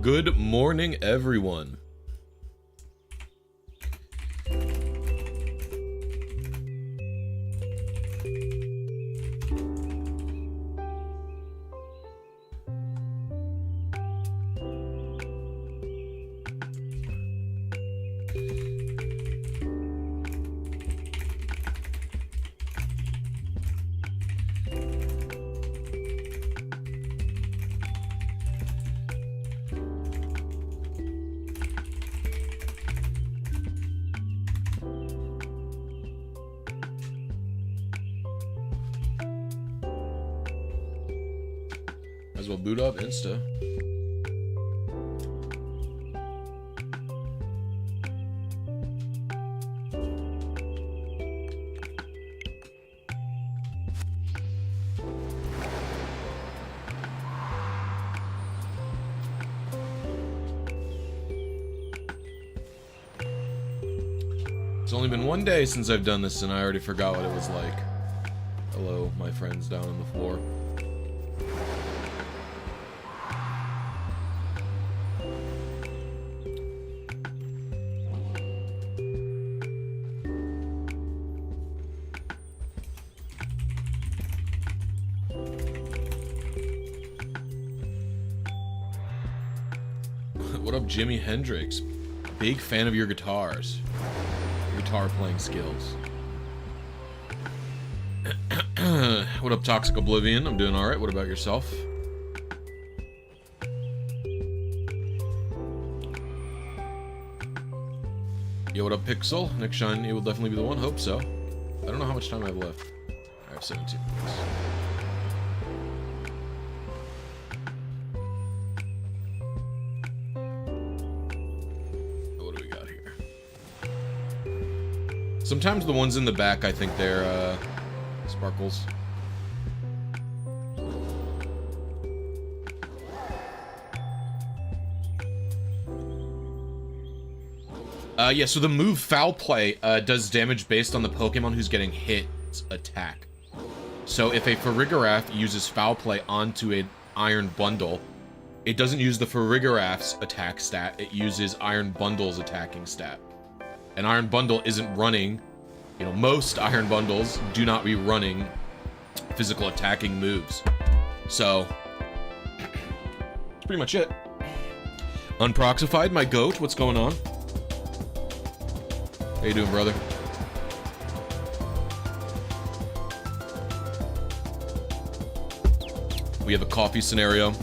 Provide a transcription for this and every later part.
Good morning, everyone. Might as well boot up Insta. It's only been one day since I've done this and I already forgot what it was like. Hello, my friends down on the floor. What up, Jimi Hendrix? Big fan of your guitars. Your guitar playing skills. What up, Toxic Oblivion? I'm doing alright. What about yourself? Yo, what up, Pixel? Next Shine, you will definitely be the one. Hope so. I don't know how much time I have left. I have 17 minutes. Sometimes the ones in the back, I think they're, sparkles. Yeah, so the move Foul Play, does damage based on the Pokemon who's getting hit attack. So if a Farigiraf uses Foul Play onto an Iron Bundle, it doesn't use the Farigiraf's attack stat, it uses Iron Bundle's attacking stat. An Iron Bundle isn't running, you know, most Iron Bundles do not be running physical attacking moves. So, that's pretty much it. Unproxified, my goat, what's going on? How you doing, brother? We have a coffee scenario.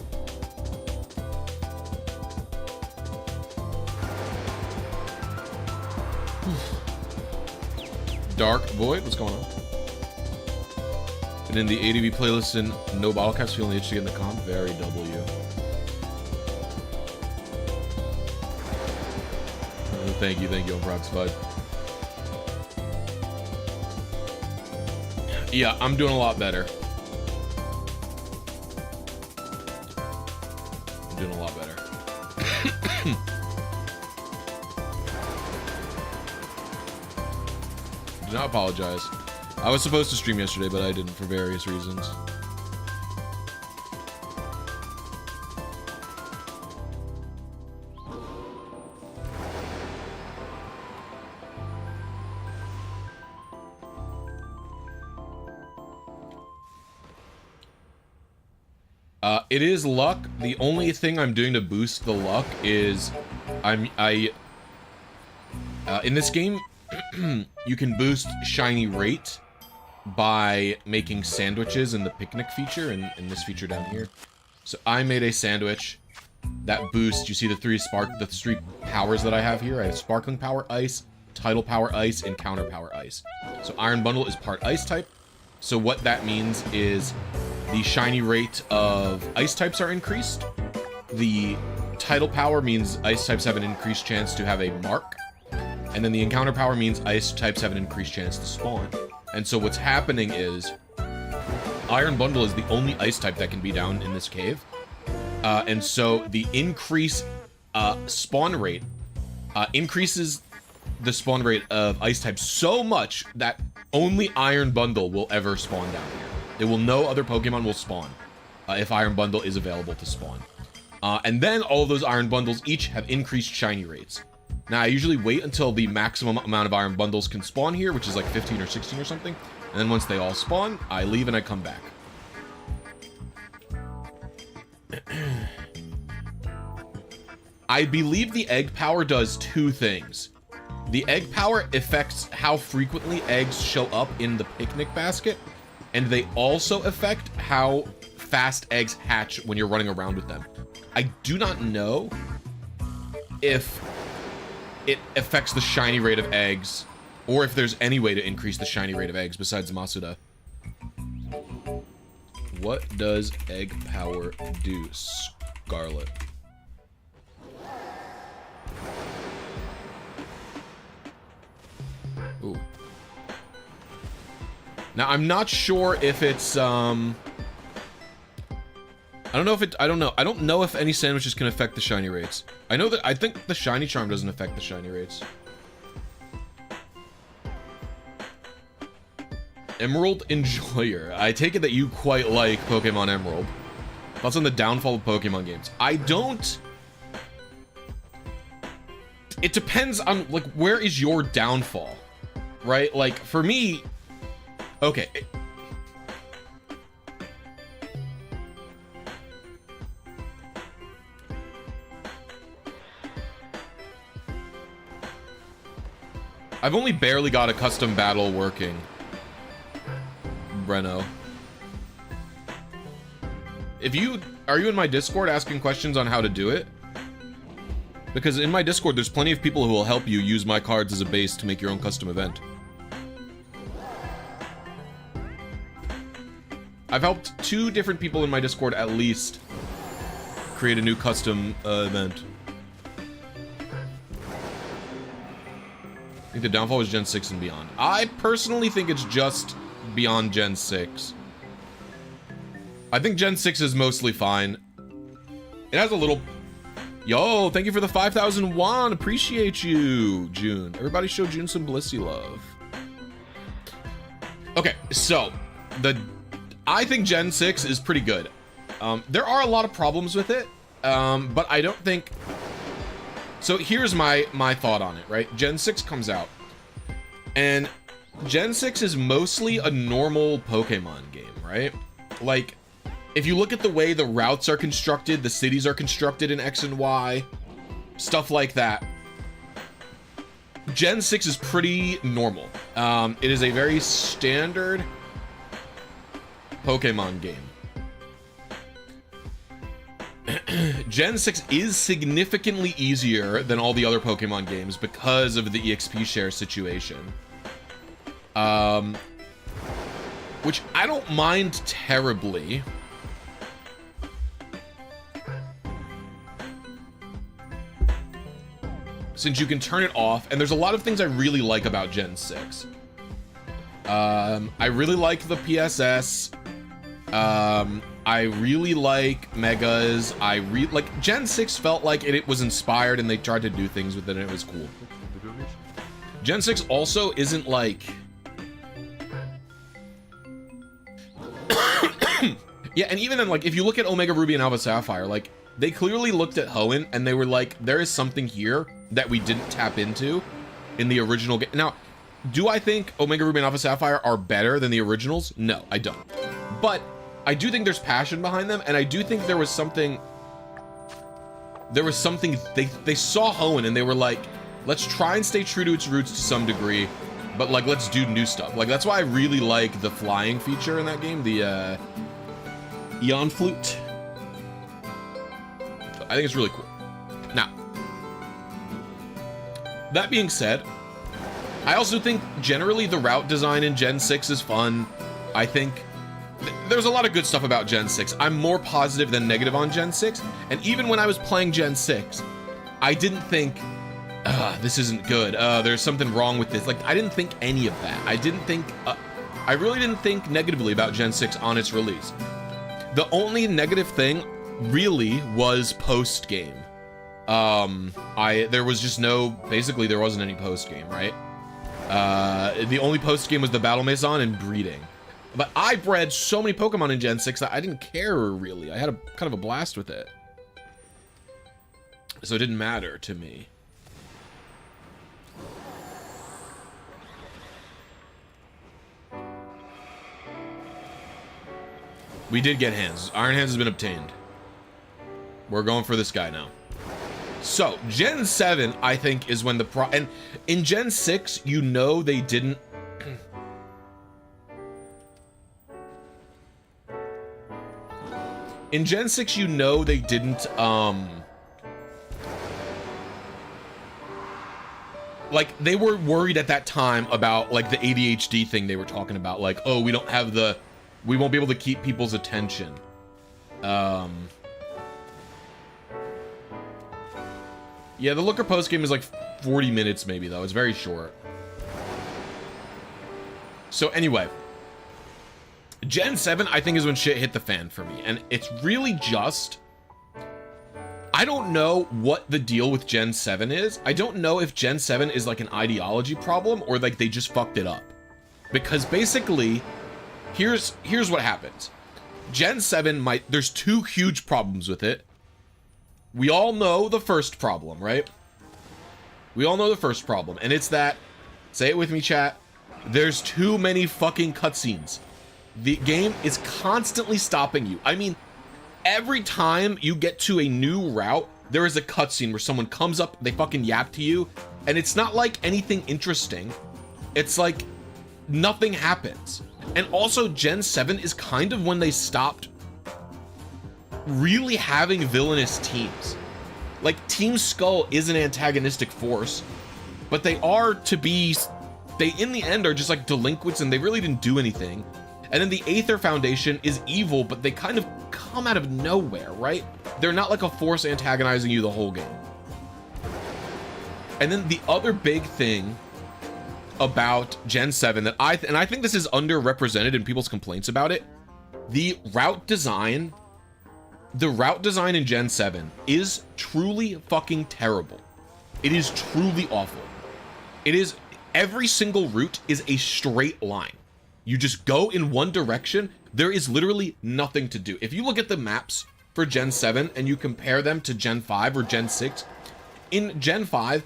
Dark Void, what's going on? And in the ADV playlist and no bottle caps, feeling itchy in the comp. Very W. Thank you, Unproxified. Yeah, I'm doing a lot better. I'm doing a lot better. Do not apologize. I was supposed to stream yesterday, but I didn't for various reasons. It is luck. The only thing I'm doing to boost the luck is in this game, you can boost shiny rate by making sandwiches in the picnic feature and in this feature down here. So I made a sandwich that boosts. You see the three powers that I have here. I have Sparkling Power Ice, Tidal Power Ice, and Counter Power Ice. So Iron Bundle is part Ice type. So what that means is the shiny rate of Ice types are increased. The Tidal Power means Ice types have an increased chance to have a mark. And then the Encounter Power means Ice types have an increased chance to spawn. And so what's happening is Iron Bundle is the only Ice type that can be down in this cave. And so the increase spawn rate increases the spawn rate of Ice types so much that only Iron Bundle will ever spawn down here. No other Pokemon will spawn if Iron Bundle is available to spawn. And then all of those iron bundles each have increased shiny rates. Now, I usually wait until the maximum amount of iron bundles can spawn here, which is like 15 or 16 or something. And then once they all spawn, I leave and I come back. I believe the egg power does two things. The egg power affects how frequently eggs show up in the picnic basket, and they also affect how fast eggs hatch when you're running around with them. I do not know if it affects the shiny rate of eggs, or if there's any way to increase the shiny rate of eggs besides Masuda. What does egg power do, Scarlet? Ooh. Now, I'm not sure if it's, I don't know if it, I don't know. I don't know if any sandwiches can affect the shiny rates. I know that, I think the shiny charm doesn't affect the shiny rates. Emerald Enjoyer. I take it that you quite like Pokemon Emerald. Thoughts on the downfall of Pokemon games? I don't... It depends on, like, where is your downfall? Right? Like, for me... Okay. I've only barely got a custom battle working. Breno. Are you in my Discord asking questions on how to do it? Because in my Discord, there's plenty of people who will help you use my cards as a base to make your own custom event. I've helped 2 different people in my Discord at least create a new custom event. I think the downfall was Gen 6 and beyond. I personally think it's just beyond Gen 6. I think Gen 6 is mostly fine. It has a little... Yo, thank you for the 5,000 won. Appreciate you, June. Everybody show June some Blisy love. Okay, so I think Gen 6 is pretty good. There are a lot of problems with it, but I don't think... So here's my thought on it, right? Gen 6 comes out, and Gen 6 is mostly a normal Pokemon game, right? Like, if you look at the way the routes are constructed, the cities are constructed in X and Y, stuff like that, Gen 6 is pretty normal. It is a very standard Pokemon game. Gen 6 is significantly easier than all the other Pokemon games because of the EXP share situation. Which I don't mind terribly. Since you can turn it off, and there's a lot of things I really like about Gen 6. I really like the PSS. I really like Megas. Like, Gen 6 felt like it was inspired and they tried to do things with it and it was cool. Gen 6 also isn't like... Yeah, and even then, like, if you look at Omega Ruby and Alpha Sapphire, like, they clearly looked at Hoenn and they were like, there is something here that we didn't tap into in the original game. Now, do I think Omega Ruby and Alpha Sapphire are better than the originals? No, I don't. But I do think there's passion behind them, and I do think there was something they saw Hoenn and they were like, let's try and stay true to its roots to some degree, but like, let's do new stuff. Like, that's why I really like the flying feature in that game, the Eon Flute. I think it's really cool. Now, that being said, I also think generally the route design in Gen 6 is fun. I think there's a lot of good stuff about Gen 6. I'm more positive than negative on Gen 6. And even when I was playing Gen 6, I didn't think, this isn't good. There's something wrong with this. Like, I didn't think any of that. I really didn't think negatively about Gen 6 on its release. The only negative thing really was post-game. There was just basically there wasn't any post-game, right? The only post-game was the Battle Maison and breeding. But I bred so many Pokemon in Gen 6 that I didn't care, really. I had kind of a blast with it. So it didn't matter to me. We did get hands. Iron hands has been obtained. We're going for this guy now. So, Gen 7, I think, is when the and in Gen 6, you know they didn't... in Gen 6, you know they didn't, like, they were worried at that time about, like, the ADHD thing they were talking about. Like, oh, we don't have the... we won't be able to keep people's attention. Yeah, the looker post game is like 40 minutes maybe, though. It's very short. So anyway, Gen 7, I think, is when shit hit the fan for me. And it's really just... I don't know what the deal with Gen 7 is. I don't know if Gen 7 is like an ideology problem or like they just fucked it up. Because basically, here's what happens. Gen 7 there's two huge problems with it. We all know the first problem, right? We all know the first problem, and it's that, say it with me, chat, there's too many fucking cutscenes. The game is constantly stopping you. I mean, every time you get to a new route, there is a cutscene where someone comes up, they fucking yap to you, and it's not like anything interesting. It's like nothing happens. And also, Gen 7 is kind of when they stopped really having villainous teams. Like, Team Skull is an antagonistic force, but they are they in the end are just like delinquents and they really didn't do anything. And then the Aether Foundation is evil, but they kind of come out of nowhere, right? They're not like a force antagonizing you the whole game. And then the other big thing about Gen 7 that I think this is underrepresented in people's complaints about it, the route design in Gen 7 is truly fucking terrible. It is truly awful. It is, every single route is a straight line. You just go in one direction. There is literally nothing to do. If you look at the maps for Gen 7 and you compare them to Gen 5 or Gen 6, in Gen 5,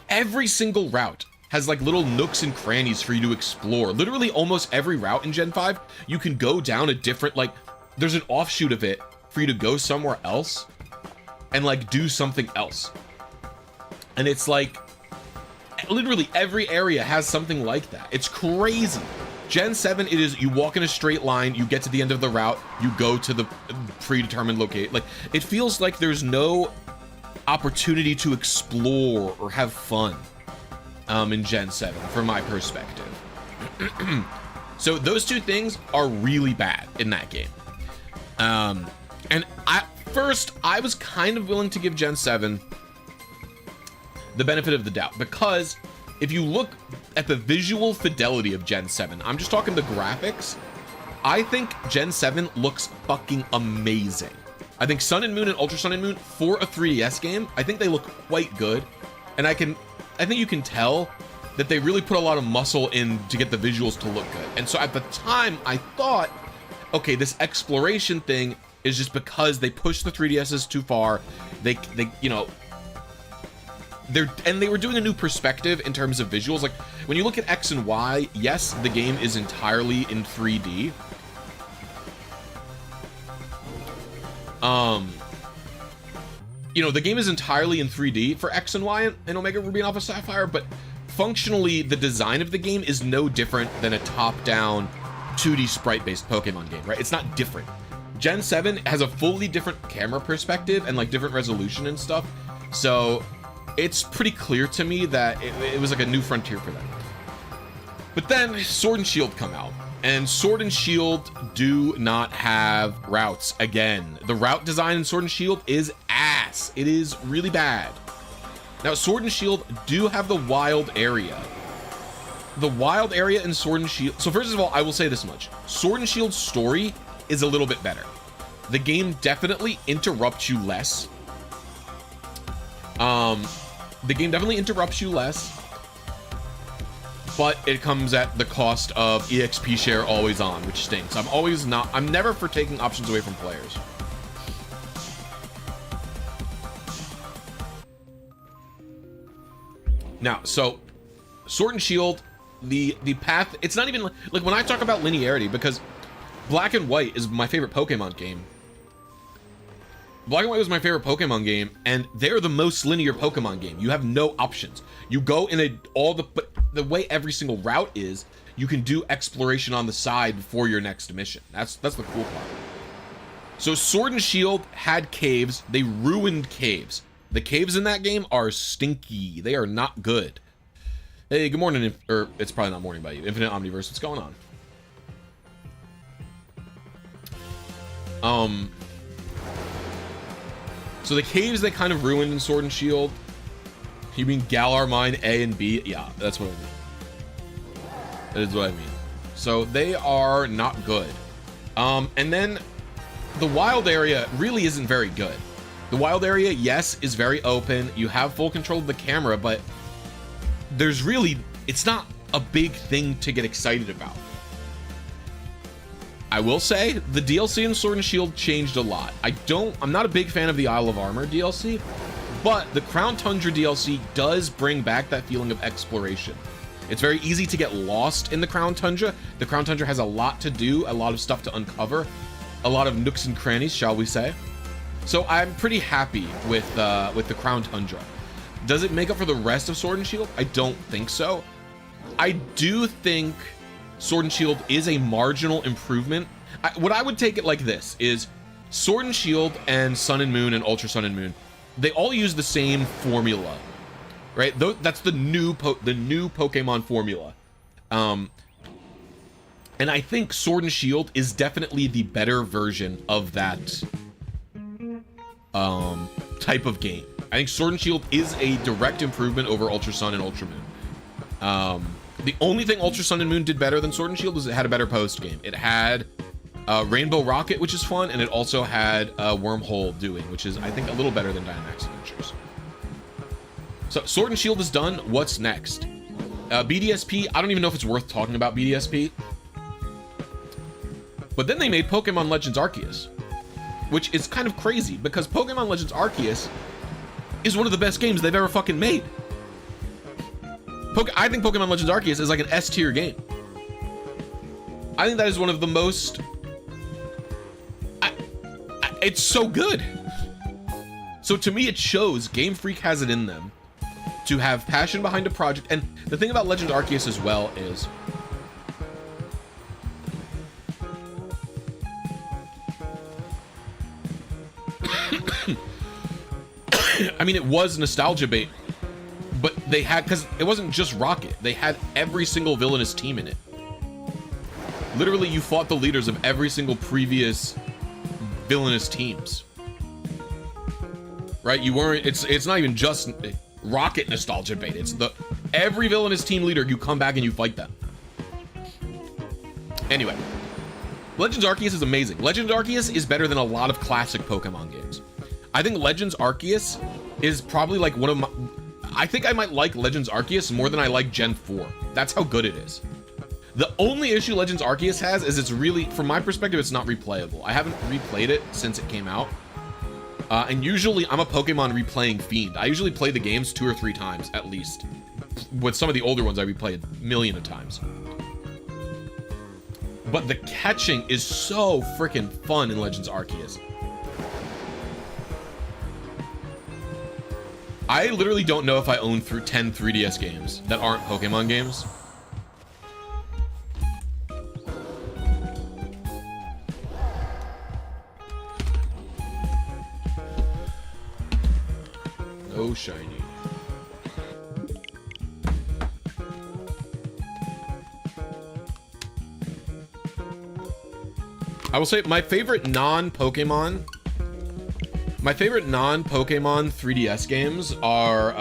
every single route has like little nooks and crannies for you to explore. Literally almost every route in Gen 5, you can go down a different, like, there's an offshoot of it for you to go somewhere else and like do something else. And it's like literally every area has something like that. It's crazy. Gen 7, it is, you walk in a straight line, you get to the end of the route, you go to the predetermined location. Like, it feels like there's no opportunity to explore or have fun in Gen 7 from my perspective. So those two things are really bad in that game. And I was kind of willing to give Gen 7 the benefit of the doubt, because if you look at the visual fidelity of Gen 7, I'm just talking the graphics, I think Gen 7 looks fucking amazing. I think Sun and Moon and Ultra Sun and Moon, for a 3DS game, I think they look quite good. And I think you can tell that they really put a lot of muscle in to get the visuals to look good. And so at the time, I thought, okay, this exploration thing is just because they pushed the 3DSs too far. They you know, they were doing a new perspective in terms of visuals. Like, when you look at X and Y, yes, the game is entirely in 3D. You know, the game is entirely in 3D for X and Y and Omega Ruby and Alpha Sapphire, but functionally, the design of the game is no different than a top-down 2D sprite-based Pokemon game, right? It's not different. Gen 7 has a fully different camera perspective and like different resolution and stuff. So it's pretty clear to me that it was like a new frontier for them. But then Sword and Shield come out, and Sword and Shield do not have routes again. The route design in Sword and Shield is ass. It is really bad. Now, Sword and Shield do have the wild area. The wild area in Sword and Shield. So first of all, I will say this much. Sword and Shield's story is a little bit better. The game definitely interrupts you less. The game definitely interrupts you less, but it comes at the cost of EXP share always on, which stinks. I'm never for taking options away from players. Now, so Sword and Shield, the path, it's not even like when I talk about linearity, because Black and White is my favorite Pokemon game. Black and White was my favorite Pokemon game, and they're the most linear Pokemon game. You have no options. You go in but the way every single route is, you can do exploration on the side before your next mission. That's the cool part. So Sword and Shield had caves. They ruined caves. The caves in that game are stinky. They are not good. Hey, good morning, or it's probably not morning by you. Infinite Omniverse, what's going on? So the caves they kind of ruined in Sword and Shield. You mean Galar Mine A and B? Yeah, that's what I mean. That is what I mean. So they are not good. And then the wild area really isn't very good. The wild area, yes, is very open. You have full control of the camera, but it's not a big thing to get excited about. I will say the DLC in Sword and Shield changed a lot. I'm not a big fan of the Isle of Armor DLC, but the Crown Tundra DLC does bring back that feeling of exploration. It's very easy to get lost in the Crown Tundra. The Crown Tundra has a lot to do, a lot of stuff to uncover, a lot of nooks and crannies, shall we say. So I'm pretty happy with the Crown Tundra. Does it make up for the rest of Sword and Shield? I don't think so. I do think Sword and Shield is a marginal improvement. What I would take it like this is Sword and Shield and Sun and Moon and Ultra Sun and Moon, they all use the same formula, right? That's the new Pokemon formula. And I think Sword and Shield is definitely the better version of that type of game. I think Sword and Shield is a direct improvement over Ultra Sun and Ultra Moon. The only thing Ultra Sun and Moon did better than Sword and Shield is it had a better post game. It had Rainbow Rocket, which is fun, and it also had Wormhole Doing, which is, I think, a little better than Dynamax Adventures. So Sword and Shield is done. What's next? BDSP, I don't even know if it's worth talking about BDSP. But then they made Pokemon Legends Arceus, which is kind of crazy because Pokemon Legends Arceus is one of the best games they've ever fucking made. I think Pokemon Legends Arceus is like an S tier game. I think that is one of the most... it's so good. So to me, it shows Game Freak has it in them to have passion behind a project. And the thing about Legends Arceus as well is... I mean, it was nostalgia bait, but they had, because it wasn't just Rocket, they had every single villainous team in it. Literally, you fought the leaders of every single previous villainous teams, right? You weren't, it's not even just Rocket nostalgia bait, it's every villainous team leader, you come back and you fight them. Anyway, Legends Arceus is amazing. Legends Arceus is better than a lot of classic Pokemon games. I think Legends Arceus is probably like one of my... I think I might like Legends Arceus more than I like Gen 4. That's how good it is. The only issue Legends Arceus has is it's really, from my perspective, it's not replayable. I haven't replayed it since it came out. And usually I'm a Pokemon replaying fiend. I usually play the games 2 or 3 times at least. With some of the older ones I replayed a million of times. But the catching is so freaking fun in Legends Arceus. I literally don't know if I own 10 3DS games that aren't Pokemon games. No shiny. I will say my favorite non-Pokemon 3DS games are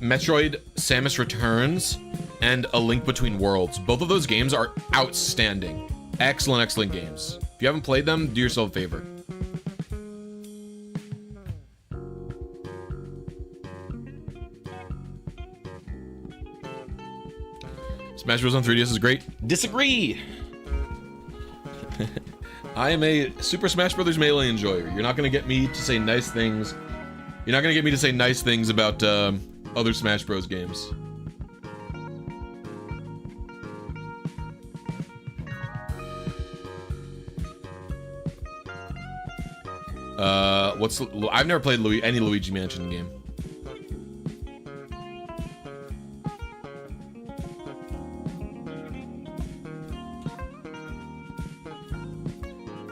Metroid Samus Returns and A Link Between Worlds. Both of those games are outstanding. Excellent, excellent games. If you haven't played them, do yourself a favor. Smash Bros on 3DS is great. Disagree! I am a Super Smash Bros. Melee enjoyer. You're not gonna get me to say nice things. You're not gonna get me to say nice things about other Smash Bros. Games. I've never played any Luigi Mansion game.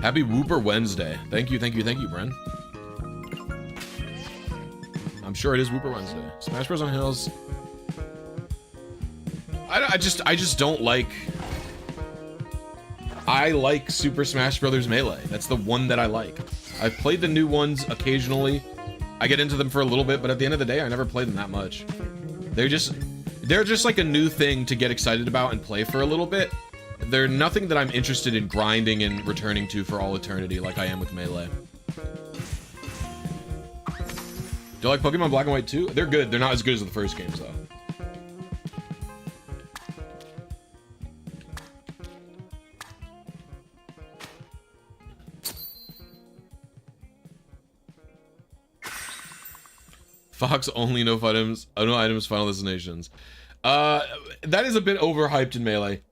Happy Whooper Wednesday. Thank you, Bren. I'm sure it is Whooper Wednesday. Smash Bros. On Hills. I just don't like... I like Super Smash Bros. Melee. That's the one that I like. I've played the new ones occasionally. I get into them for a little bit, but at the end of the day, I never played them that much. They're just like a new thing to get excited about and play for a little bit. They're nothing that I'm interested in grinding and returning to for all eternity like I am with Melee. Do you like Pokemon Black and White 2? They're good. They're not as good as the first games, though. Fox only no items, no items, final destinations. That is a bit overhyped in Melee.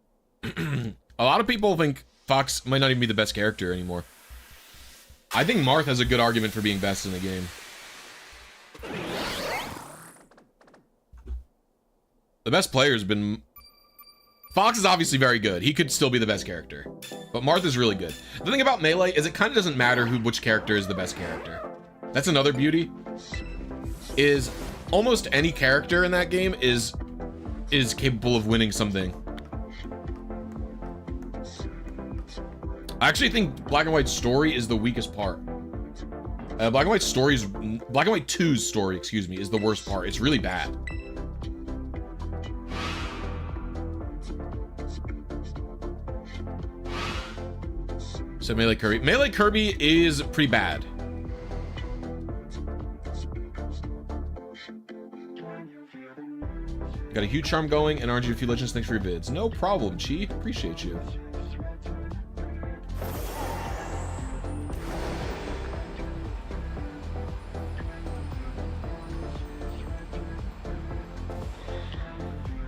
A lot of people think Fox might not even be the best character anymore. I think Marth has a good argument for being best in the game. The best player has been... Fox is obviously very good. He could still be the best character. But Marth is really good. The thing about Melee is it kind of doesn't matter which character is the best character. That's another beauty. Is almost any character in that game is capable of winning something. I actually think Black and White's story is the weakest part. Black and White 2's story, excuse me, is the worst part. It's really bad. So Melee Kirby. Melee Kirby is pretty bad. Got a huge charm going, and RNG a few legends. Thanks for your vids. No problem, Chi. Appreciate you.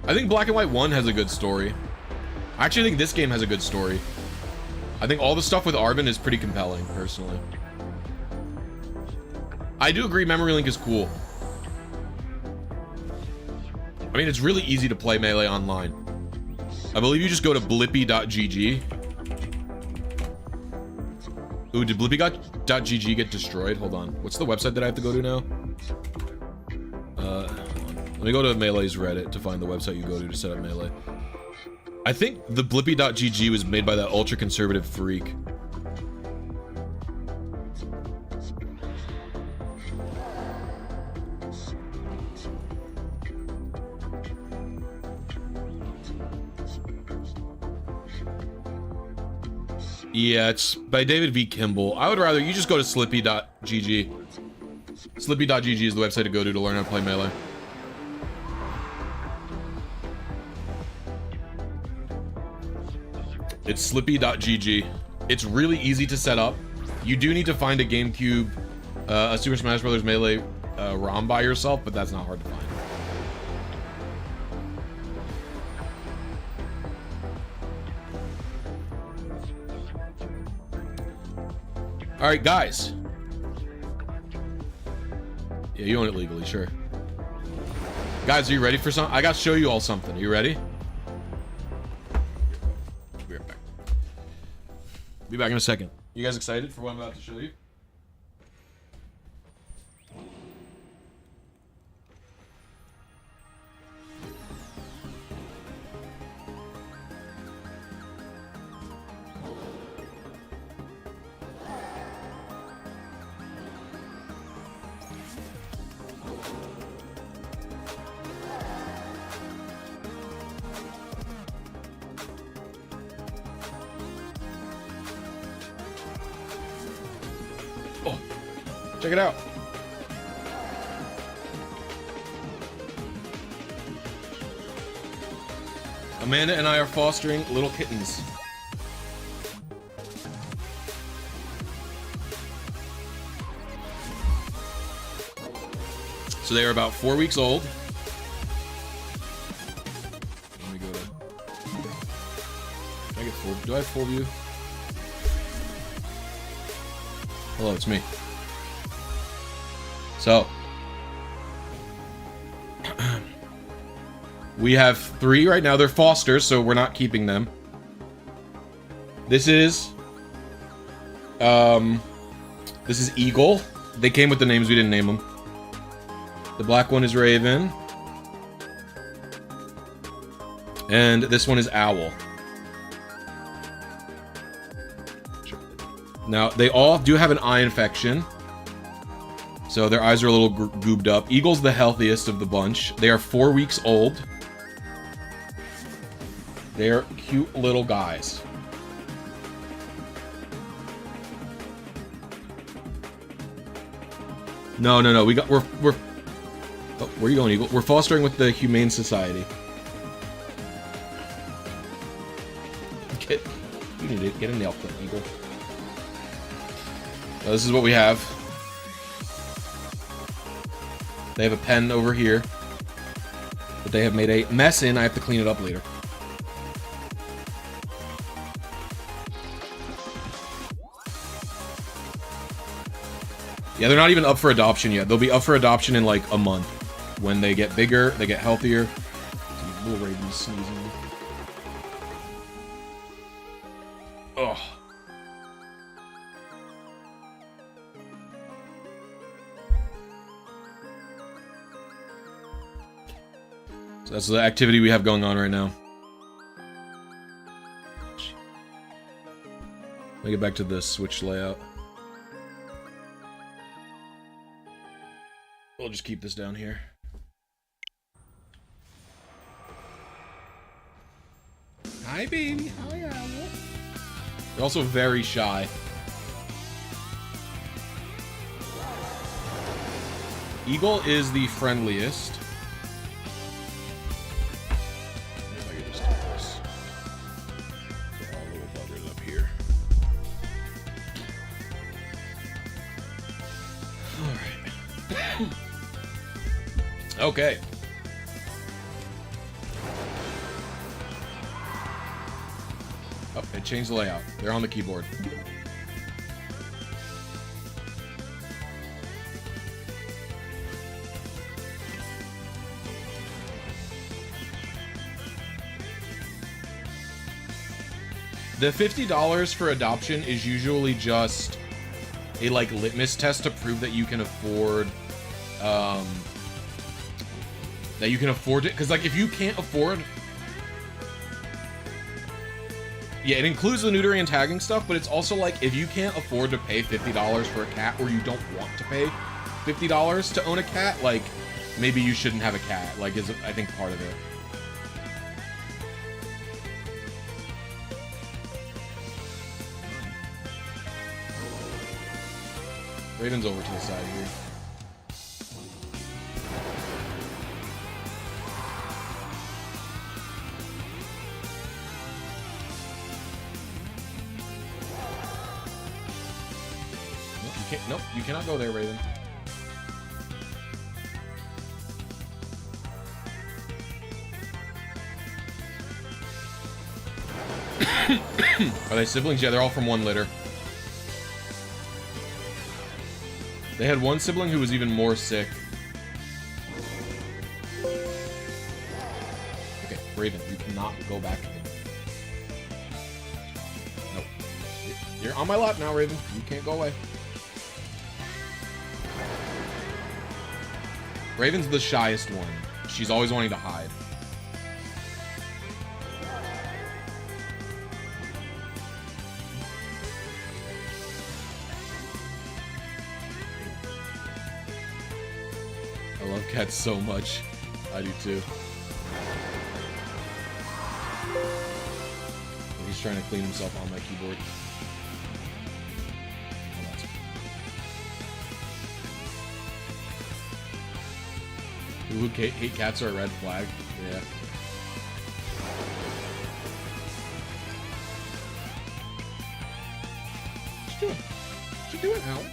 I think Black and White 1 has a good story. I actually think this game has a good story. I think all the stuff with Arben is pretty compelling, personally. I do agree Memory Link is cool. I mean, it's really easy to play Melee online. I believe you just go to blippy.gg. Ooh, did blippy.gg get destroyed? Hold on. What's the website that I have to go to now? Hold on. Let me go to Melee's Reddit to find the website you go to set up Melee. I think the blippy.gg was made by that ultra-conservative freak. Yeah, it's by David V. Kimball. I would rather you just go to slippy.gg. Slippy.gg is the website to go to learn how to play Melee. It's slippy.gg. It's really easy to set up. You do need to find a GameCube, a Super Smash Bros. Melee ROM by yourself, but that's not hard to find. All right, guys. Yeah, you own it legally, sure. Guys, are you ready for something? I gotta show you all something. Are you ready? Be right back. Be back in a second. You guys excited for what I'm about to show you? Check it out. Amanda and I are fostering little kittens. So they are about 4 weeks old. Let me go to... Can I get full... Do I have full view? Hello, it's me. So... we have 3 right now. They're fosters, so we're not keeping them. This is... This is Eagle. They came with the names, we didn't name them. The black one is Raven. And this one is Owl. Sure. Now, they all do have an eye infection. So their eyes are a little goobed up. Eagle's the healthiest of the bunch. They are 4 weeks old. They're cute little guys. No. We're oh, where are you going, Eagle? We're fostering with the Humane Society. You need to get a nail clip, Eagle. Now, this is what we have. They have a pen over here that they have made a mess in. I have to clean it up later. Yeah, they're not even up for adoption yet. They'll be up for adoption in like a month. When they get bigger, they get healthier. Little Raven sneezing. Ugh. So that's the activity we have going on right now. Let me get back to the Switch layout. We'll just keep this down here. Hi, baby. Hi, Owl. They're also very shy. Eagle is the friendliest. If I could just do this. Put all little buggers up here. Alright. Okay. Oh, it changed the layout. They're on the keyboard. The $50 for adoption is usually just a like litmus test to prove that you can afford it, because like if you can't afford, yeah, it includes the neutering and tagging stuff, but it's also like if you can't afford to pay $50 for a cat, or you don't want to pay $50 to own a cat, like maybe you shouldn't have a cat, like is I think part of it. Raven's over to the side here. Nope, you cannot go there, Raven. Are they siblings? Yeah, they're all from one litter. They had one sibling who was even more sick. Okay, Raven, you cannot go back to him. Nope. You're on my lap now, Raven. You can't go away. Raven's the shyest one. She's always wanting to hide. I love cats so much. I do too. He's trying to clean himself on my keyboard. Who hate cats are a red flag. Yeah. What you doing? What you doing, Owl?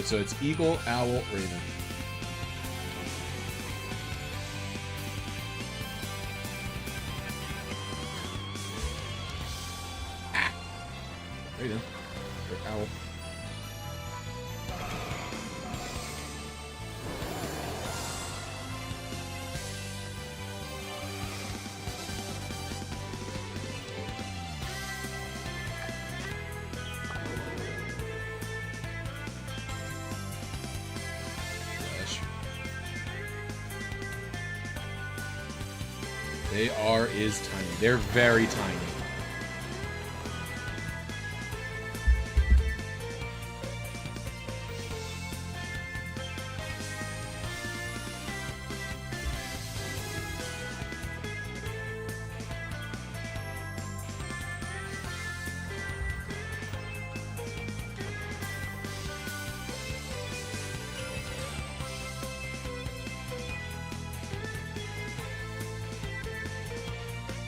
So it's Eagle, Owl, Raven. Hey, then. Owl. They is tiny. They're very tiny.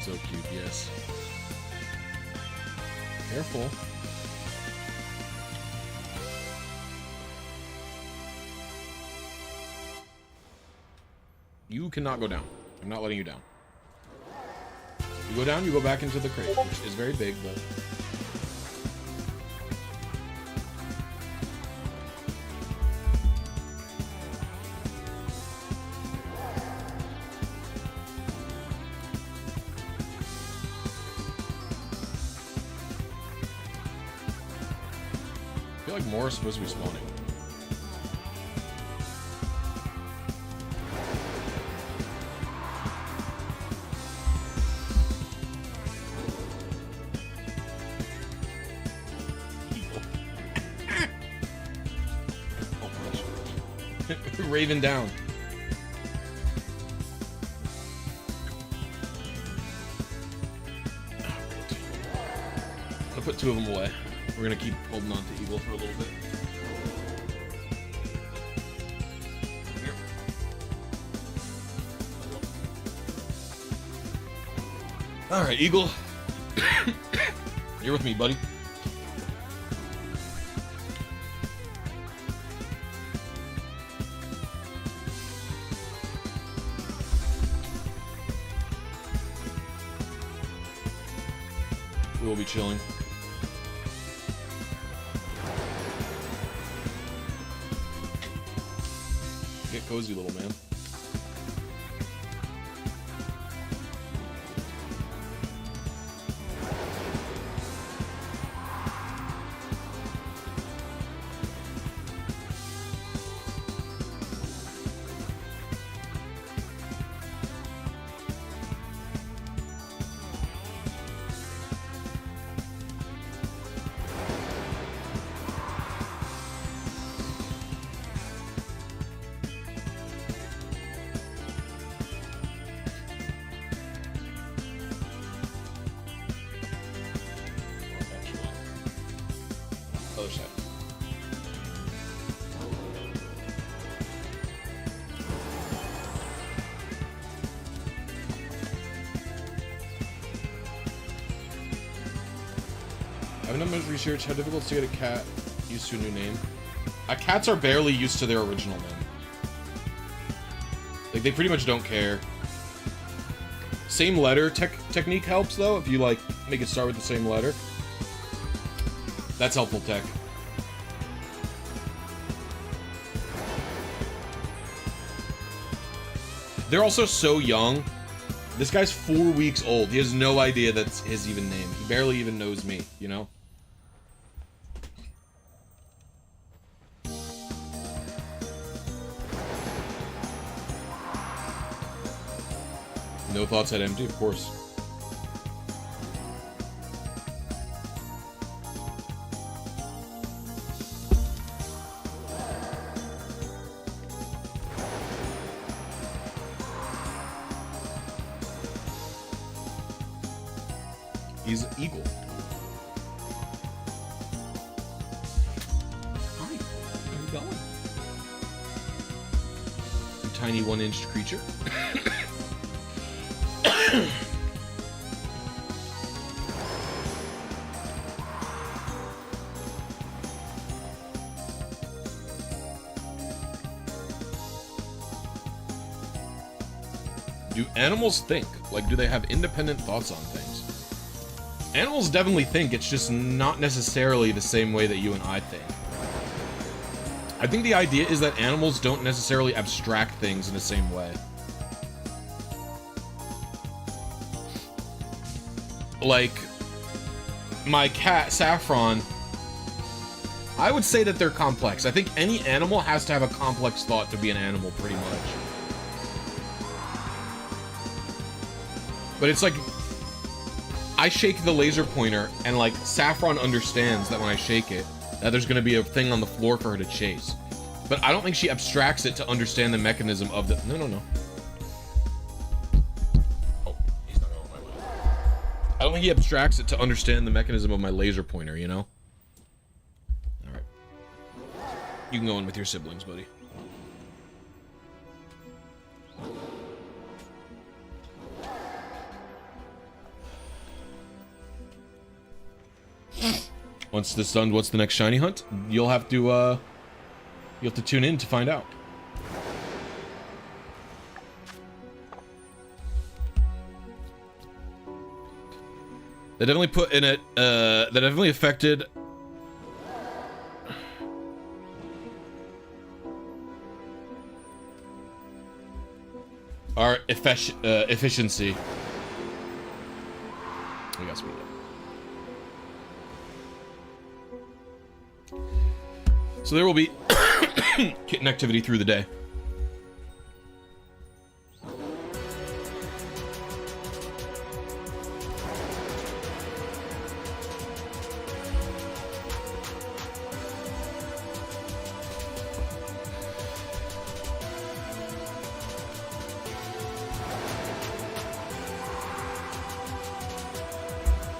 So cute, yes. Careful. You cannot go down. I'm not letting you down. You go down, you go back into the crate, which is very big, but... I feel like more are supposed to be spawning. Raven down. I'll put two of them away. We're gonna keep holding on to Eagle for a little bit. Here. Alright, Eagle. You're with me, buddy. We will be chilling. Get cozy, little man. Other side. I haven't done much research. How difficult is to get a cat used to a new name? Cats are barely used to their original name. Like, they pretty much don't care. Same letter technique helps, though, if you, like, make it start with the same letter. That's helpful tech. They're also so young. This guy's 4 weeks old. He has no idea that's his even name. He barely even knows me, you know? No thoughts at empty, of course. He's an eagle. Hi, how you going? You tiny 1-inch creature. Do animals think? Like, do they have independent thoughts on things? Animals definitely think, it's just not necessarily the same way that you and I think. I think the idea is that animals don't necessarily abstract things in the same way. Like, my cat, Saffron, I would say that they're complex. I think any animal has to have a complex thought to be an animal, pretty much. But it's like, I shake the laser pointer, and like, Saffron understands that when I shake it, that there's gonna be a thing on the floor for her to chase. But I don't think she abstracts it to understand the mechanism of the... No. Oh, he's not going my way. I don't think he abstracts it to understand the mechanism of my laser pointer, you know? Alright. You can go in with your siblings, buddy. Once this done, what's the next shiny hunt? You'll have to tune in to find out. They definitely put in it, that definitely affected our efficiency. We got speed up. So there will be kitten activity through the day.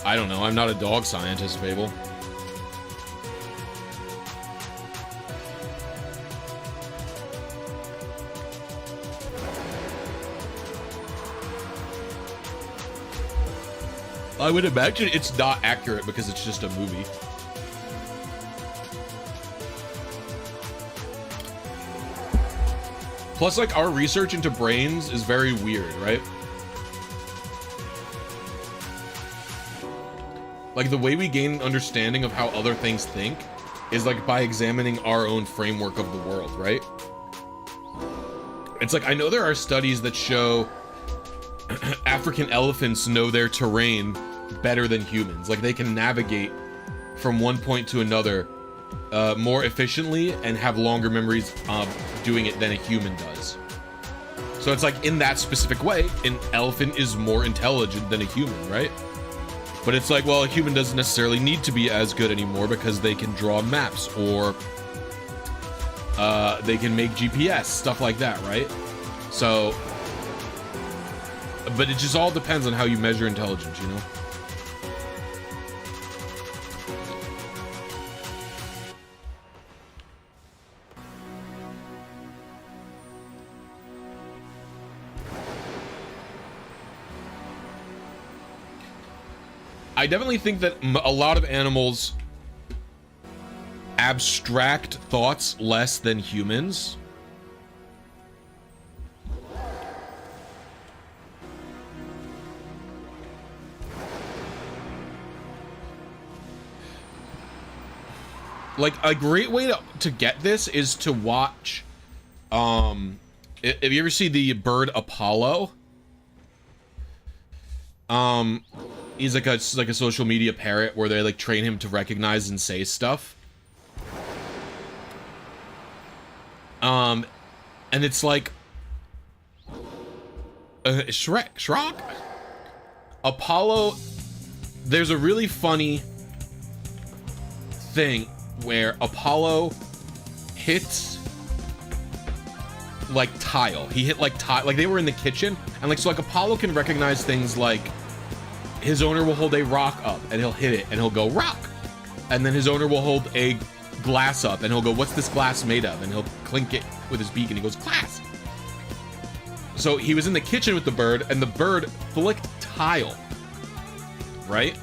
I don't know. I'm not a dog scientist, Fable. I would imagine it's not accurate because it's just a movie. Plus, like, our research into brains is very weird, right? Like, the way we gain understanding of how other things think is, like, by examining our own framework of the world, right? It's like, I know there are studies that show African elephants know their terrain better than humans. Like, they can navigate from one point to another more efficiently and have longer memories of doing it than a human does. So it's like, in that specific way, an elephant is more intelligent than a human, right? But it's like, well, a human doesn't necessarily need to be as good anymore because they can draw maps or they can make GPS, stuff like that, right? So, but it just all depends on how you measure intelligence, you know? I definitely think that a lot of animals abstract thoughts less than humans. Like, a great way to get this is to watch, if you ever see the bird Apollo, he's like a social media parrot where they like train him to recognize and say stuff. And it's like Shrek? Apollo, there's a really funny thing where Apollo hits like tile. He hit like tile, like they were in the kitchen, and like, so like Apollo can recognize things like his owner will hold a rock up and he'll hit it and he'll go rock, and then his owner will hold a glass up and he'll go, what's this glass made of? And he'll clink it with his beak and he goes, glass. So he was in the kitchen with the bird, and the bird flicked tile, right?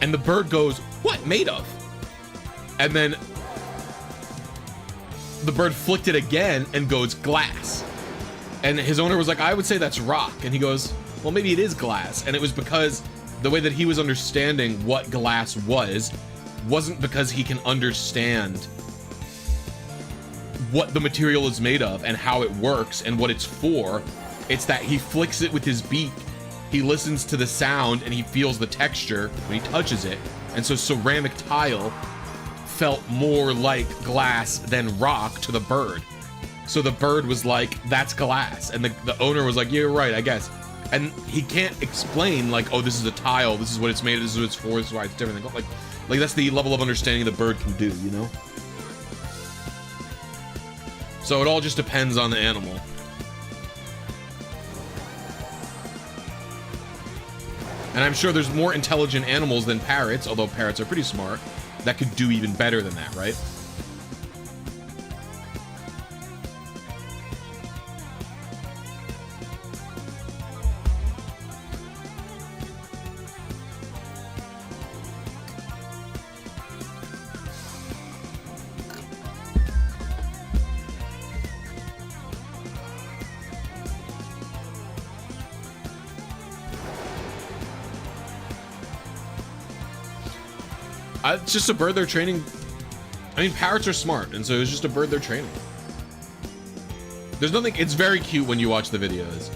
And the bird goes, what made of? And then the bird flicked it again and goes, glass. And his owner was like, I would say that's rock. And he goes, well, maybe it is glass. And it was because the way that he was understanding what glass wasn't because he can understand what the material is made of and how it works and what it's for. It's that he flicks it with his beak, he listens to the sound, and he feels the texture when he touches it. And so ceramic tile felt more like glass than rock to the bird. So the bird was like, that's glass. And the owner was like, yeah, you're right, I guess. And he can't explain, like, oh, this is a tile, this is what it's made of, this is what it's for, this is why it's different. Like that's the level of understanding the bird can do, you know? So it all just depends on the animal. And I'm sure there's more intelligent animals than parrots, although parrots are pretty smart, that could do even better than that, right? It's just a bird they're training. I mean, parrots are smart, and so it's just a bird they're training. There's nothing, it's very cute when you watch the videos.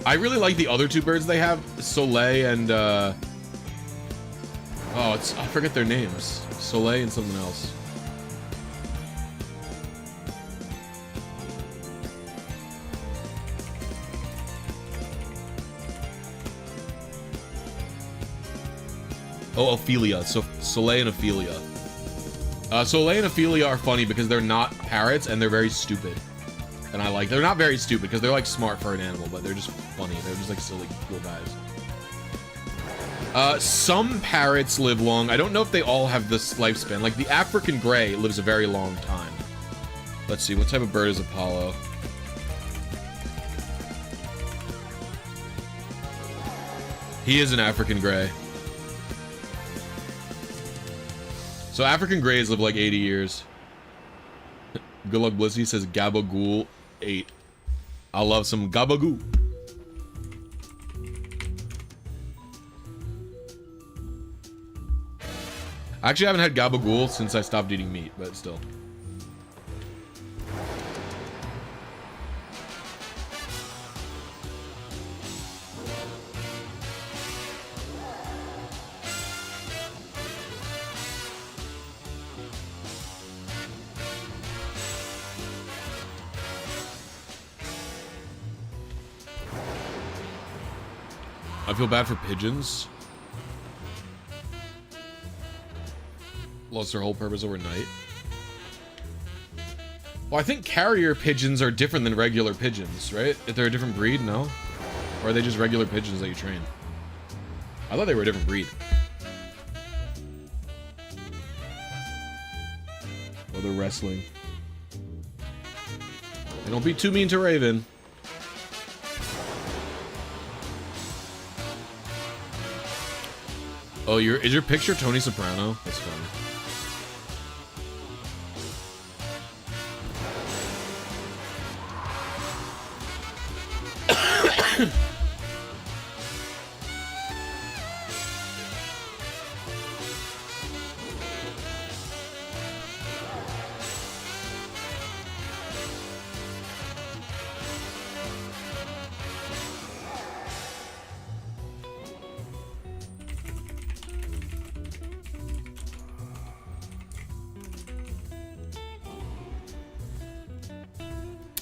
I really like the other two birds they have, Soleil and, I forget their names. Soleil and something else. Oh, Ophelia. So Soleil and Ophelia. Soleil and Ophelia are funny because they're not parrots and they're very stupid. And I like, they're not very stupid because they're like smart for an animal, but they're just funny. They're just like silly, cool guys. Some parrots live long. I don't know if they all have this lifespan. Like the African gray lives a very long time. Let's see, what type of bird is Apollo? He is an African gray. So African grays live like 80 years. Good luck, Blisy says Gabagool 8. I love some Gabagool. I actually haven't had Gabagool since I stopped eating meat, but still. I feel bad for pigeons. Lost their whole purpose overnight. Well, I think carrier pigeons are different than regular pigeons, right? If they're a different breed, no? Or are they just regular pigeons that you train? I thought they were a different breed. Oh, they're wrestling. Hey, don't be too mean to Raven. Oh, is your picture Tony Soprano? That's funny.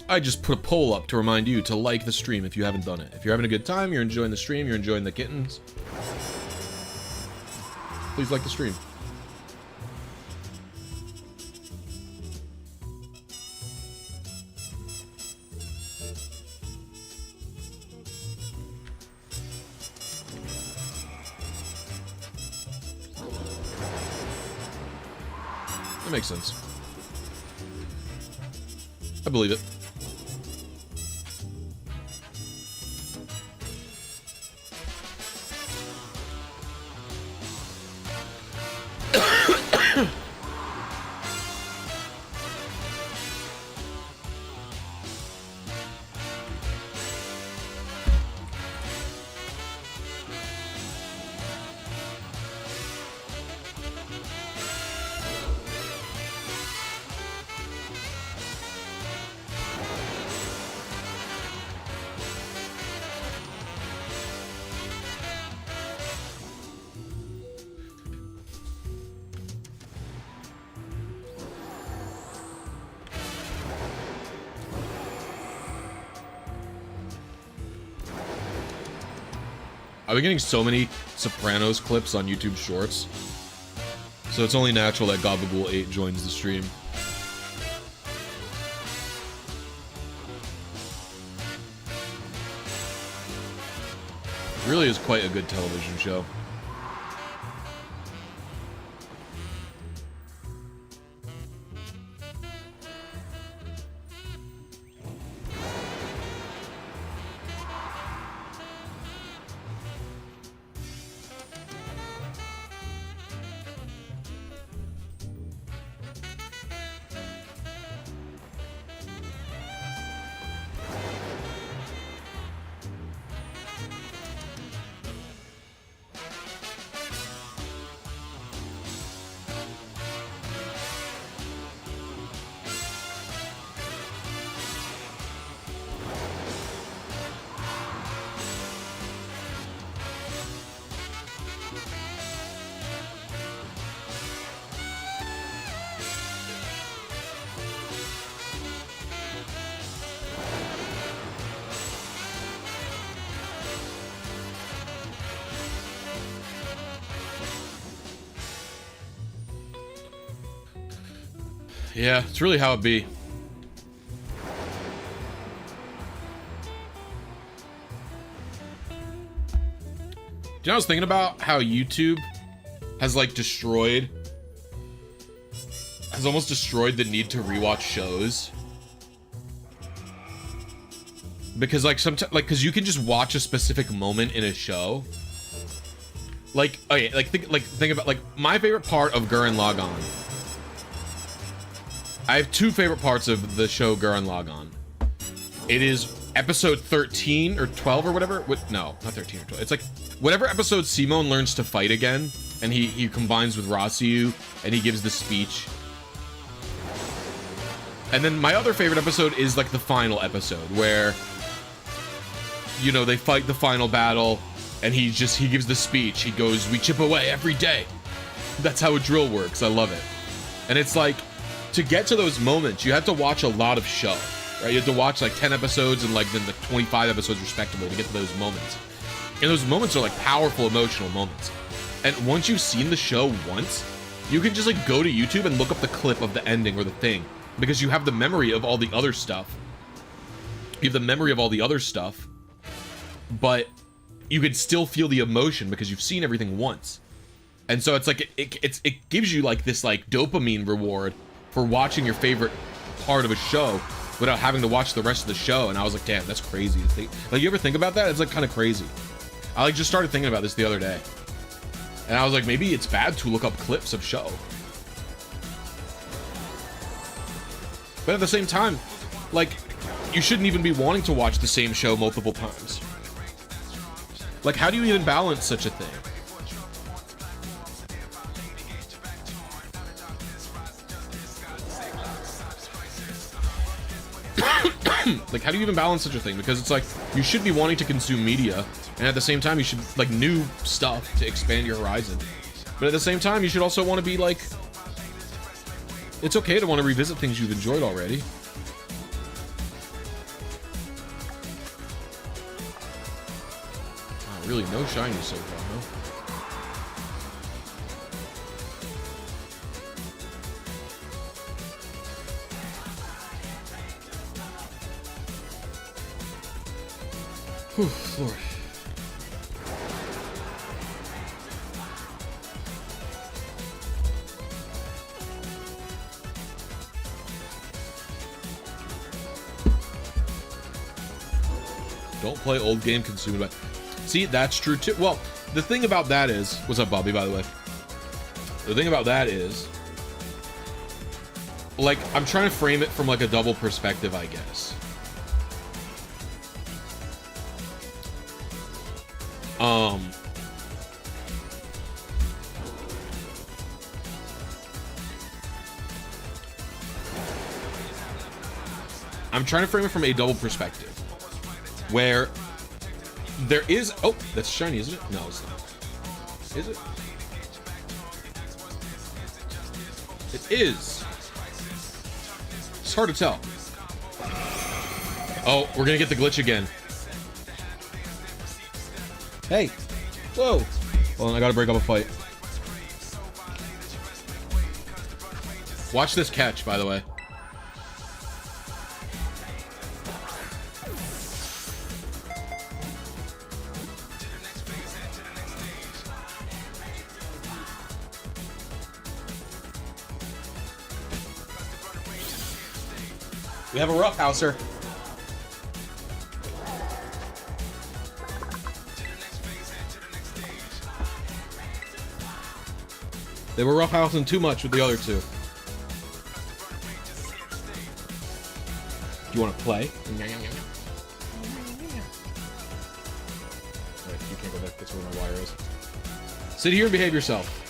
I just put a poll up to remind you to like the stream if you haven't done it. If you're having a good time, you're enjoying the stream, you're enjoying the kittens, please like the stream. That makes sense. I believe it. I've been getting so many Sopranos clips on YouTube Shorts, so it's only natural that Gabagool8 joins the stream. It really is quite a good television show. Yeah, it's really how it be. You know, I was thinking about how YouTube has like almost destroyed the need to rewatch shows. Because like sometimes, like, cause you can just watch a specific moment in a show. Like, okay, think about like my favorite part of Gurren Lagann. I have two favorite parts of the show Gurren Lagann. It is episode 13 or 12 or whatever. No, not 13 or 12. It's like whatever episode Simon learns to fight again, and he combines with Rasiu, and he gives the speech. And then my other favorite episode is like the final episode where, you know, they fight the final battle, and he gives the speech. He goes, "We chip away every day." That's how a drill works. I love it. And it's like, to get to those moments, you have to watch a lot of show, right? You have to watch like 10 episodes and like then the 25 episodes respectively to get to those moments. And those moments are like powerful emotional moments. And once you've seen the show once, you can just like go to YouTube and look up the clip of the ending or the thing, because you have the memory of all the other stuff. You have the memory of all the other stuff, but you can still feel the emotion because you've seen everything once. And so it's like it gives you like this like dopamine reward for watching your favorite part of a show without having to watch the rest of the show. And I was like, damn, that's crazy to think. Like, you ever think about that? It's like kind of crazy. I like just started thinking about this the other day, and I was like, maybe it's bad to look up clips of show, but at the same time, like, you shouldn't even be wanting to watch the same show multiple times. Like, how do you even balance such a thing? Like, how do you even balance such a thing? Because it's like, you should be wanting to consume media, and at the same time you should like new stuff to expand your horizon, but at the same time you should also want to be like, it's okay to want to revisit things you've enjoyed already. Wow, really no shiny so far, huh? Whew, Lord. Don't play old game consumed by... See, that's true too. Well, the thing about that is... What's up, Bobby, by the way? The thing about that is... Like, I'm trying to frame it from like a double perspective, I guess. I'm trying to frame it from a double perspective, where there is... Oh, that's shiny, isn't it? No, it's not. Is it? It is. It's hard to tell. Oh, we're gonna get the glitch again. Hey, Whoa. Hold on, I gotta break up a fight. Watch this catch, by the way. We have a roughhouser. They were roughhousing too much with the other two. Do you want to play? Alright, you can't go back. That's where my wire is. Sit here and behave yourself.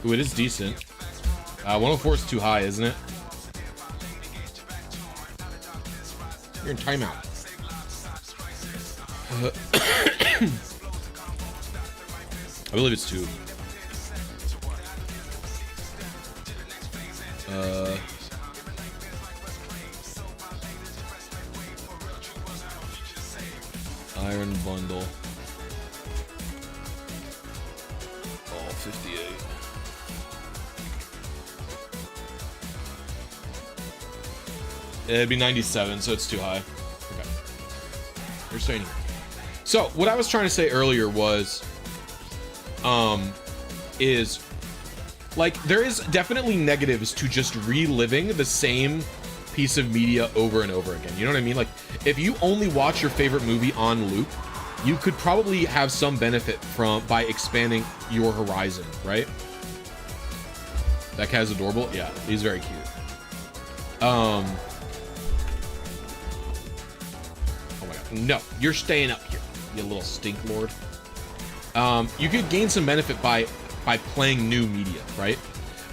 Ooh, it is decent. 104 is too high, isn't it? You're in timeout. I believe it's 2. Iron bundle. Oh, 58. It'd be 97, so it's too high. Okay. You're staying here. So, what I was trying to say earlier was, is, like, there is definitely negatives to just reliving the same piece of media over and over again. You know what I mean? Like, if you only watch your favorite movie on loop, you could probably have some benefit by expanding your horizon, right? That cat's adorable. Yeah, he's very cute. Oh my god. No, you're staying up here, you little stink lord. You could gain some benefit by playing new media, right?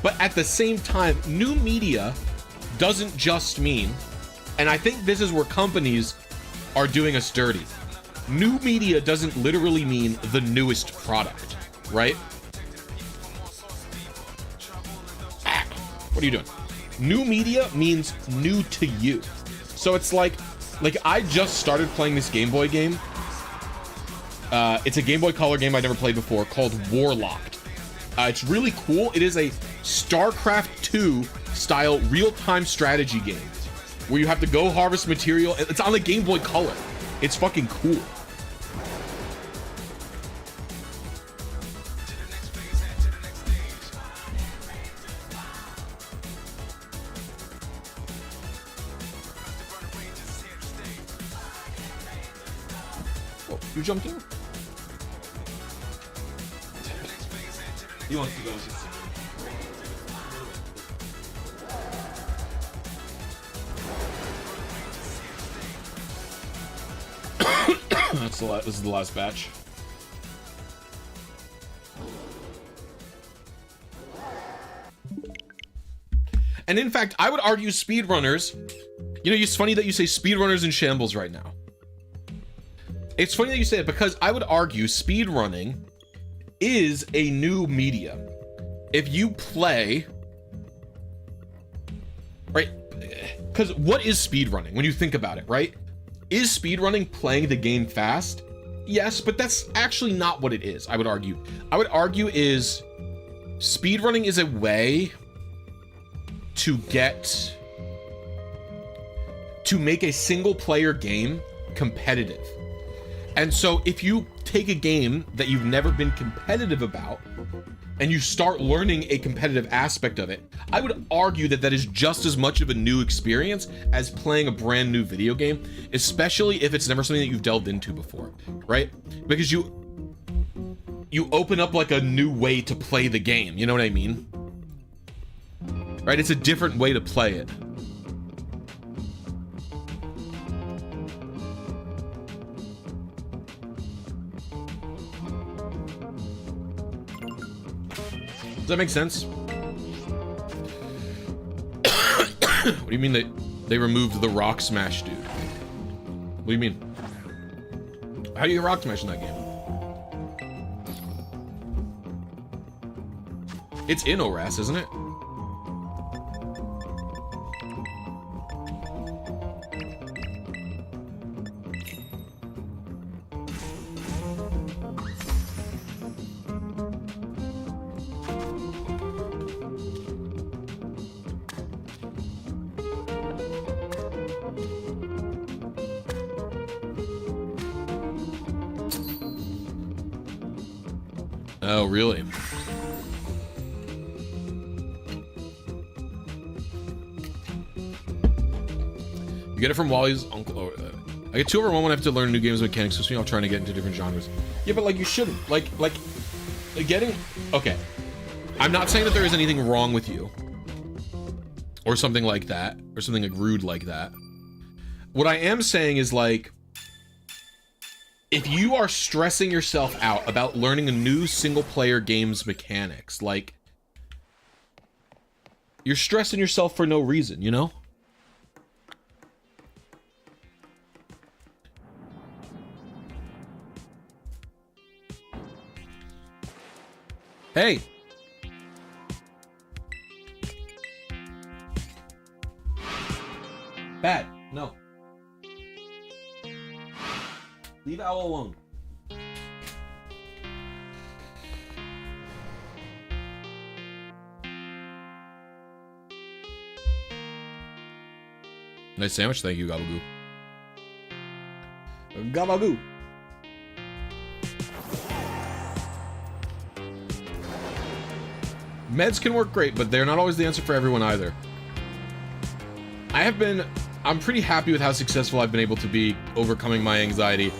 But at the same time, new media doesn't just mean, and I think this is where companies are doing us dirty. New media doesn't literally mean the newest product, right? What are you doing? New media means new to you. So it's like I just started playing this Game Boy game. It's a Game Boy Color game I'd never played before called Warlocked. It's really cool. It is a StarCraft 2 style real-time strategy game where you have to go harvest material. It's on the Game Boy Color. It's fucking cool. Oh, you jumped in? He wants to go. This is the last batch. And in fact, I would argue speedrunners, you know, it's funny that you say speedrunners in shambles right now. It's funny that you say it because I would argue speedrunning is a new media. If you play, right? Because what is speedrunning when you think about it, right? Is speedrunning playing the game fast? Yes, but that's actually not what it is, I would argue. I would argue is speedrunning is a way to make a single player game competitive. And so if you take a game that you've never been competitive about and you start learning a competitive aspect of it, I would argue that that is just as much of a new experience as playing a brand new video game, especially if it's never something that you've delved into before, right? Because you open up like a new way to play the game, you know what I mean? Right? It's a different way to play it. Does that make sense? What do you mean they removed the rock smash, dude? What do you mean? How do you rock smash in that game? It's in ORAS, isn't it? Oh, really? You get it from Wally's uncle. Oh, I get 2 over 1 when I have to learn new games mechanics, so I'm trying to get into different genres. Yeah, but like you shouldn't. Like getting. Okay. I'm not saying that there is anything wrong with you. Or something like that. Or something like rude like that. What I am saying is like, if you are stressing yourself out about learning a new single-player game's mechanics, like, you're stressing yourself for no reason, you know? Hey! Bad. No. Leave Owl alone. Nice sandwich, thank you, Gabagoo. Gabagoo. Meds can work great, but they're not always the answer for everyone either. I'm pretty happy with how successful I've been able to be overcoming my anxiety.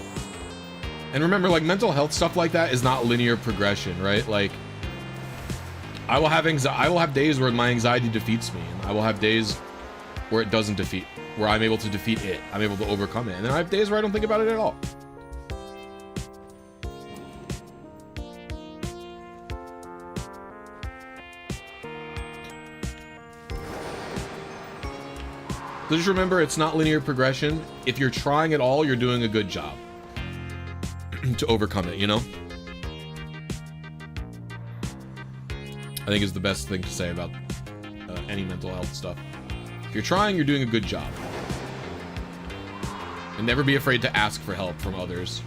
And remember, like, mental health stuff like that is not linear progression, right? Like, I will have days where my anxiety defeats me, and I will have days where it doesn't defeat, where I'm able to defeat it. I'm able to overcome it. And then I have days where I don't think about it at all. So just remember, it's not linear progression. If you're trying at all, you're doing a good job to overcome it, you know? I think is the best thing to say about any mental health stuff. If you're trying, you're doing a good job. And never be afraid to ask for help from others.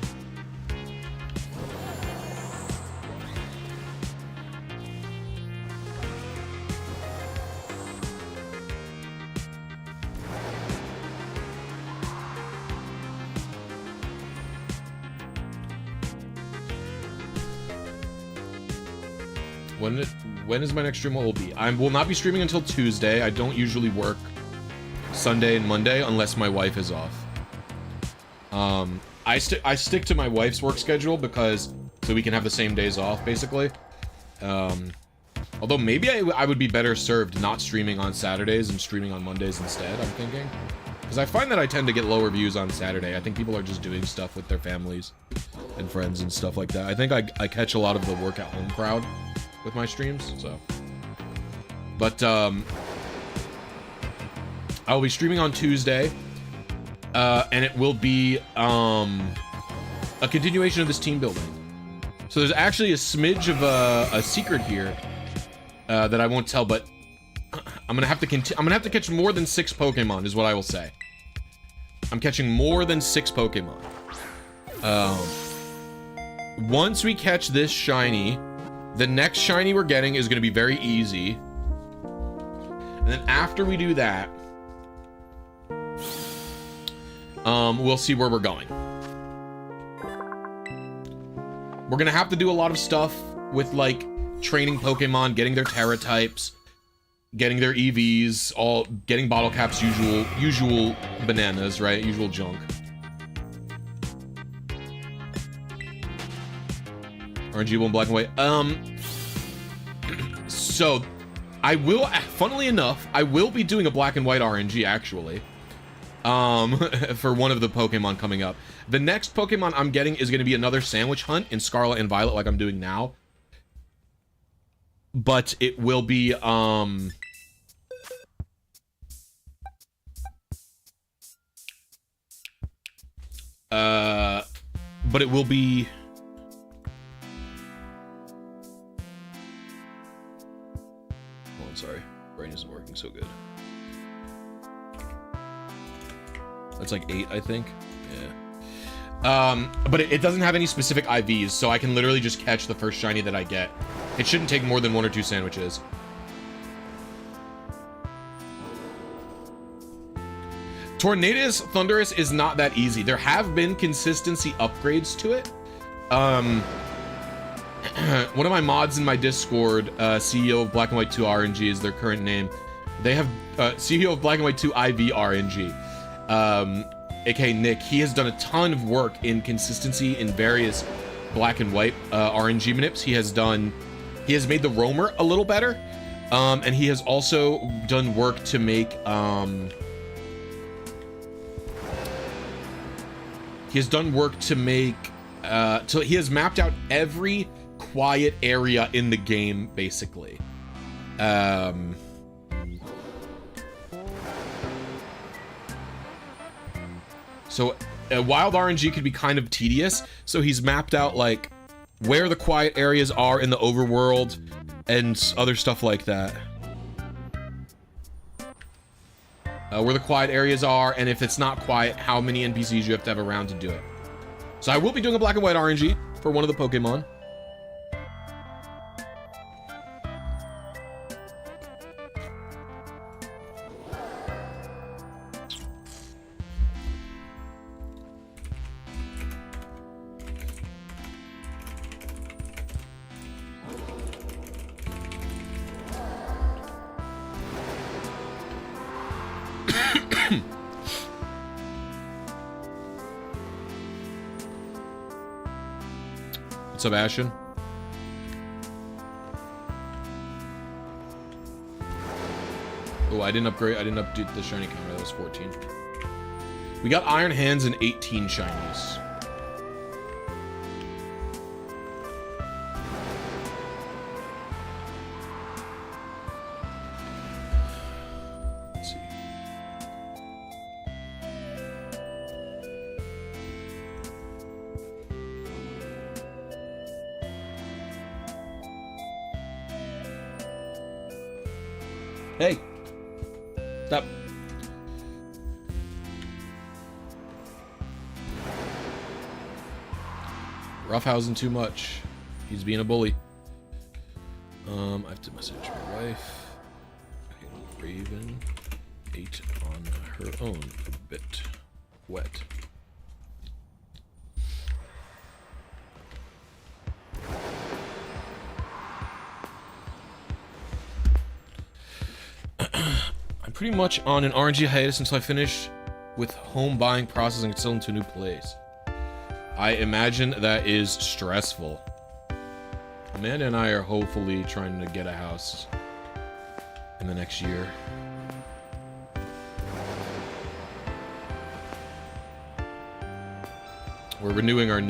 When is my next stream? What will be? I will not be streaming until Tuesday. I don't usually work Sunday and Monday unless my wife is off. I stick to my wife's work schedule because so we can have the same days off, basically. Although maybe I would be better served not streaming on Saturdays and streaming on Mondays instead, I'm thinking. Because I find that I tend to get lower views on Saturday. I think people are just doing stuff with their families and friends and stuff like that. I think I catch a lot of the work at home crowd with my streams, so. But, I will be streaming on Tuesday, and it will be, a continuation of this team building. So there's actually a smidge of a secret here, that I won't tell, but I'm gonna have to catch more than 6 Pokemon, is what I will say. I'm catching more than 6 Pokemon. Once we catch this shiny, the next shiny we're getting is going to be very easy. And then after we do that, we'll see where we're going. We're going to have to do a lot of stuff with, like, training Pokemon, getting their Terra types, getting their EVs, getting bottle caps, usual bananas, right? Usual junk. RNG 1 black and white. So I will, funnily enough, I will be doing a black and white RNG actually. For one of the Pokemon coming up. The next Pokemon I'm getting is going to be another sandwich hunt in Scarlet and Violet like I'm doing now. But it will be, but it will be... Oh, I'm sorry. Brain isn't working so good. That's like 8, I think. Yeah. But it doesn't have any specific IVs, so I can literally just catch the first shiny that I get. It shouldn't take more than 1 or 2 sandwiches. Tornadus Thunderous is not that easy. There have been consistency upgrades to it. one of my mods in my Discord, CEO of Black and White 2 RNG is their current name. They have CEO of Black and White 2 IV RNG, aka Nick. He has done a ton of work in consistency in various Black and White RNG manips. He has made the roamer a little better, and he has also done work to make he has mapped out every quiet area in the game, basically. So wild RNG could be kind of tedious, so he's mapped out like where the quiet areas are in the overworld and other stuff like that. Where the quiet areas are, and if it's not quiet, how many NPCs you have to have around to do it. So I will be doing a Black and White RNG for one of the Pokemon. What's up, Ashen? Oh, I didn't update the shiny counter. That was 14. We got Iron Hands and 18 shinies. Let's see. Hey, stop. Roughhousing too much. He's being a bully. I have to message my wife. Raven ate on her own a bit wet. I'm pretty much on an RNG hiatus until I finish with home buying, processing, and selling to a new place. I imagine that is stressful. Amanda and I are hopefully trying to get a house in the next year. We're renewing our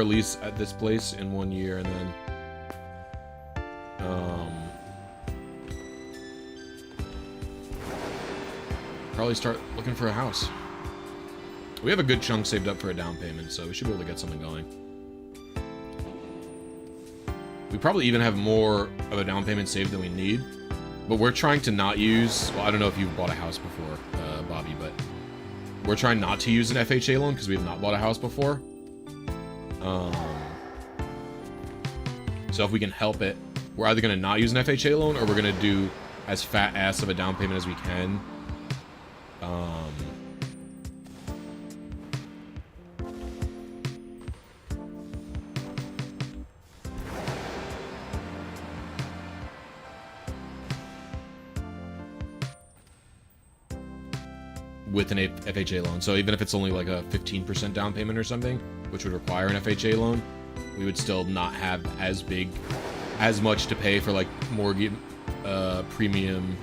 lease at this place in 1 year, and then probably start looking for a house. We have a good chunk saved up for a down payment, so we should be able to get something going. We probably even have more of a down payment saved than we need, but we're trying to not use, well, I don't know if you've bought a house before, Bobby, but we're trying not to use an FHA loan because we have not bought a house before. So if we can help it, we're either going to not use an FHA loan or we're going to do as fat ass of a down payment as we can. With an FHA loan. So even if it's only like a 15% down payment or something, which would require an FHA loan, we would still not have as much to pay for like mortgage, premium.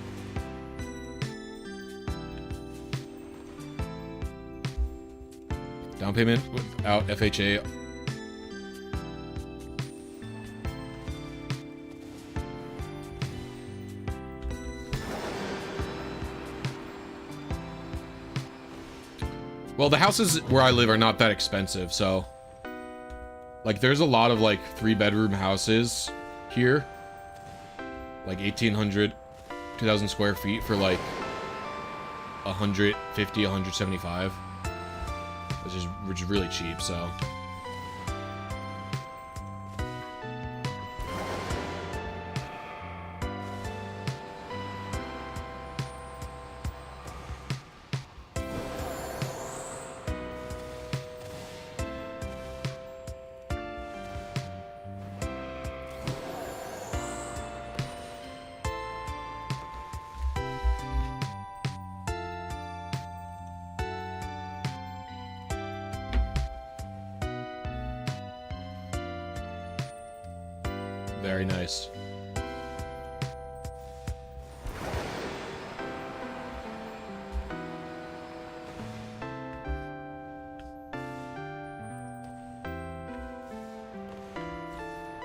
Down payment without FHA. Well, the houses where I live are not that expensive, so like there's a lot of like 3-bedroom houses here, like 1,800, 2,000 square feet for like 150, 175, which is really cheap. So Very nice.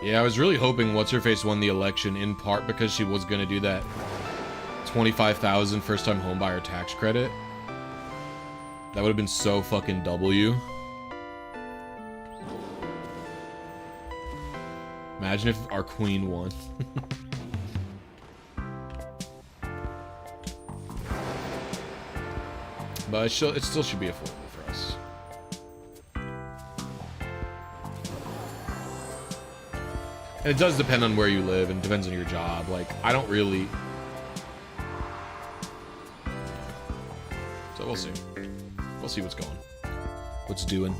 Yeah, I was really hoping What's-Her-Face won the election, in part because she was gonna do that $25,000 first-time homebuyer tax credit. That would have been so fucking W. Imagine if our queen won. But it still should be affordable for us. And it does depend on where you live, and it depends on your job. Like, I don't really... So we'll see. We'll see what's going. What's doing.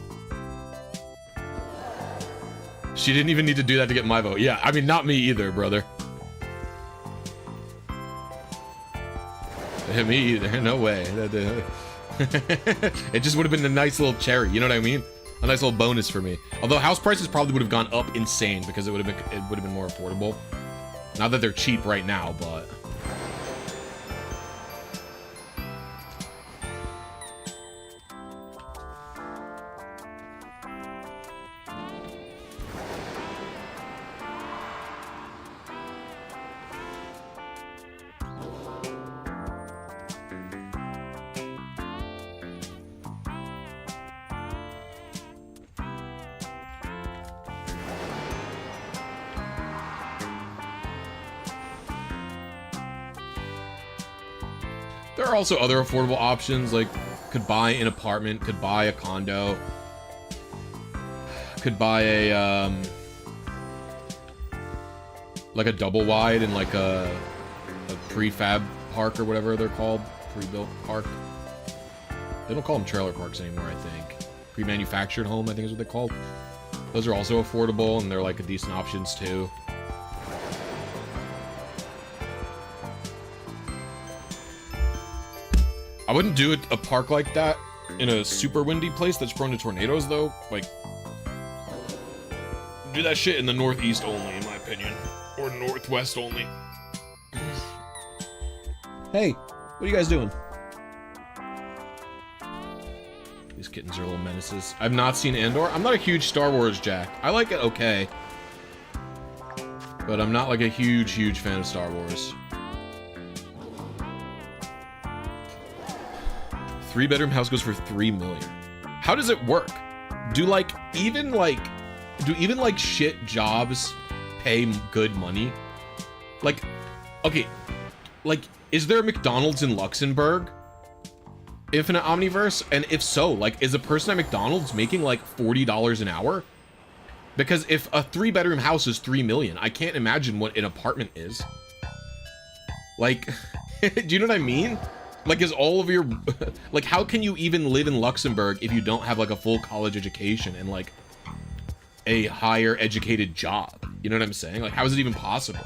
She didn't even need to do that to get my vote. Yeah, I mean, not me either, brother. Me either. No way. It just would have been a nice little cherry. You know what I mean? A nice little bonus for me. Although house prices probably would have gone up insane because it would have been more affordable. Not that they're cheap right now, but... There are also other affordable options, like could buy an apartment, could buy a condo, could buy a like a double wide in like a prefab park or whatever they're called, pre-built park. They don't call them trailer parks anymore, I think. Pre-manufactured home, I think is what they're called. Those are also affordable, and they're like a decent options too. I wouldn't do a park like that in a super windy place that's prone to tornadoes, though. Like, do that shit in the northeast only, in my opinion. Or northwest only. Hey, what are you guys doing? These kittens are little menaces. I've not seen Andor. I'm not a huge Star Wars jack. I like it okay. But I'm not like a huge, huge fan of Star Wars. 3-bedroom house goes for $3 million. How does it work? Do even shit jobs pay good money? Like, okay, like, is there a McDonald's in Luxembourg? Infinite Omniverse? And if so, like, is a person at McDonald's making like $40 an hour? Because if a 3-bedroom house is $3 million, I can't imagine what an apartment is. Like, do you know what I mean? Like, is all of your... like, how can you even live in Luxembourg if you don't have, like, a full college education and, like, a higher educated job? You know what I'm saying? Like, how is it even possible?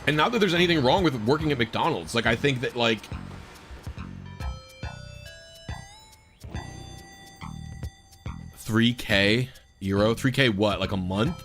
And not that there's anything wrong with working at McDonald's. Like, I think that, like... $3K euro? $3K what? Like, a month?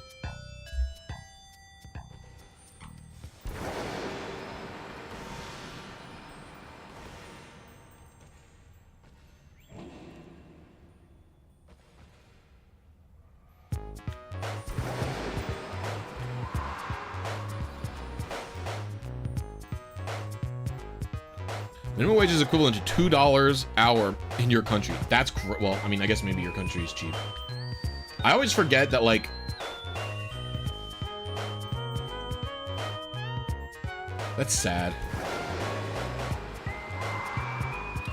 Minimum wage is equivalent to $2 hour in your country. That's well, I mean, I guess maybe your country is cheap. I always forget that, like, that's sad.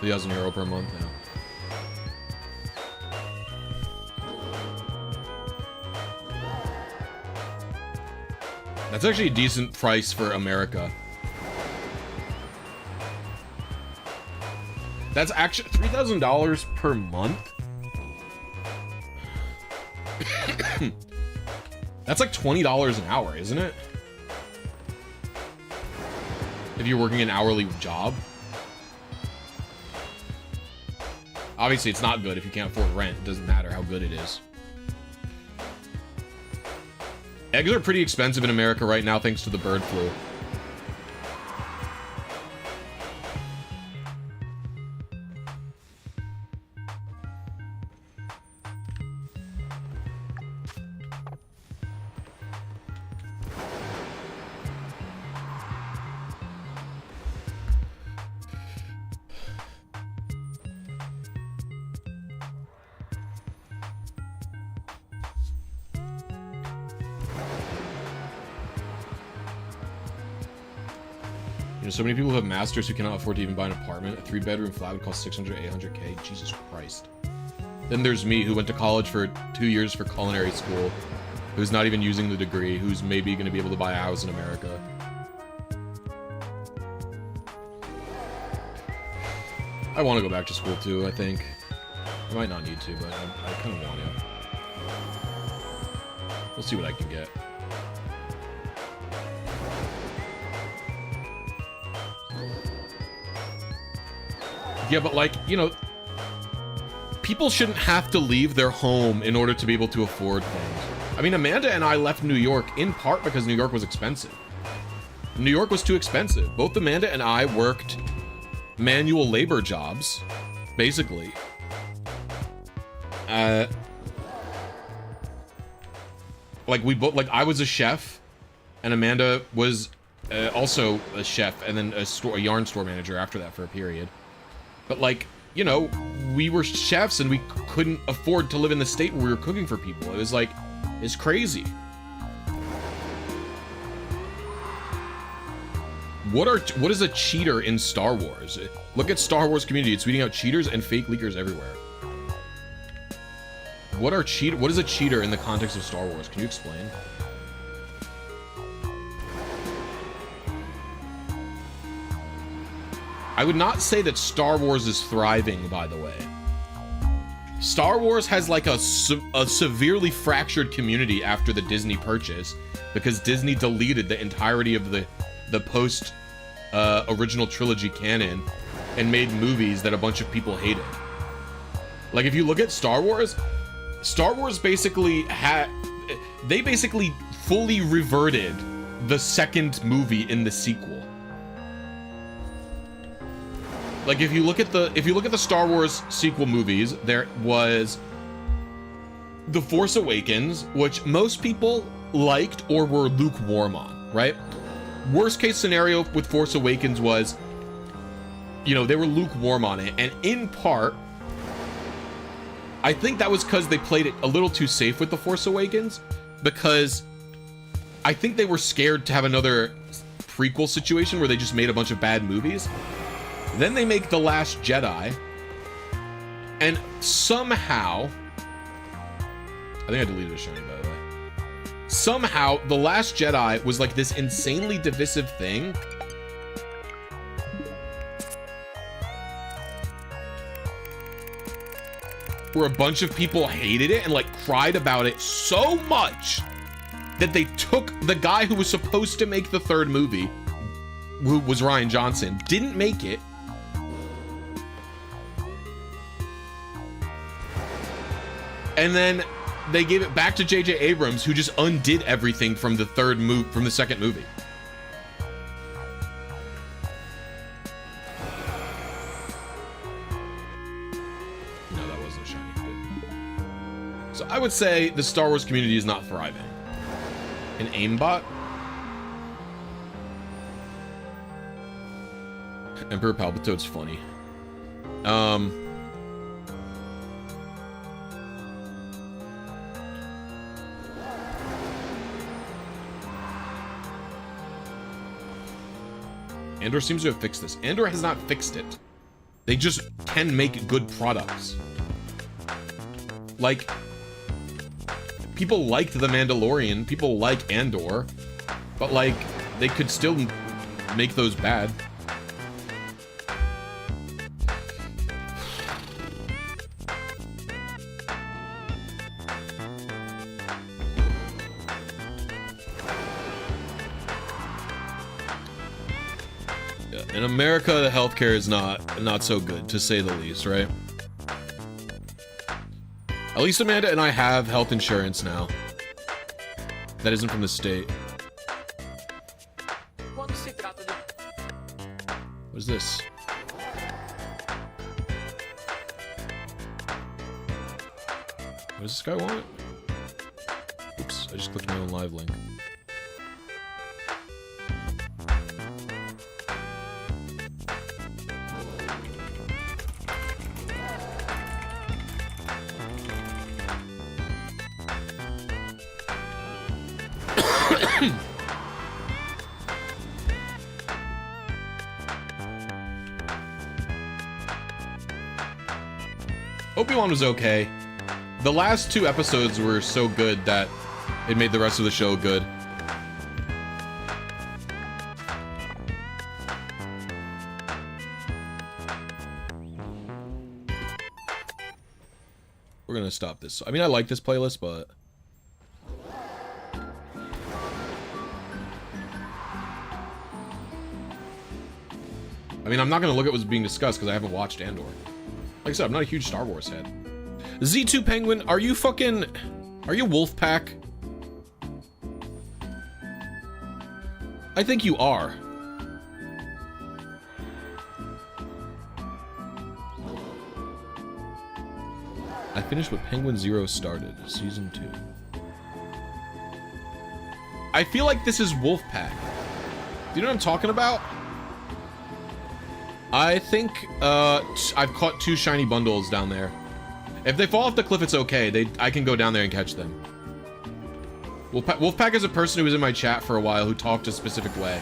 €3,000 per month now. That's actually a decent price for America. That's actually $3,000 per month. That's like $20 an hour, isn't it? If you're working an hourly job. Obviously, it's not good if you can't afford rent. It doesn't matter how good it is. Eggs are pretty expensive in America right now thanks to the bird flu. So many people have masters who cannot afford to even buy an apartment. A 3-bedroom flat would cost 600, 800K. Jesus Christ. Then there's me, who went to college for 2 years for culinary school, who's not even using the degree, who's maybe going to be able to buy a house in America. I want to go back to school too, I think. I might not need to, but I kind of want to. We'll see what I can get. Yeah, but like, you know, people shouldn't have to leave their home in order to be able to afford things. I mean, Amanda and I left New York in part because New York was expensive. New York was too expensive. Both Amanda and I worked manual labor jobs, basically. Like we both, like I was a chef, and Amanda was also a chef, and then a yarn store manager after that for a period. But like, you know, we were chefs and we couldn't afford to live in the state where we were cooking for people. It was like, it's crazy. What is a cheater in Star Wars? Look at Star Wars community. It's tweeting out cheaters and fake leakers everywhere. What is a cheater in the context of Star Wars? Can you explain? I would not say that Star Wars is thriving, by the way. Star Wars has like a severely fractured community after the Disney purchase, because Disney deleted the entirety of the post original trilogy canon and made movies that a bunch of people hated. Like if you look at Star Wars basically they basically fully reverted the second movie in the sequel. Like if you look at the Star Wars sequel movies, there was The Force Awakens, which most people liked or were lukewarm on, right? Worst case scenario with Force Awakens was, you know, they were lukewarm on it, and in part, I think that was because they played it a little too safe with The Force Awakens, because I think they were scared to have another prequel situation where they just made a bunch of bad movies. Then they make The Last Jedi, and somehow, I think I deleted a shiny, by the way. Somehow, The Last Jedi was like this insanely divisive thing. Where a bunch of people hated it and like cried about it so much that they took the guy who was supposed to make the third movie, who was Rian Johnson, didn't make it. And then they gave it back to J.J. Abrams, who just undid everything from the second movie. No, that wasn't a shiny. Good. So I would say the Star Wars community is not thriving. An aimbot? Emperor Palpatone's funny. Andor seems to have fixed this. Andor has not fixed it. They just can make good products. Like, people liked The Mandalorian, people like Andor, but like, they could still make those bad. In America, the healthcare is not so good, to say the least, right? At least Amanda and I have health insurance now. that isn't from the state. What is this? What does this guy want? Oops, I just clicked my own live link. Obi-Wan was okay. The last 2 episodes were so good that it made the rest of the show good. We're gonna stop this. I mean, I like this playlist, but... I mean, I'm not gonna look at what's being discussed because I haven't watched Andor. Like I said, I'm not a huge Star Wars head. Z2 Penguin, are you fucking... Are you Wolfpack? I think you are. I finished what Penguin Zero started, Season 2. I feel like this is Wolfpack. Do you know what I'm talking about? I think, I've caught 2 shiny bundles down there. If they fall off the cliff, it's okay. I can go down there and catch them. Wolfpack is a person who was in my chat for a while who talked a specific way.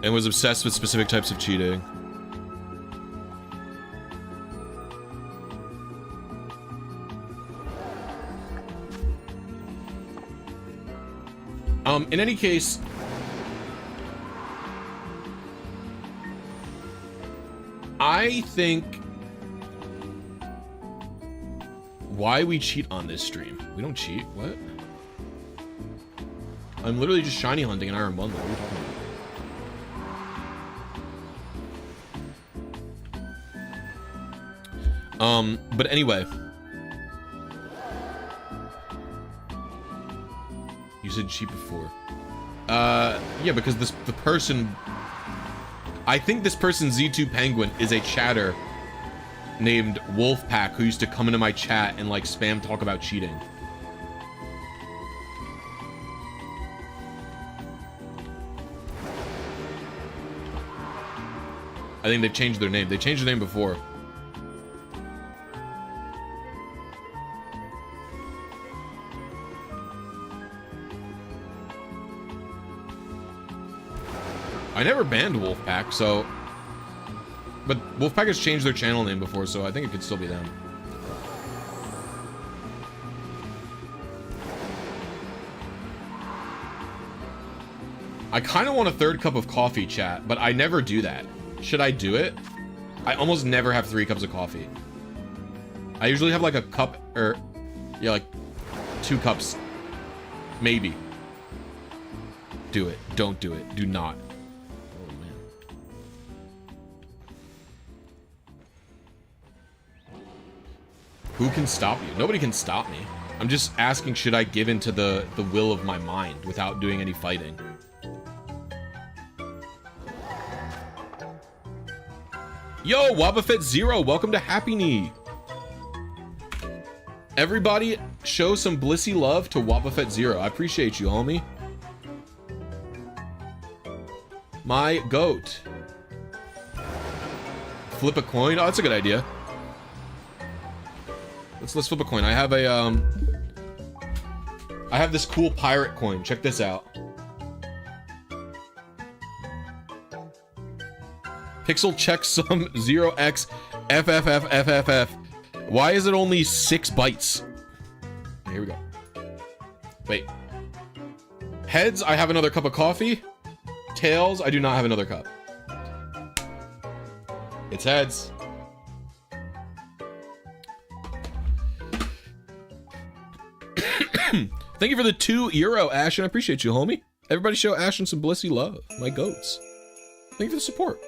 And was obsessed with specific types of cheating. In any case, I think why we cheat on this stream. We don't cheat. What? I'm literally just shiny hunting an iron bundle. What are you talking about? But anyway. You said cheat before. Yeah, because the person... I think this person, Z2 Penguin, is a chatter named Wolfpack who used to come into my chat and, like, spam talk about cheating. I think they've changed their name. They changed their name before. I never banned Wolfpack, so... But Wolfpack has changed their channel name before, so I think it could still be them. I kind of want a 3rd cup of coffee, chat, but I never do that. Should I do it? I almost never have 3 cups of coffee. I usually have like a cup, or... Yeah, like 2 cups. Maybe. Do it. Don't do it. Do not. Who can stop you? Nobody can stop me. I'm just asking, should I give in to the will of my mind without doing any fighting? Yo, Wabafet Zero, welcome to Happy Knee. Everybody, show some blissy love to Wabafet Zero. I appreciate you, homie. My goat. Flip a coin? Oh, that's a good idea. Let's flip a coin. I have this cool pirate coin. Check this out. Pixel checksum 0x FFFFFF. Why is it only 6 bytes? Here we go. Wait. Heads, I have another cup of coffee. Tails, I do not have another cup. It's heads. Thank you for the €2, Ashen. I appreciate you, homie. Everybody show Ashen some blissy love. My goats. Thank you for the support.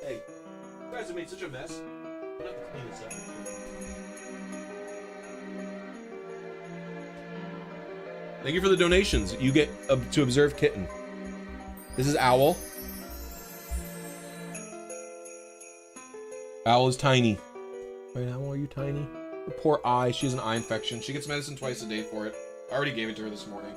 Hey, you guys have made such a mess. I'm gonna have to clean this up. Thank you for the donations. You get to observe Kitten. This is Owl. Owl is tiny. Right, Owl, are you tiny? Her poor eye. She has an eye infection. She gets medicine twice a day for it. I already gave it to her this morning.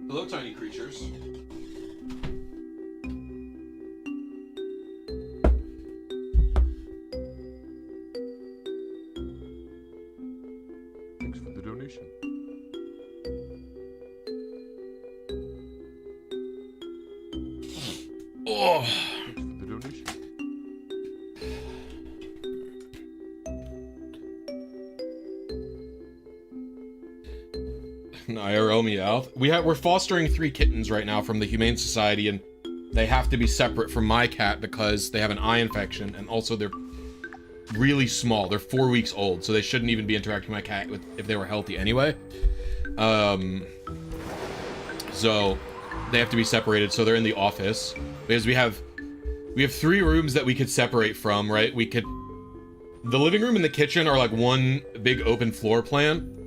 Hello, tiny creatures. Thanks for the donation. Oh. Thanks for the donation. IRL meow. We're fostering 3 kittens right now from the Humane Society, and they have to be separate from my cat because they have an eye infection, and also they're really small. They're 4 weeks old, so they shouldn't even be interacting with my cat if they were healthy anyway. So they have to be separated, so they're in the office because we have 3 rooms that we could separate from, right? The living room and the kitchen are like one big open floor plan.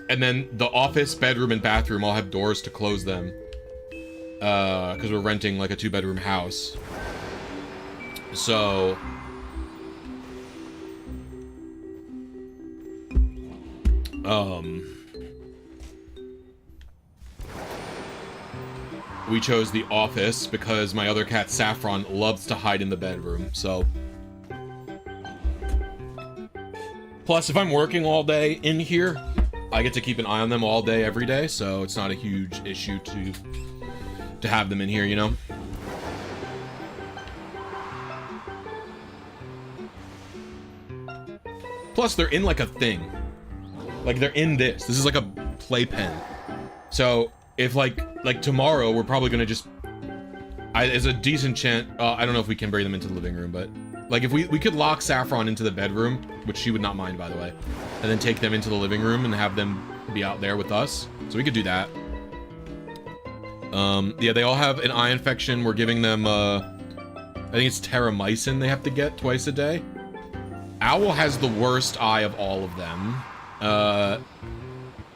And then the office, bedroom, and bathroom all have doors to close them. Because we're renting like a 2-bedroom house. So... we chose the office because my other cat, Saffron, loves to hide in the bedroom, so... Plus, if I'm working all day in here, I get to keep an eye on them all day, every day, so it's not a huge issue to have them in here, you know? Plus, they're in like a thing. Like, they're in this. This is like a playpen. So, if like tomorrow, we're probably gonna just... It's a decent chance... I don't know if we can bring them into the living room, but... Like, if we could lock Saffron into the bedroom, which she would not mind, by the way, and then take them into the living room and have them be out there with us. So we could do that. Yeah, they all have an eye infection. We're giving them, I think it's terramycin they have to get twice a day. Owl has the worst eye of all of them.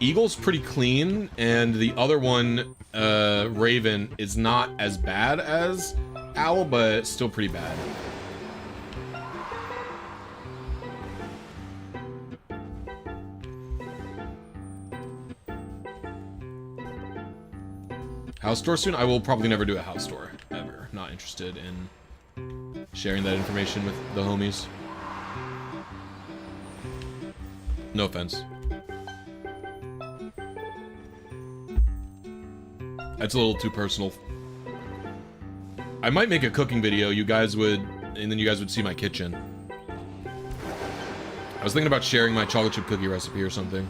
Eagle's pretty clean, and the other one, Raven, is not as bad as Owl, but still pretty bad. House tour soon? I will probably never do a house tour, ever. Not interested in sharing that information with the homies. No offense. That's a little too personal. I might make a cooking video, you guys would, and then you guys would see my kitchen. I was thinking about sharing my chocolate chip cookie recipe or something.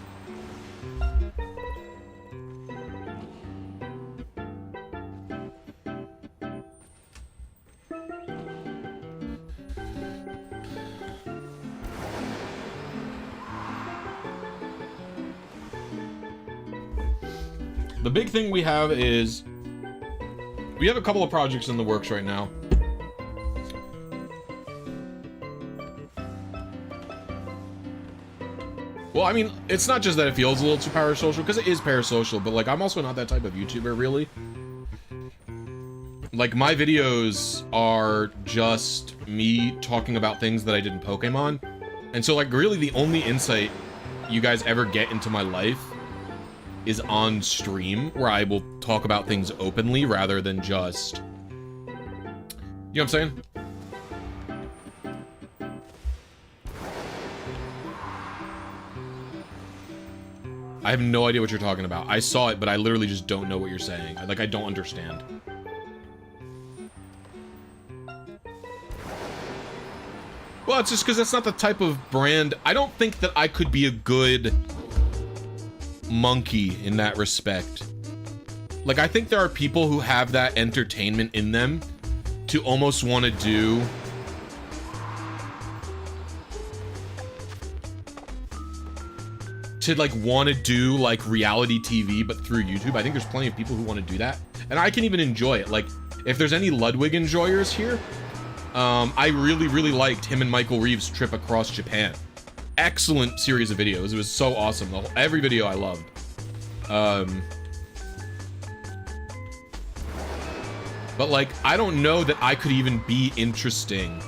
The big thing we have is we have a couple of projects in the works right now. Well, I mean, it's not just that it feels a little too parasocial, because it is parasocial, but like, I'm also not that type of YouTuber, really. Like, my videos are just me talking about things that I did in Pokemon. And so, like, really the only insight you guys ever get into my life is on stream, where I will talk about things openly rather than just... You know what I'm saying? I have no idea what you're talking about. I saw it, but I literally just don't know what you're saying. Like, I don't understand. Well, it's just because that's not the type of brand... I don't think that I could be a good monkey in that respect. Like, I think there are people who have that entertainment in them to almost want to do... to, like, want to do, like, reality TV, but through YouTube. I think there's plenty of people who want to do that. And I can even enjoy it. Like, if there's any Ludwig enjoyers here, I really, really liked him and Michael Reeves' trip across Japan. Excellent series of videos. It was so awesome. Every video I loved. But, like, I don't know that I could even be interesting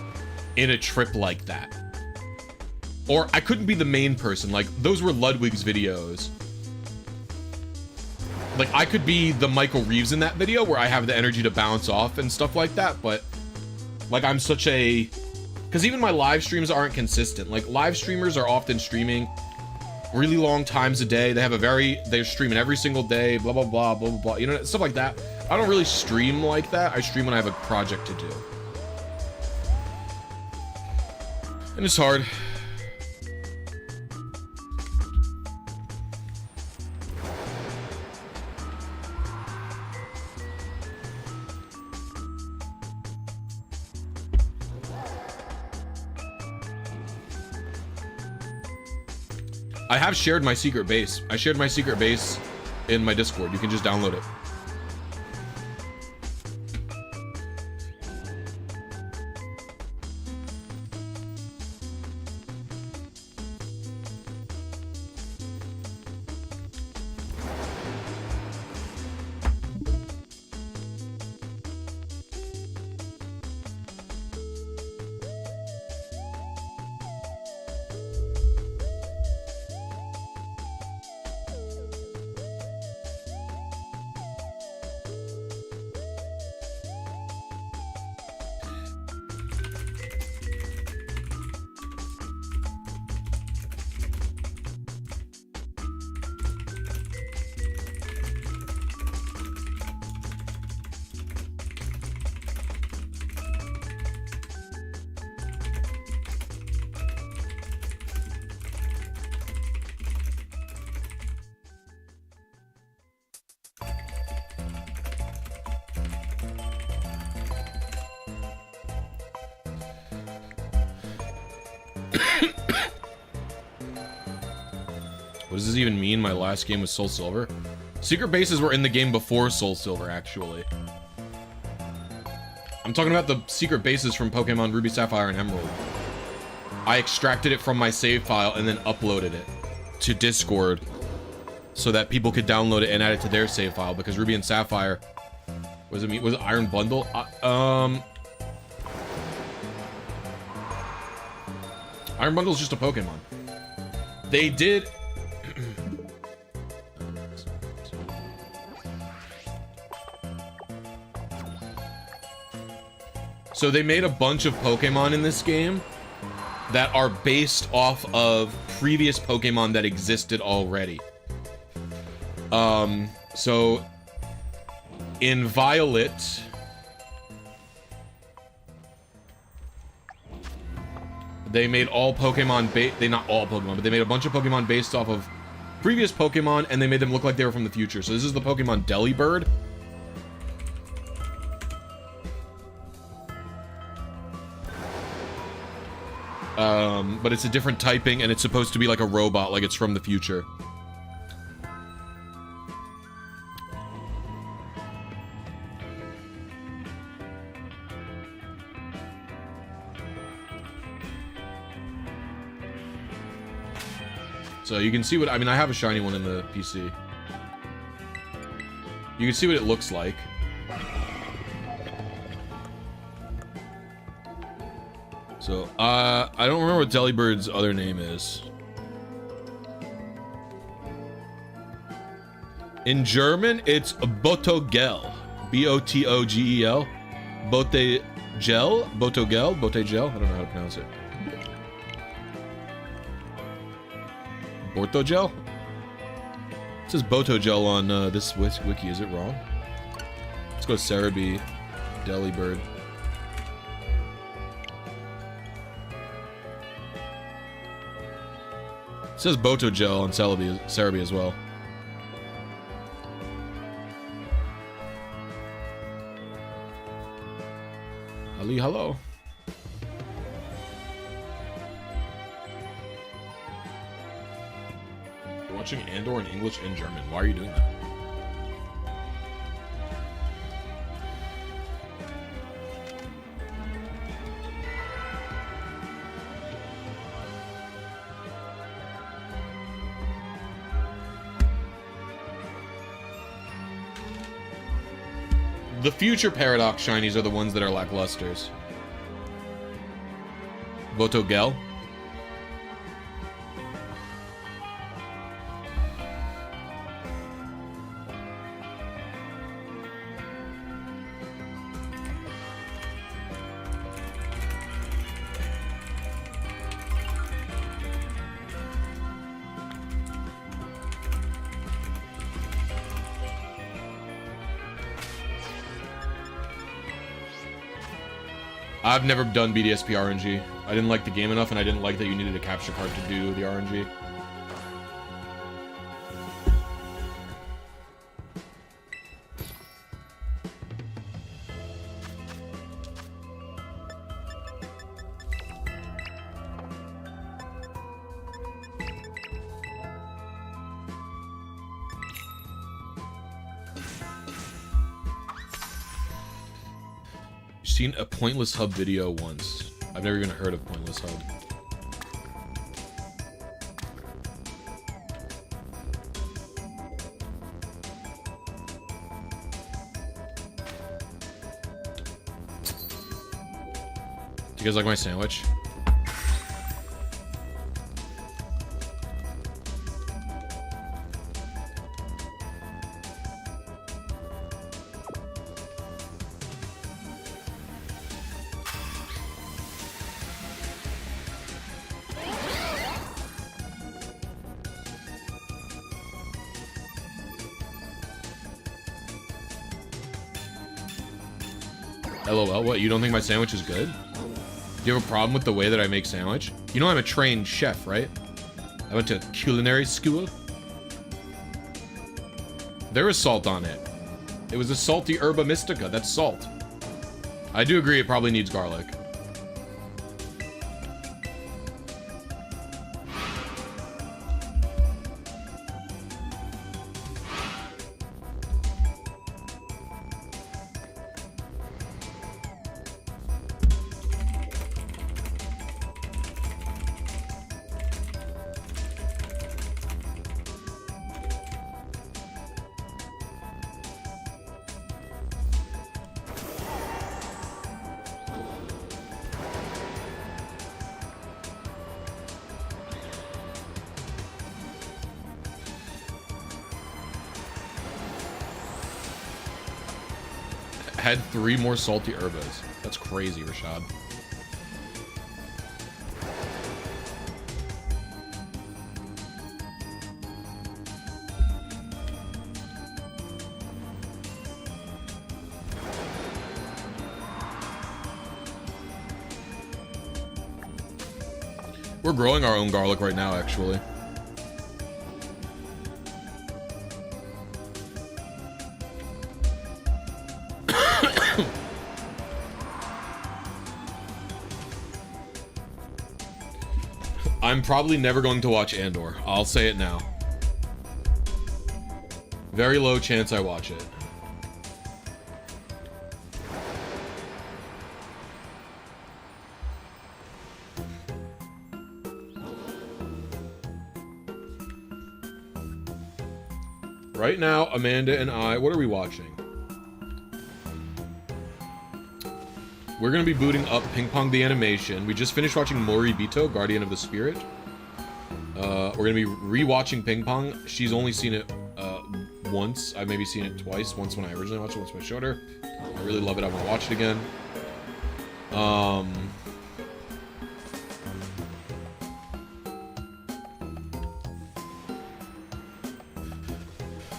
in a trip like that. Or I couldn't be the main person. Like, those were Ludwig's videos. Like, I could be the Michael Reeves in that video where I have the energy to bounce off and stuff like that, but, like, I'm such a... Because even my live streams aren't consistent. Like, live streamers are often streaming really long times a day. They have a they're streaming every single day, blah, blah, blah, blah, blah, blah. You know, stuff like that. I don't really stream like that. I stream when I have a project to do. And it's hard. I have shared my secret base. I shared my secret base in my Discord. You can just download it. What does this even mean? My last game was Soul Silver? Secret bases were in the game before Soul Silver, actually. I'm talking about the secret bases from Pokemon Ruby, Sapphire, and Emerald. I extracted it from my save file and then uploaded it to Discord so that people could download it and add it to their save file, because Ruby and Sapphire... Was it Iron Bundle? Iron Bundle is just a Pokemon. They did... So they made a bunch of Pokemon in this game that are based off of previous Pokemon that existed already. So in Violet, they made all Pokemon not all Pokemon, but they made a bunch of Pokemon based off of previous Pokemon, and they made them look like they were from the future. So this is the Pokemon Delibird. But it's a different typing, and it's supposed to be like a robot, like it's from the future. So you can see what, I mean, I have a shiny one in the PC. You can see what it looks like. So, I don't remember what Delibird's other name is. In German, it's Botogel. B-O-T-O-G-E-L. Botogel? Botogel? Botogel? I don't know how to pronounce it. Bortogel? It says Botogel on this wiki. Is it wrong? Let's go Cerebi, Delibird. It says Botogel on Cerebi as well. Ali, hello. You're watching Andor in English and German. Why are you doing that? The future Paradox shinies are the ones that are lacklusters. Botogel. I've never done BDSP RNG. I didn't like the game enough, and I didn't like that you needed a capture card to do the RNG. Seen a Pointless Hub video once. I've never even heard of Pointless Hub. Do you guys like my sandwich? LOL, what? You don't think my sandwich is good? Do you have a problem with the way that I make sandwich? You know I'm a trained chef, right? I went to culinary school. There is salt on it. It was a salty herba mystica. That's salt. I do agree it probably needs garlic. Had 3 more salty herbas. That's crazy, Rashad. We're growing our own garlic right now, actually. I'm probably never going to watch Andor. I'll say it now. Very low chance I watch it. Right now, Amanda and I, what are we watching? We're going to be booting up Ping Pong the Animation. We just finished watching Moribito, Guardian of the Spirit. We're going to be re-watching Ping Pong. She's only seen it once. I've maybe seen it twice. Once when I originally watched it, once when I showed her. I really love it. I want to watch it again.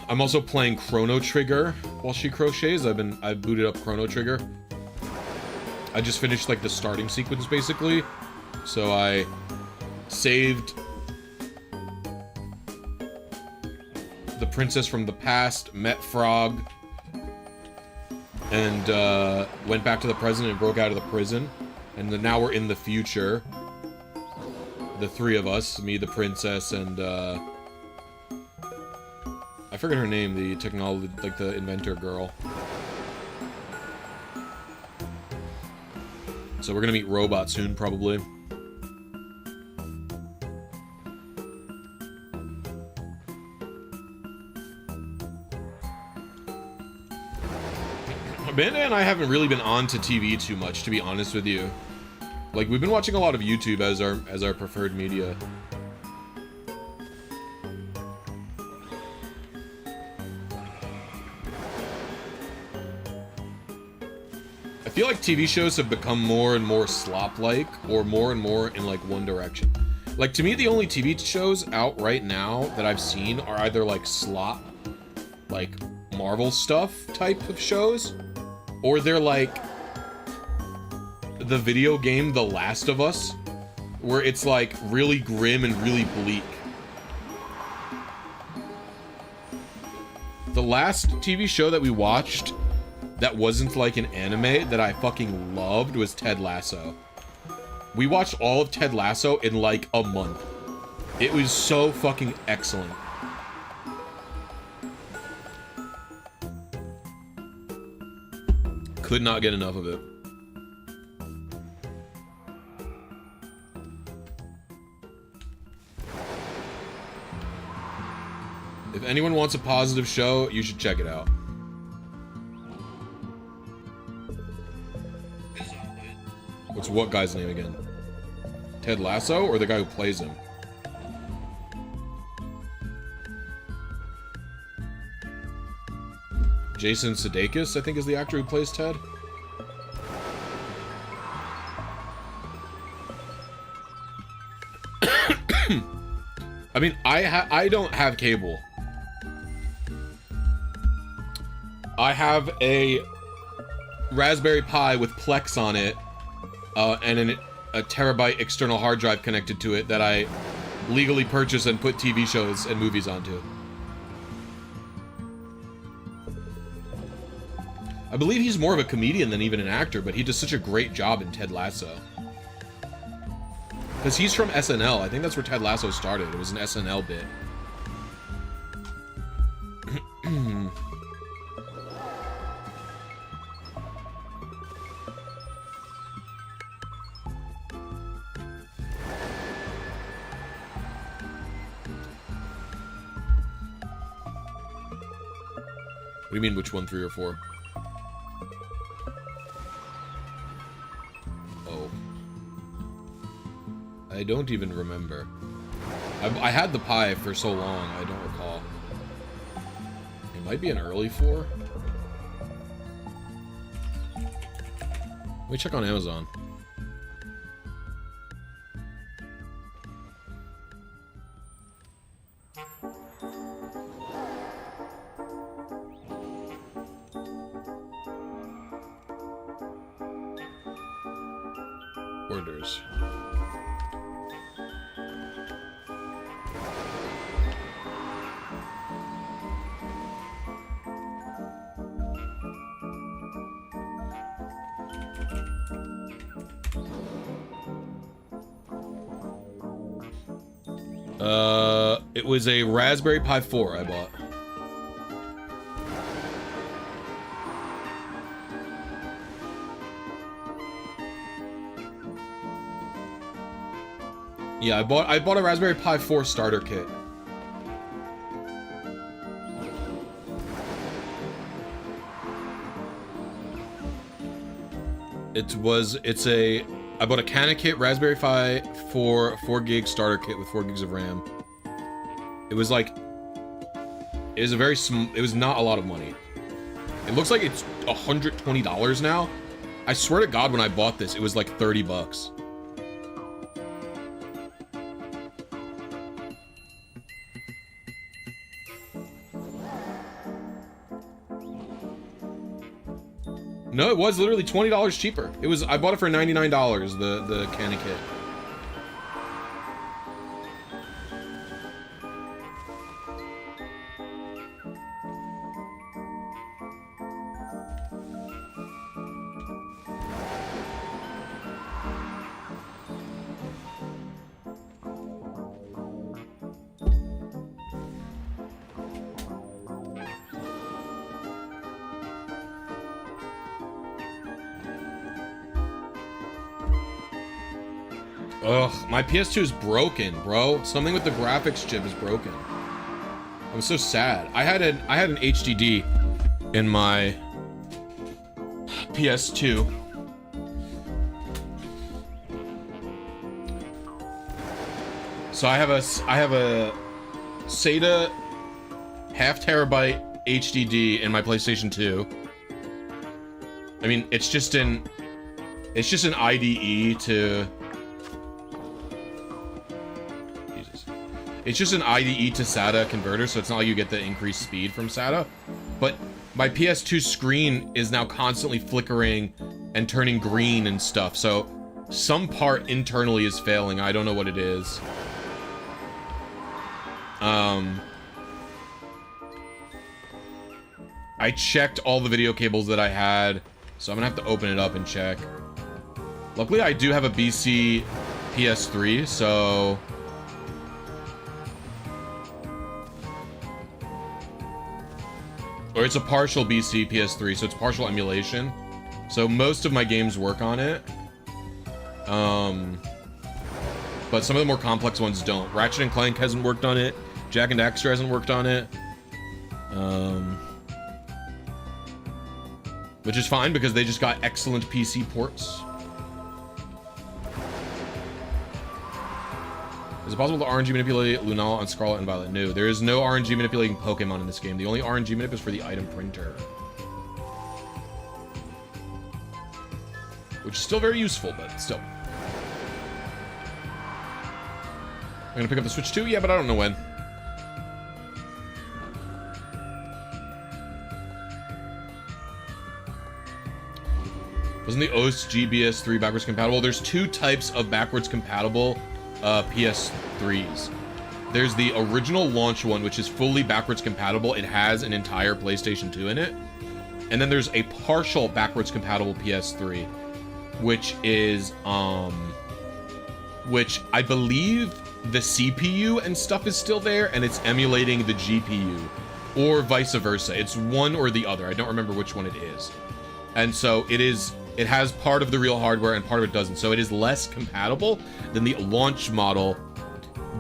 I'm also playing Chrono Trigger while she crochets. I've booted up Chrono Trigger. I just finished like the starting sequence basically. So I saved the princess from the past, met Frog, and went back to the present and broke out of the prison. And then now we're in the future. The three of us, me, the princess, and I forget her name, the technology, like the inventor girl. So we're gonna meet Robot soon, probably. Amanda and I haven't really been on to TV too much, to be honest with you. Like, we've been watching a lot of YouTube as our preferred media. I feel like TV shows have become more and more slop-like, or more and more in, like, one direction. Like, to me, the only TV shows out right now that I've seen are either, like, slop, like, Marvel stuff type of shows, or they're, like, the video game The Last of Us, where it's, like, really grim and really bleak. The last TV show that we watched that wasn't like an anime that I fucking loved was Ted Lasso. We watched all of Ted Lasso in like a month. It was so fucking excellent. Could not get enough of it. If anyone wants a positive show, you should check it out. What's what guy's name again? Ted Lasso or the guy who plays him? Jason Sudeikis, I think, is the actor who plays Ted. I mean, I don't have cable. I have a Raspberry Pi with Plex on it, and a terabyte external hard drive connected to it that I legally purchased and put TV shows and movies onto. I believe he's more of a comedian than even an actor, but he does such a great job in Ted Lasso. Because he's from SNL. I think that's where Ted Lasso started. It was an SNL bit. What do you mean, which one, 3 or 4? Oh. I don't even remember. I had the Pi for so long, I don't recall. It might be an early 4. Let me check on Amazon. Orders. It was a Raspberry Pi 4 I bought. Yeah, I bought a Raspberry Pi 4 starter kit. I bought a Cana kit, Raspberry Pi 4 gig starter kit with 4 gigs of RAM. It was like, it was not a lot of money. It looks like it's $120 now. I swear to God, when I bought this, it was like 30 bucks. No, it was literally $20 cheaper. I bought it for $99, the Cana kit. Ugh, my PS2 is broken, bro. Something with the graphics chip is broken. I'm so sad. I had an HDD in my PS2. So I have a SATA half terabyte HDD in my PlayStation 2. I mean, it's just an IDE to... It's just an IDE to SATA converter, so it's not like you get the increased speed from SATA. But my PS2 screen is now constantly flickering and turning green and stuff, so some part internally is failing. I don't know what it is. I checked all the video cables that I had, so I'm gonna have to open it up and check. Luckily, I do have a BC PS3, so... Or it's a partial BC PS3, so it's partial emulation. So most of my games work on it. But some of the more complex ones don't. Ratchet & Clank hasn't worked on it. Jak and Daxter hasn't worked on it. Which is fine, because they just got excellent PC ports. Is it possible to RNG manipulate Lunala on Scarlet and Violet? No, there is no RNG manipulating Pokemon in this game. The only RNG manip is for the item printer. Which is still very useful, but still. I'm gonna pick up the Switch too? Yeah, but I don't know when. Wasn't the OS GBS3 backwards compatible? There's two types of backwards compatible PS3s. There's the original launch one, which is fully backwards compatible. It has an entire PlayStation 2 in it. And then there's a partial backwards compatible PS3, which is, which I believe the CPU and stuff is still there, and it's emulating the GPU, or vice versa. It's one or the other. I don't remember which one it is. And so it has part of the real hardware and part of it doesn't. So it is less compatible than the launch model,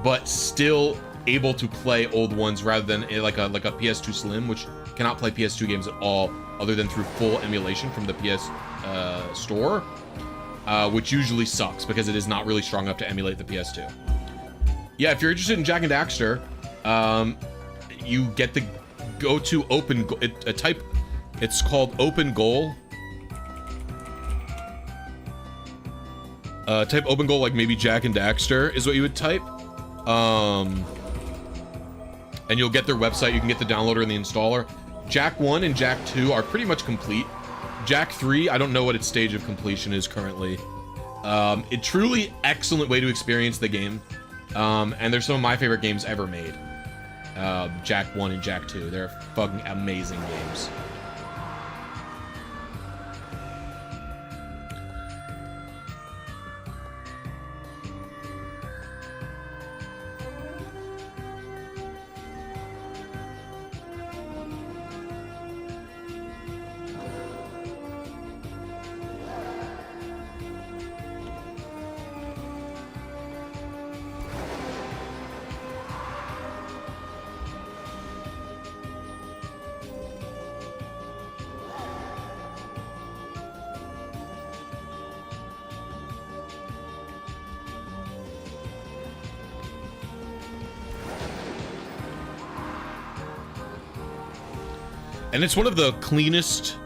but still able to play old ones rather than like a PS2 Slim, which cannot play PS2 games at all other than through full emulation from the PS store, which usually sucks because it is not really strong enough to emulate the PS2. Yeah, if you're interested in Jak and Daxter, you get the go-to open type. It's called Open Goal. Type Open Goal, like maybe Jak and Daxter is what you would type. And you'll get their website. You can get the downloader and the installer. Jak 1 and Jak 2 are pretty much complete. Jak 3, I don't know what its stage of completion is currently. It truly excellent way to experience the game. And they're some of my favorite games ever made. Jak 1 and Jak 2. They're fucking amazing games. And it's one of the cleanest...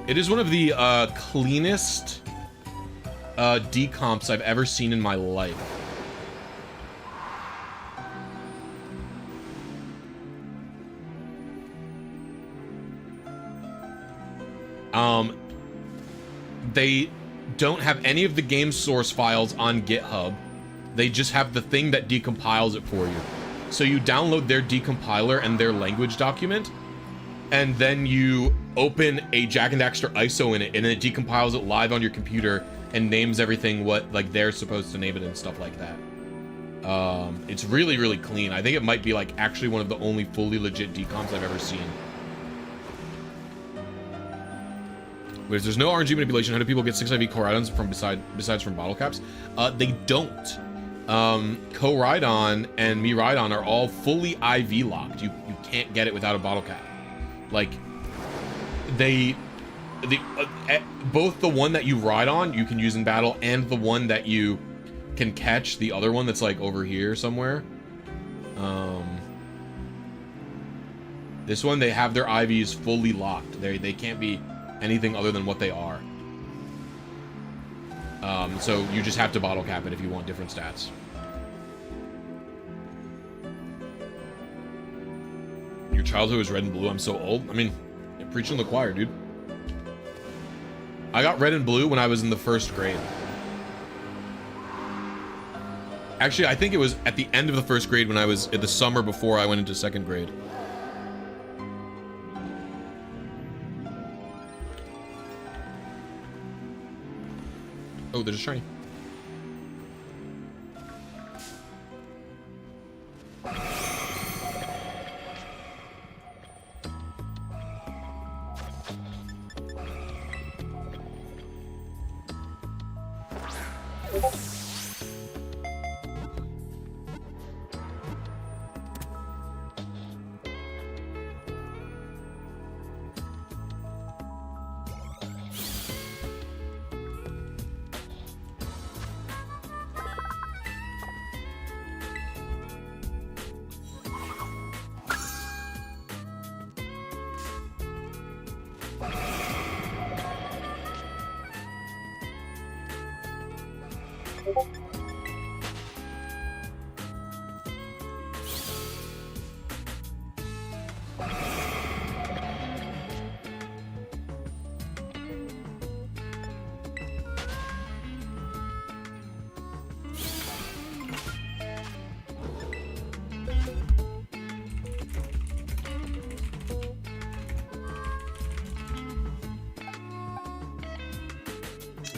It is one of the cleanest decomps I've ever seen in my life. They don't have any of the game source files on GitHub. They just have the thing that decompiles it for you. So you download their decompiler and their language document, and then you open a Jack and Daxter ISO in it, and then it decompiles it live on your computer and names everything what like they're supposed to name it and stuff like that. It's really, really clean. I think it might be like actually one of the only fully legit decomps I've ever seen. Whereas there's no RNG manipulation. How do people get 6 IV Koraidons from besides from bottle caps? They don't. Koraidon and Miraidon are all fully IV locked. You can't get it without a bottle cap. Like, both the one that you ride on you can use in battle, and the one that you can catch, the other one that's like over here somewhere. This one, they have their IVs fully locked. They can't be anything other than what they are. So you just have to bottle cap it if you want different stats. Your childhood was red and blue. I'm so old. I mean, you're preaching to the choir, dude. I got red and blue when I was in the 1st grade. Actually, I think it was at the end of the 1st grade when I was in the summer before I went into 2nd grade. Oh, there's a shiny.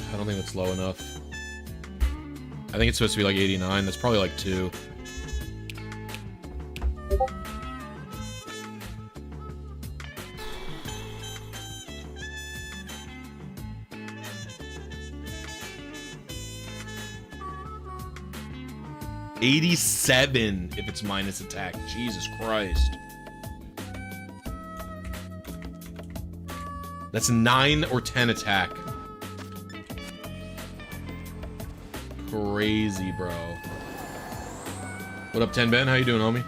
I don't think that's low enough. I think it's supposed to be like 89. That's probably like 2. $87 if it's minus attack. Jesus Christ. That's 9 or 10 attack. Crazy, bro. What up, 10 Ben? How you doing, homie?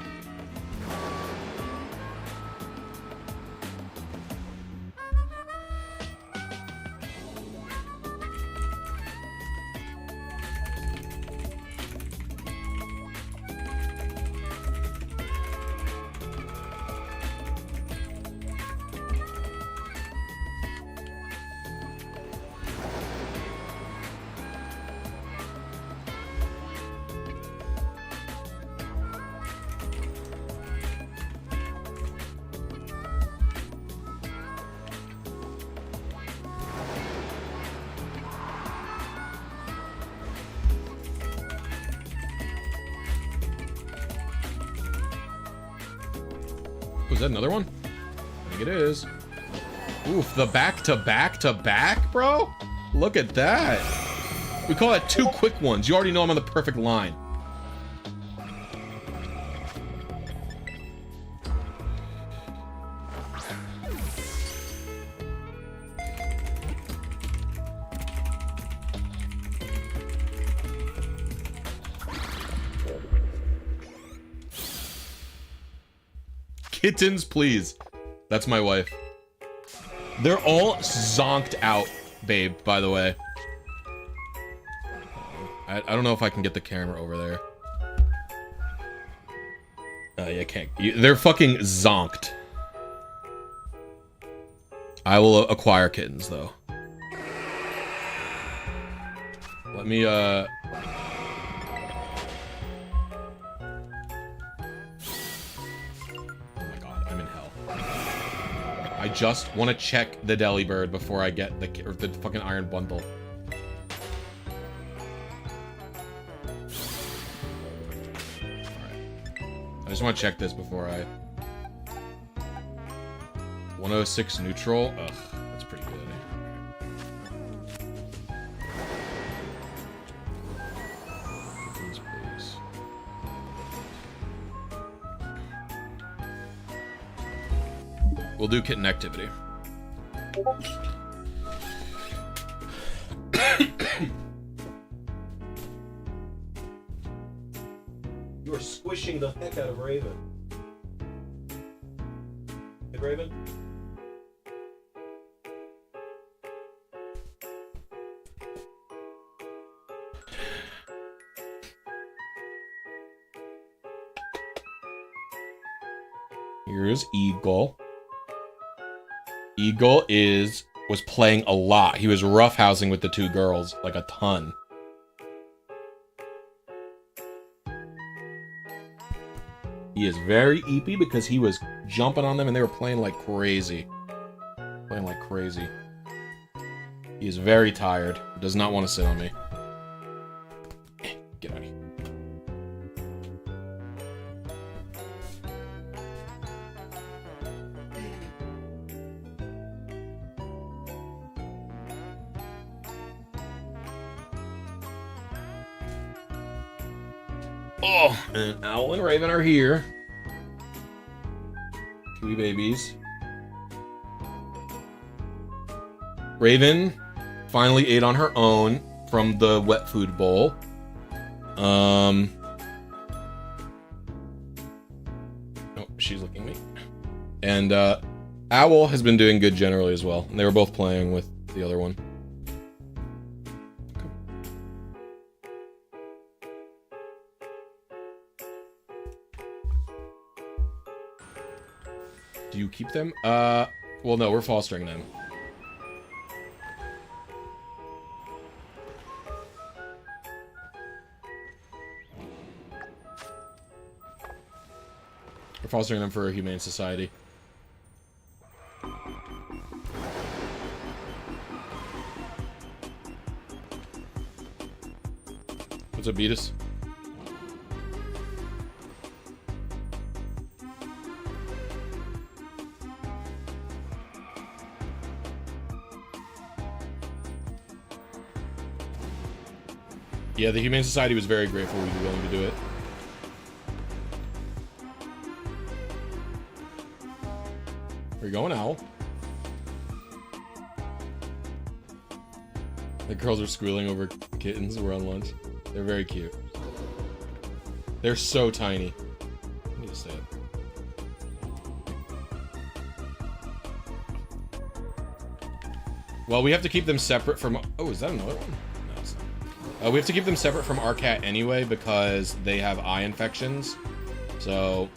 Is that another one? I think it is. Oof, the back-to-back-to-back, bro? Look at that. We call that 2 quick ones. You already know I'm on the perfect line. Kittens, please. That's my wife. They're all zonked out, babe, by the way. I don't know if I can get the camera over there. Yeah, can't. They're fucking zonked. I will acquire kittens, though. Let me, Oh my god, I'm in hell. I just want to check the deli bird before I get the fucking iron bundle. I just want to check this before I... 106 neutral? Ugh, that's pretty good. Kittens, please. We'll do kitten activity. You are squishing the heck out of Raven. Hey, Raven? Here's Eagle. Eagle was playing a lot. He was roughhousing with the two girls, like a ton. He is very eepy because he was jumping on them and they were playing like crazy. Playing like crazy. He is very tired. Does not want to sit on me. Get out of here. Oh, and Owl and Raven are here. Kiwi babies. Raven finally ate on her own from the wet food bowl. Oh, she's looking at me. And Owl has been doing good generally as well. And they were both playing with the other one. Do you keep them? Well, no, we're fostering them. We're fostering them for a humane society. What's up, Beatus? Yeah, the Humane Society was very grateful we'd be willing to do it. Where you going, Owl? The girls are squealing over kittens. We're on lunch. They're very cute. They're so tiny. I need to say it. Well, we have to keep them separate from... Oh, is that another one? No, it's not. We have to keep them separate from our cat anyway because they have eye infections. So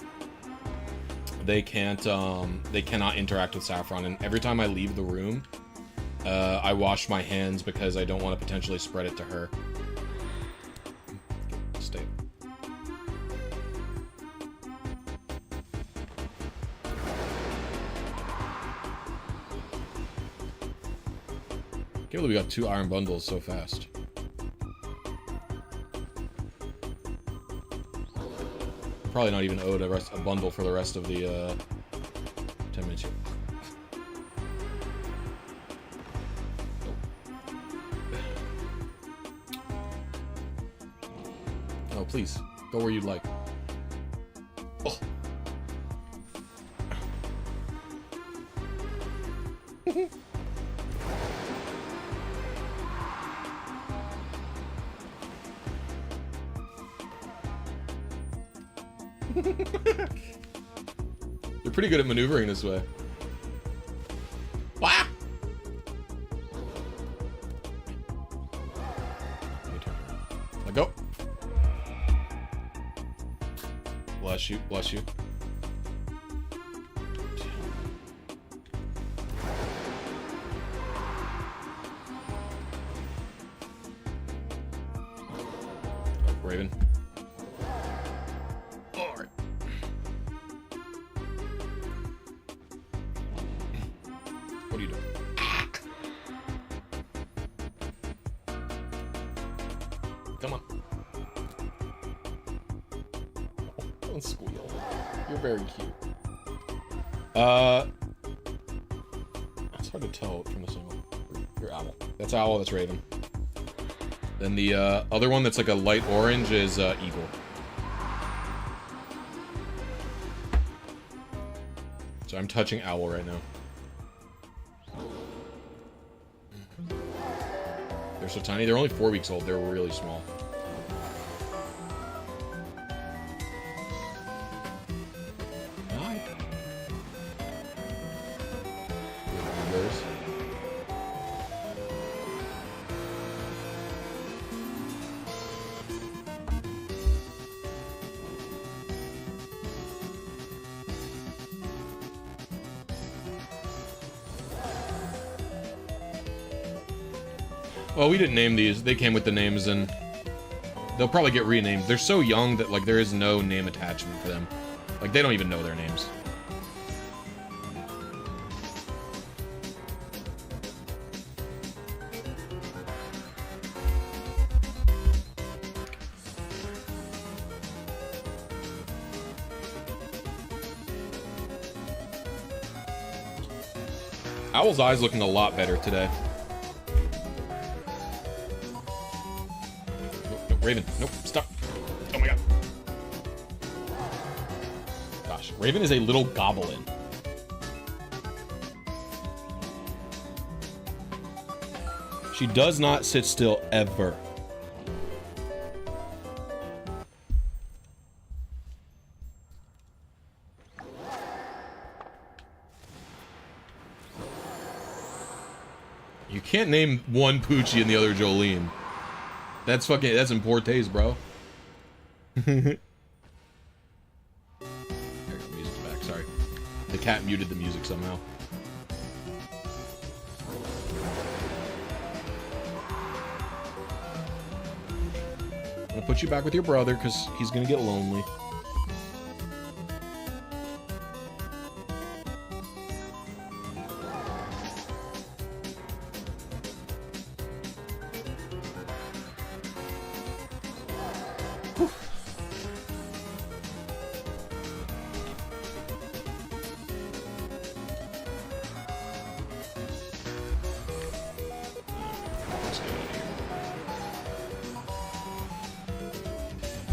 they cannot interact with Saffron. And every time I leave the room, I wash my hands because I don't want to potentially spread it to her. Stay. Can't believe we got 2 iron bundles so fast. Probably not even owed a bundle for the rest of the 10 minutes here. Oh, please. Go where you'd like. Oh. They're pretty good at maneuvering this way. Wah! Let go. Bless you, bless you. Raven. Alright. What are you doing? Come on. Don't squeal. You're very cute. It's hard to tell from the single. You're Owl. That's Owl, that's Raven. Then the other one that's like a light orange is Eagle. So I'm touching Owl right now. They're so tiny. They're only 4 weeks old. They're really small. Hi. Well, we didn't name these. They came with the names, and they'll probably get renamed. They're so young that, like, there is no name attachment for them. Like, they don't even know their names. Owl's eye's looking a lot better today. Raven, nope, stop. Oh my god. Gosh, Raven is a little goblin. She does not sit still ever. You can't name one Poochie and the other Jolene. That's fucking, that's in poor taste, bro. There you go, music's back, sorry. The cat muted the music somehow. I'm gonna put you back with your brother, because he's gonna get lonely.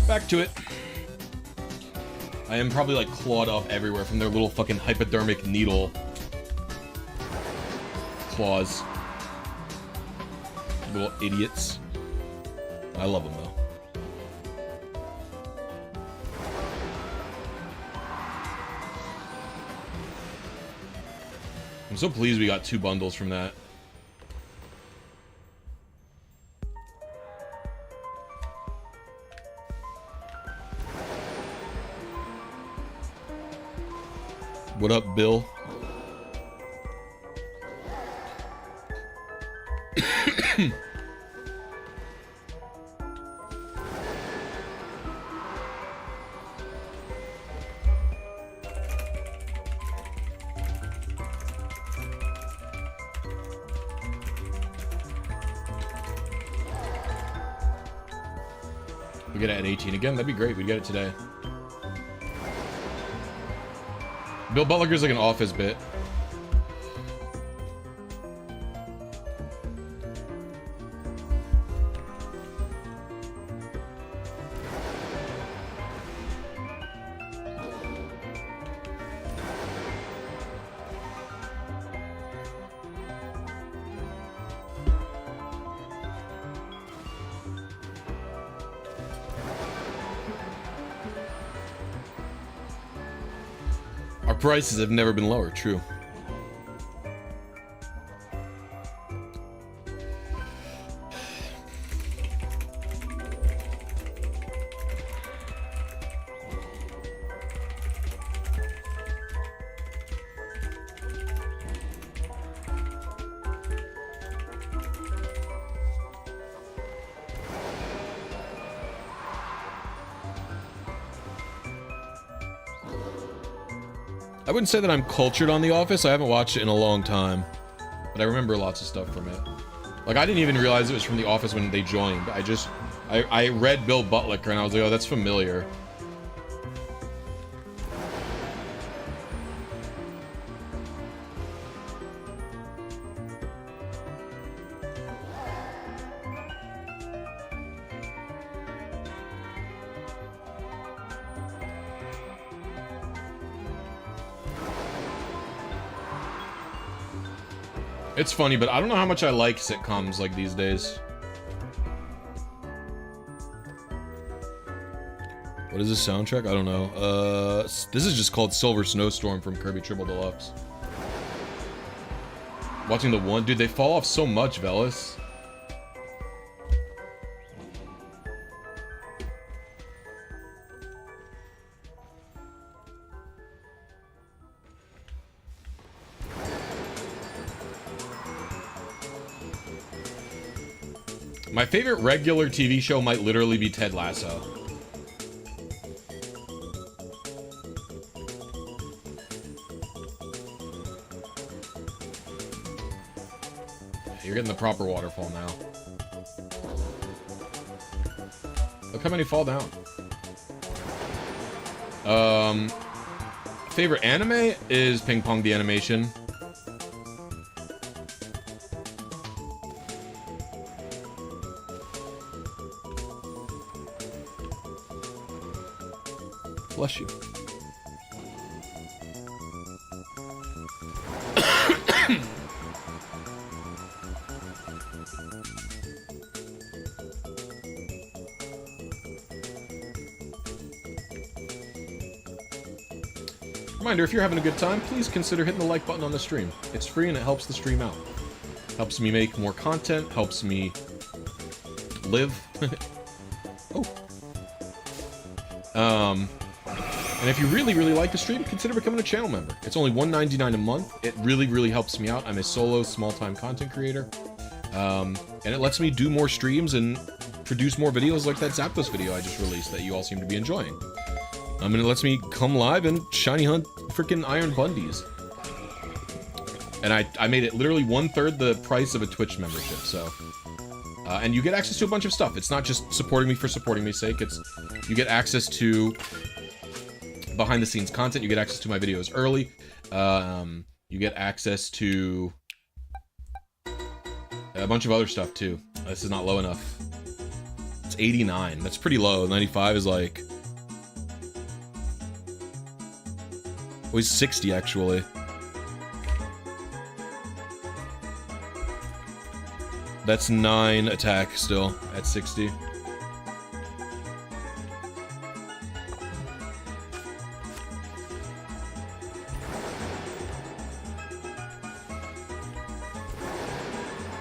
Back to it. I am probably like clawed up everywhere from their little fucking hypodermic needle claws. Little idiots. I love them though. I'm so pleased we got 2 bundles from that. What up, Bill? We get it at 18 again? That'd be great. We'd get it today. Bill Butler's like an office bit. prices have never been lower, true. I wouldn't say that I'm cultured on The Office. I haven't watched it in a long time, but I remember lots of stuff from it. Like, I didn't even realize it was from The Office when they joined. I read Bill Butlicker and I was like, oh, that's familiar. It's funny, but I don't know how much I like sitcoms like these days. What is this soundtrack? I don't know. This is just called Silver Snowstorm from Kirby Triple Deluxe. Watching the one, dude, they fall off so much, Velis. My favorite regular TV show might literally be Ted Lasso. You're getting the proper waterfall now. Look how many fall down. Favorite anime is Ping Pong the Animation. Bless you. Reminder, if you're having a good time, please consider hitting the like button on the stream. It's free and it helps the stream out. Helps me make more content, helps me live. Oh. And if you really, really like the stream, consider becoming a channel member. It's only $1.99 a month. It really, really helps me out. I'm a solo, small-time content creator. And it lets me do more streams and produce more videos like that Zapdos video I just released that you all seem to be enjoying. And it lets me come live and shiny hunt freaking Iron Bundies. And I made it literally 1/3 the price of a Twitch membership, so... and you get access to a bunch of stuff. It's not just supporting me for supporting me's sake. It's... You get access to... behind-the-scenes content. You get access to my videos early. You get access to... a bunch of other stuff, too. This is not low enough. It's 89. That's pretty low. 95 is like... Oh, he's 60, actually. That's 9 attack still at 60.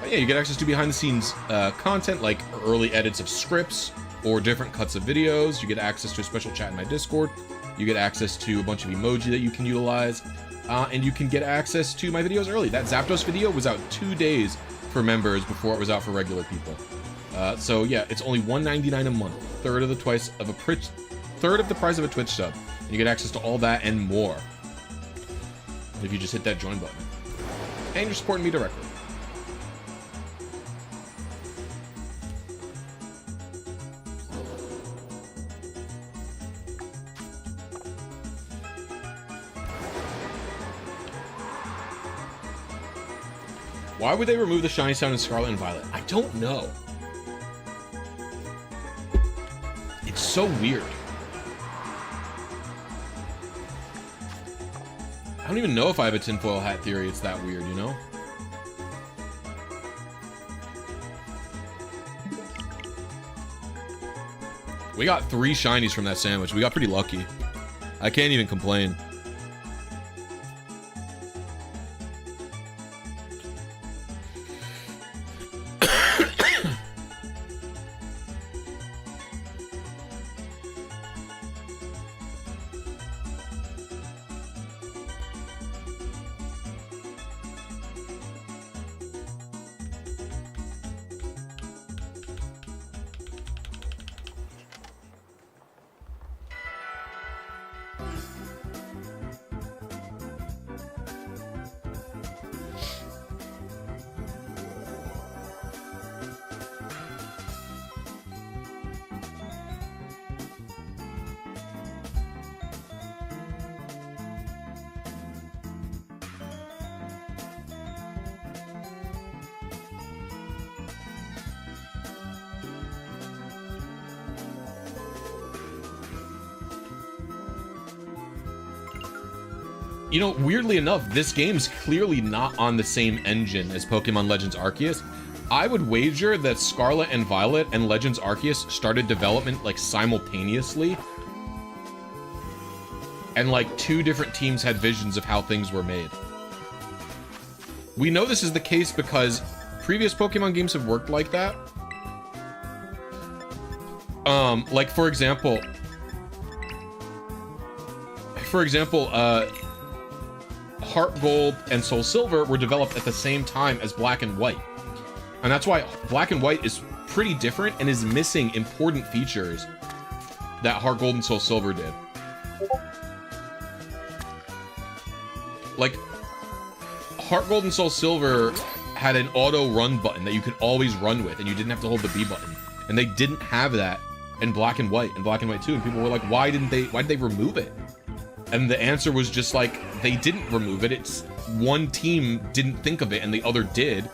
But yeah, you get access to behind-the-scenes content, like early edits of scripts or different cuts of videos. You get access to a special chat in my Discord. You get access to a bunch of emoji that you can utilize. And you can get access to my videos early. That Zapdos video was out 2 days for members before it was out for regular people. So yeah, it's only $1.99 a month. Third of the price of a Twitch sub. And you get access to all that and more. If you just hit that join button. And you're supporting me directly. Why would they remove the shiny sound in Scarlet and Violet? I don't know. It's so weird. I don't even know if I have a tinfoil hat theory. It's that weird, you know? We got 3 shinies from that sandwich. We got pretty lucky. I can't even complain. You know, weirdly enough, this game's clearly not on the same engine as Pokemon Legends Arceus. I would wager that Scarlet and Violet and Legends Arceus started development like simultaneously. And like 2 different teams had visions of how things were made. We know this is the case because previous Pokemon games have worked like that. Like for example, Heart Gold and Soul Silver were developed at the same time as Black and White. And that's why Black and White is pretty different and is missing important features that Heart Gold and Soul Silver did. Like, Heart Gold and Soul Silver had an auto run button that you could always run with, and you didn't have to hold the B button. And they didn't have that in Black and White, and Black and White 2, and people were like, why did they remove it? And the answer was just like, they didn't remove it. It's one team didn't think of it and the other did,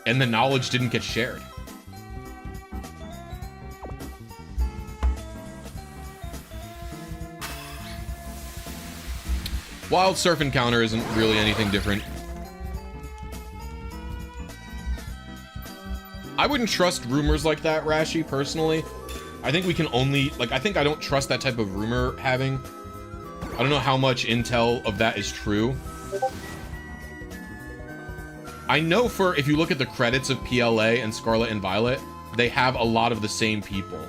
and the knowledge didn't get shared. Wild Surf Encounter isn't really anything different. I wouldn't trust rumors like that, Rashi, personally. I think we can only, like, I think I don't trust that type of rumor having. I don't know how much intel of that is true. I know for, if you look at the credits of PLA and Scarlet and Violet, they have a lot of the same people.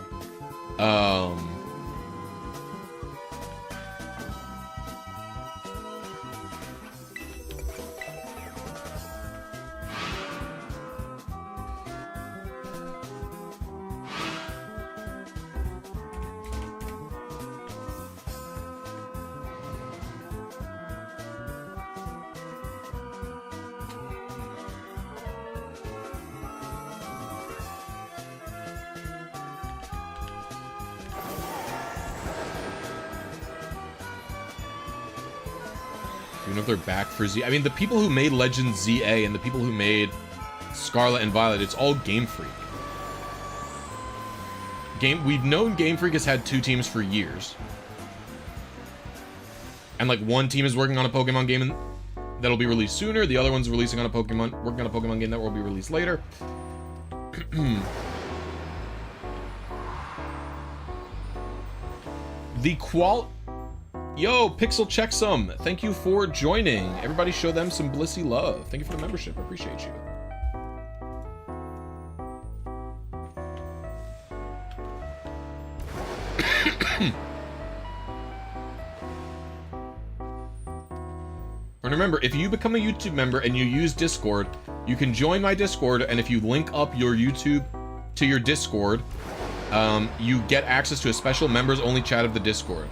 Even if they're back for Z. I mean, the people who made Legends ZA and the people who made Scarlet and Violet, it's all Game Freak. We've known Game Freak has had 2 teams for years. And like one team is working on a Pokemon game that'll be released sooner, the other one's working on a Pokemon game that will be released later. Yo, Pixel Checksum, thank you for joining. Everybody show them some Blissy love. Thank you for the membership, I appreciate you. And remember, if you become a YouTube member and you use Discord, you can join my Discord, and if you link up your YouTube to your Discord, you get access to a special members-only chat of the Discord.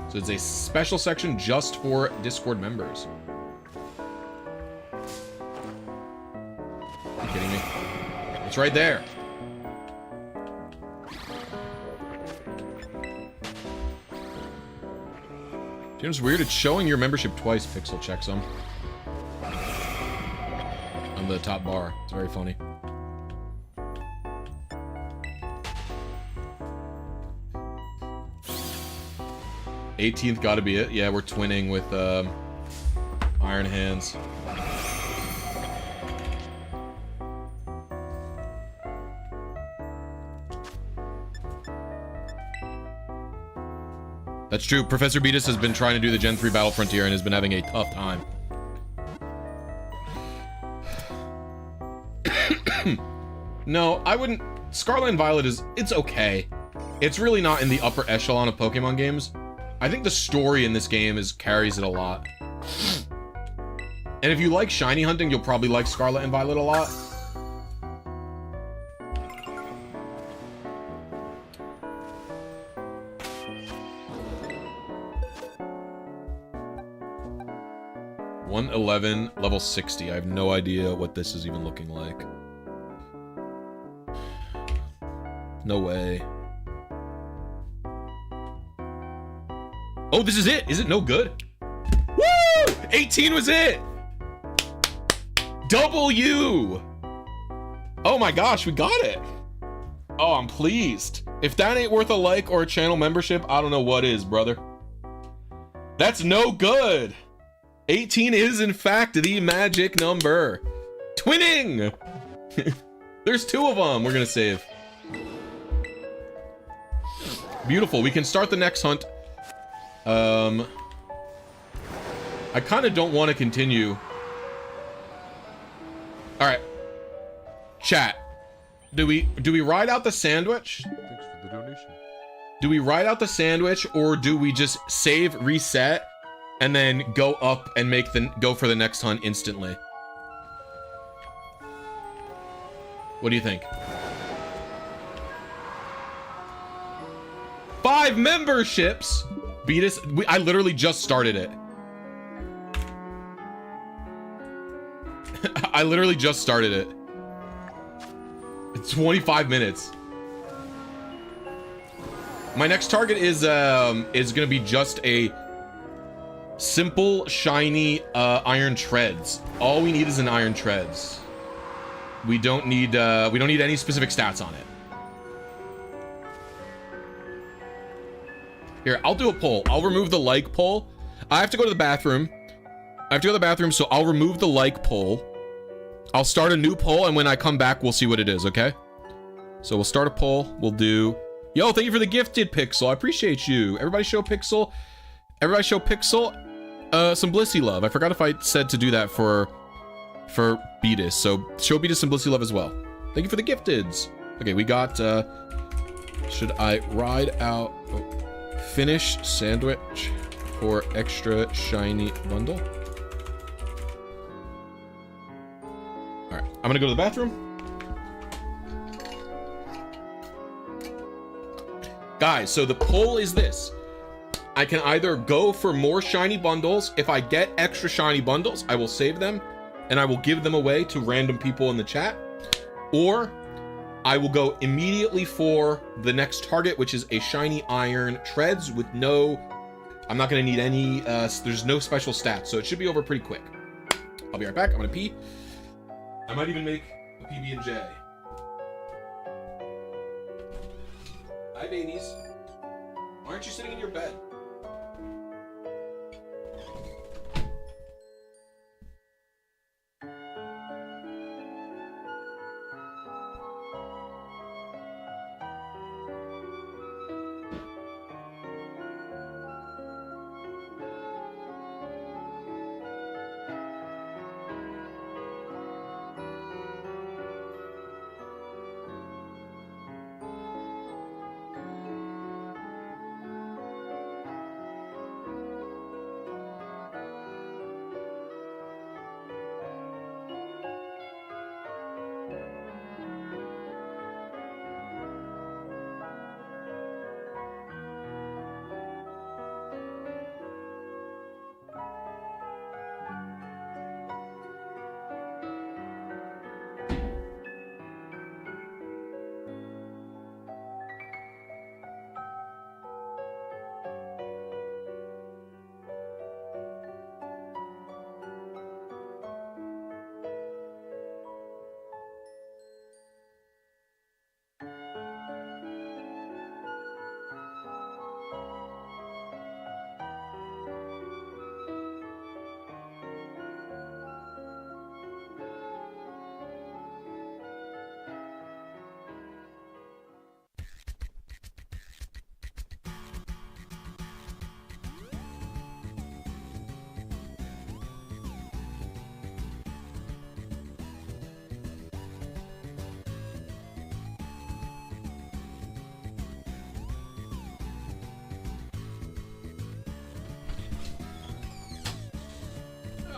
So it's a special section just for Discord members. Are you kidding me? It's right there. Seems weird. It's showing your membership twice, Pixel Checksum. On the top bar. It's very funny. 18th gotta be it. Yeah, we're twinning with Iron Hands. That's true. Professor Beatus has been trying to do the Gen 3 Battle Frontier and has been having a tough time. No, I wouldn't. Scarlet and Violet is, it's okay. It's really not in the upper echelon of Pokemon games. I think the story in this game carries it a lot. And if you like shiny hunting, you'll probably like Scarlet and Violet a lot. (111) level 60. I have no idea what this is even looking like. No way. Oh, this is it! Is it no good? Woo! 18 was it! W! Oh my gosh, we got it! Oh, I'm pleased. If that ain't worth a like or a channel membership, I don't know what is, brother. That's no good. 18 is in fact the magic number. Twinning. There's 2 of them we're gonna save. Beautiful. We can start the next hunt. I kind of don't want to continue. All right, chat. Do we ride out the sandwich? Thanks for the donation. Do we ride out the sandwich, or do we just save, reset, and then go up and go for the next hunt instantly? What do you think? 5 memberships. Beat us. I literally just started it. I literally just started it. It's 25 minutes. My next target is gonna be just a simple shiny iron treads. All we need is an iron treads. We don't need any specific stats on it. Here, I'll do a poll. I'll remove the like poll. I have to go to the bathroom. So I'll remove the like poll. I'll start a new poll, and when I come back, we'll see what it is, okay? So we'll start a poll. We'll do... Yo, thank you for the gifted, Pixel. I appreciate you. Everybody show Pixel some Blissy love. I forgot if I said to do that for Beatus. So show Beatus some Blissy love as well. Thank you for the gifteds. Okay, we got... should I ride out... Oh, finish sandwich for extra shiny bundle? All right, I'm gonna go to the bathroom. Guys, so the poll is this. I can either go for more shiny bundles. If I get extra shiny bundles, I will save them and I will give them away to random people in the chat. Or I will go immediately for the next target, which is a shiny iron treads with no... I'm not gonna need any, there's no special stats, so it should be over pretty quick. I'll be right back, I'm gonna pee. I might even make a PB&J. Hi, babies. Why aren't you sitting in your bed?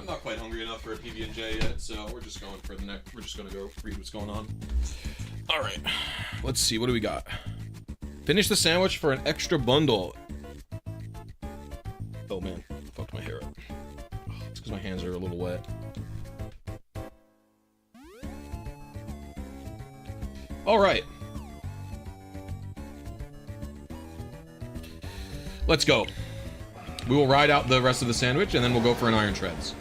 Not quite hungry enough for a PB&J yet, so we're just going for the next. We're just gonna go read what's going on. All right, let's see. What do we got? Finish the sandwich for an extra bundle. Oh man, fucked my hair up. Oh, it's because my hands are a little wet. All right, let's go. We will ride out the rest of the sandwich, and then we'll go for an iron treads.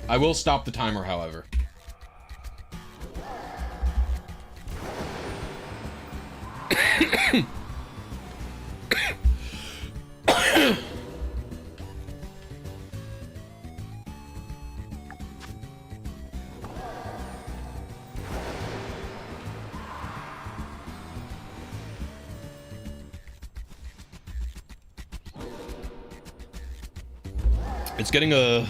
I will stop the timer, however. It's getting a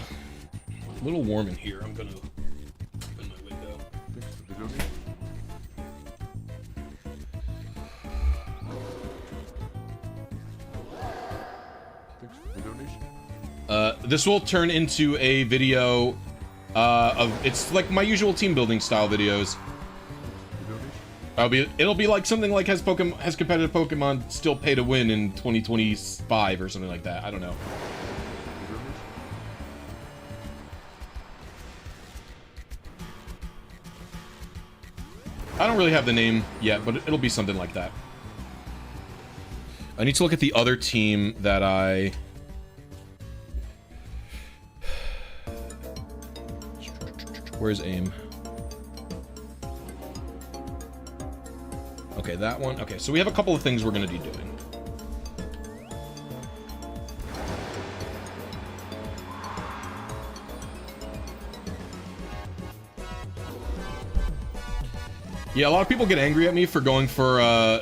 little warm in here. I'm gonna open my window. Thanks for the donation. Thanks for the donation. This will turn into a video it's like my usual team building style videos. The donation. It'll be like something like has competitive Pokemon still pay to win in 2025 or something like that. I don't know. The donation. I don't really have the name yet, but it'll be something like that. I need to look at the other team that I... Where's aim? Okay, that one. Okay, so we have a couple of things we're going to be doing. Yeah, a lot of people get angry at me for going for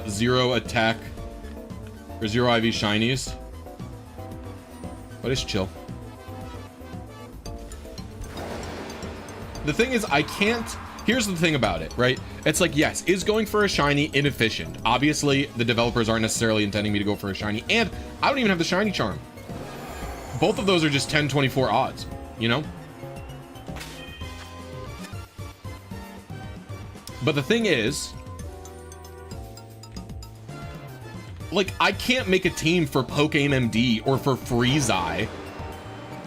zero attack or zero IV shinies, but it's chill. The thing is, I can't... Here's the thing about it, right? It's like, yes, is going for a shiny inefficient? Obviously, the developers aren't necessarily intending me to go for a shiny, and I don't even have the shiny charm. Both of those are just 10-24 odds, you know? But the thing is, like, I can't make a team for PokeMMD or for Freezeye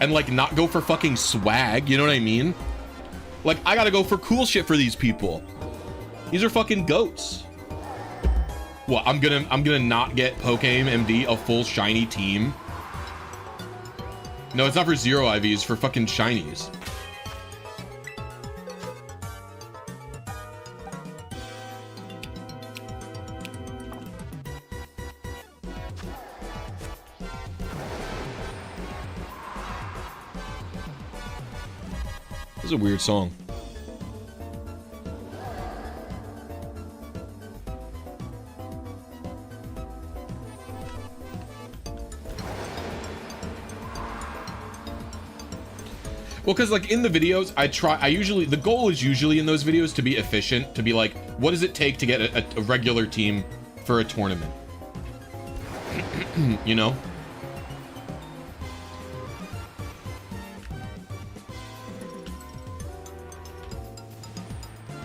and, like, not go for fucking swag, you know what I mean? Like, I gotta go for cool shit for these people. These are fucking goats. What, I'm gonna not get PokeMMD a full shiny team? No, it's not for zero IVs, for fucking shinies. This is a weird song. Well, because like in the videos, the goal is usually in those videos to be efficient, to be like, what does it take to get a regular team for a tournament? You know?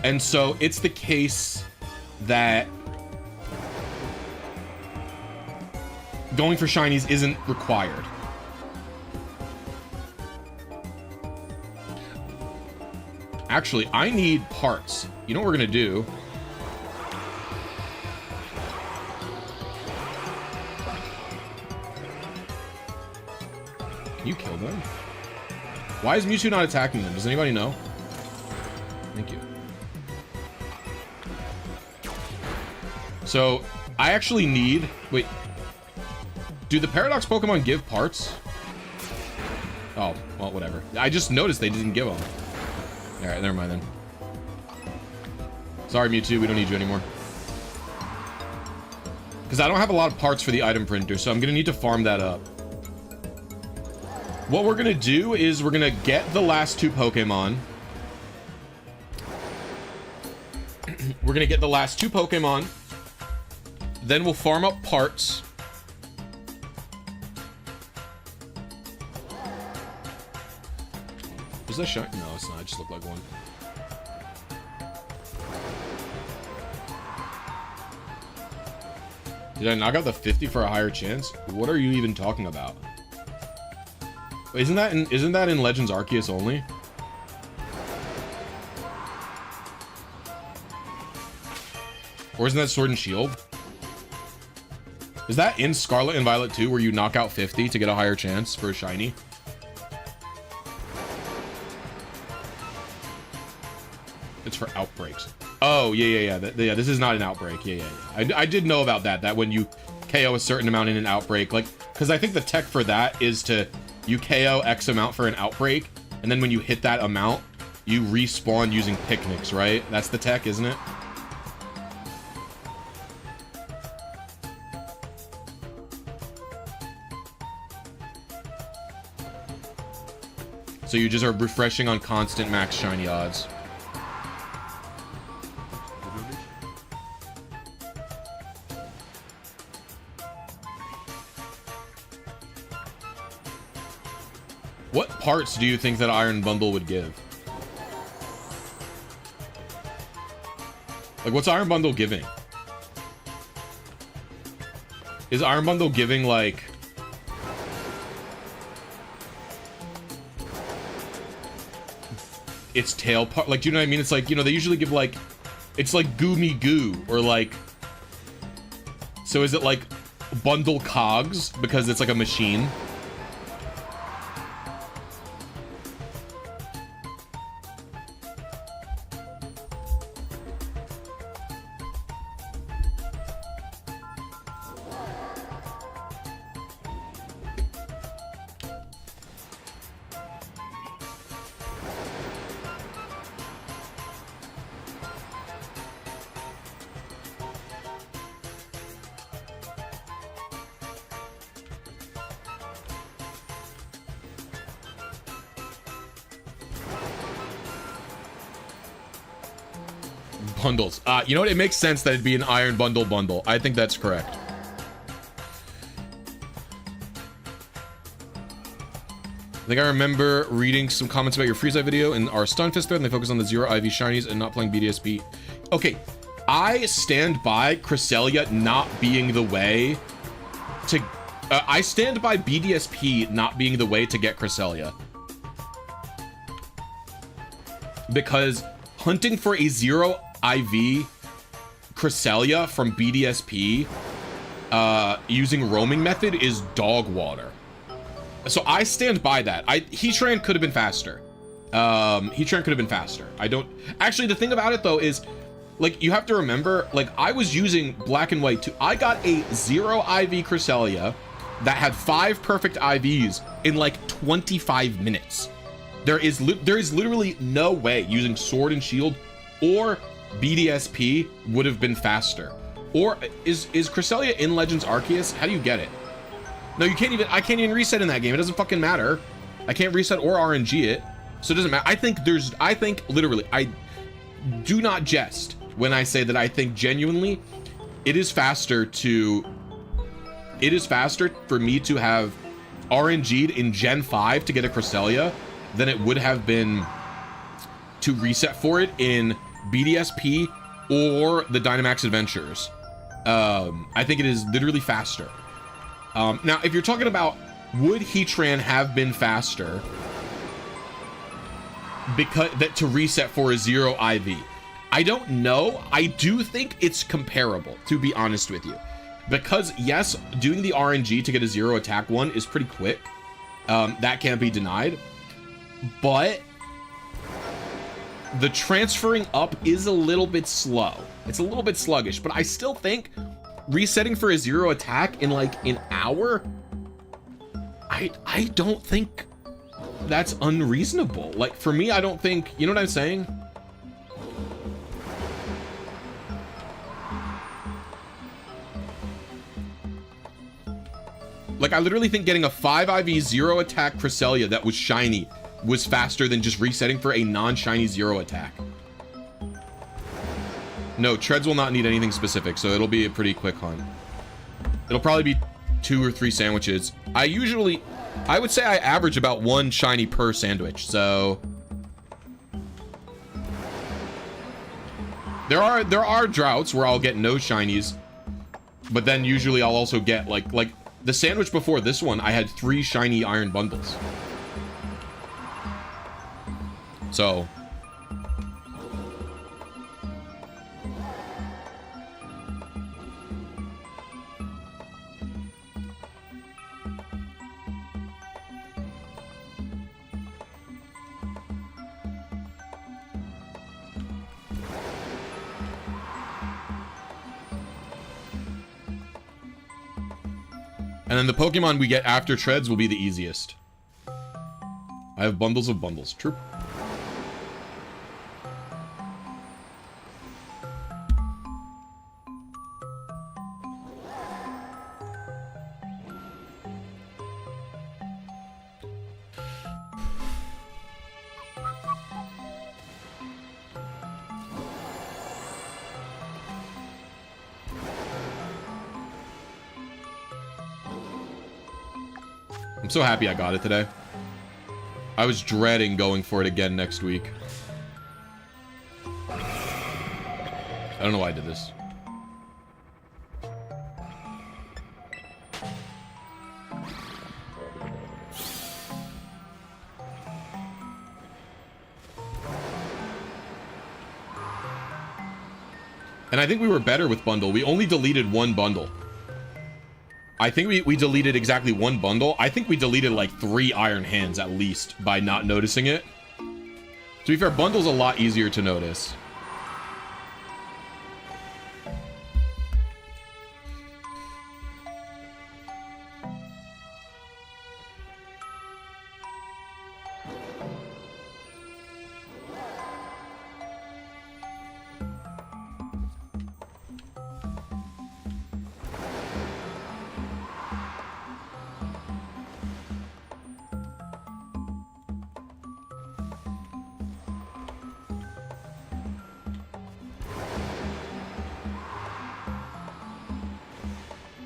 And so it's the case that going for shinies isn't required. Actually, I need parts. You know what we're gonna do? Can you kill them? Why is Mewtwo not attacking them? Does anybody know? Thank you. So, I actually need... Wait. Do the Paradox Pokemon give parts? Oh, well, whatever. I just noticed they didn't give them. Alright, never mind then. Sorry, Mewtwo, we don't need you anymore. Because I don't have a lot of parts for the item printer, so I'm going to need to farm that up. What we're going to do is we're going to get the last two Pokemon. We're going to get the last two Pokemon. Then we'll farm up parts. Is that shiny? No, it's not. It just looked like one. Did I knock out the 50 for a higher chance? What are you even talking about? Wait, isn't that in Legends Arceus only? Or isn't that Sword and Shield? Is that in Scarlet and Violet 2 where you knock out 50 to get a higher chance for a shiny? It's for outbreaks. Oh, yeah. Yeah, this is not an outbreak. Yeah. I did know about that. That when you KO a certain amount in an outbreak, like, because I think the tech for that is to you KO X amount for an outbreak, and then when you hit that amount, you respawn using picnics, right? That's the tech, isn't it? So you just are refreshing on constant max shiny odds. What parts do you think that Iron Bundle would give? Like, what's Iron Bundle giving? Is Iron Bundle giving, like... its tail part? Like, do you know what I mean? It's like, you know, they usually give, like... It's like Goomy Goo, or like... So is it, like, Bundle Cogs, because it's like a machine? Bundles. You know what? It makes sense that it'd be an Iron Bundle. I think that's correct. I think I remember reading some comments about your Freeze Eye video in our Stunfist thread, and they focus on the 0 IV shinies and not playing BDSP. Okay, I stand by Cresselia not being the way to... I stand by BDSP not being the way to get Cresselia. Because hunting for a 0 IV Cresselia from BDSP using roaming method is dog water. So I stand by that. Heatran could have been faster. Heatran could have been faster. I don't... Actually, the thing about it, though, is... Like, you have to remember, like, I was using Black and White, too. I got a 0 IV Cresselia that had 5 perfect IVs in, like, 25 minutes. There is literally no way using Sword and Shield or BDSP would have been faster. Or is Cresselia in Legends Arceus? How do you get it? No, you can't even... I can't even reset in that game. It doesn't fucking matter. I can't reset or RNG it, so it doesn't matter. I think literally, I do not jest when I say that I think genuinely it is faster for me to have RNG'd in Gen 5 to get a Cresselia than it would have been to reset for it in BDSP or the Dynamax Adventures. I think it is literally faster. Now, if you're talking about would Heatran have been faster because that to reset for a 0 IV, I don't know. I do think it's comparable, to be honest with you, because yes, doing the RNG to get a 0 attack one is pretty quick. That can't be denied, but the transferring up is a little bit slow. It's a little bit sluggish, but I still think resetting for a 0 attack in like an hour, I don't think that's unreasonable. Like, for me, I don't think, you know what I'm saying? Like, I literally think getting a 5 IV 0 attack Cresselia that was shiny was faster than just resetting for a non-shiny 0 attack. No, Treads will not need anything specific, so it'll be a pretty quick hunt. It'll probably be 2 or 3 sandwiches. I would say I average about 1 shiny per sandwich, so... There are droughts where I'll get no shinies, but then usually I'll also get, like the sandwich before this one, I had 3 shiny iron bundles. So... And then the Pokemon we get after Treads will be the easiest. I have bundles of bundles. True. I'm so happy I got it today. I was dreading going for it again next week. I don't know why I did this. And I think we were better with bundle. We only deleted one bundle. I think we deleted exactly one bundle. I think we deleted like 3 Iron Hands at least by not noticing it. To be fair, bundle's a lot easier to notice.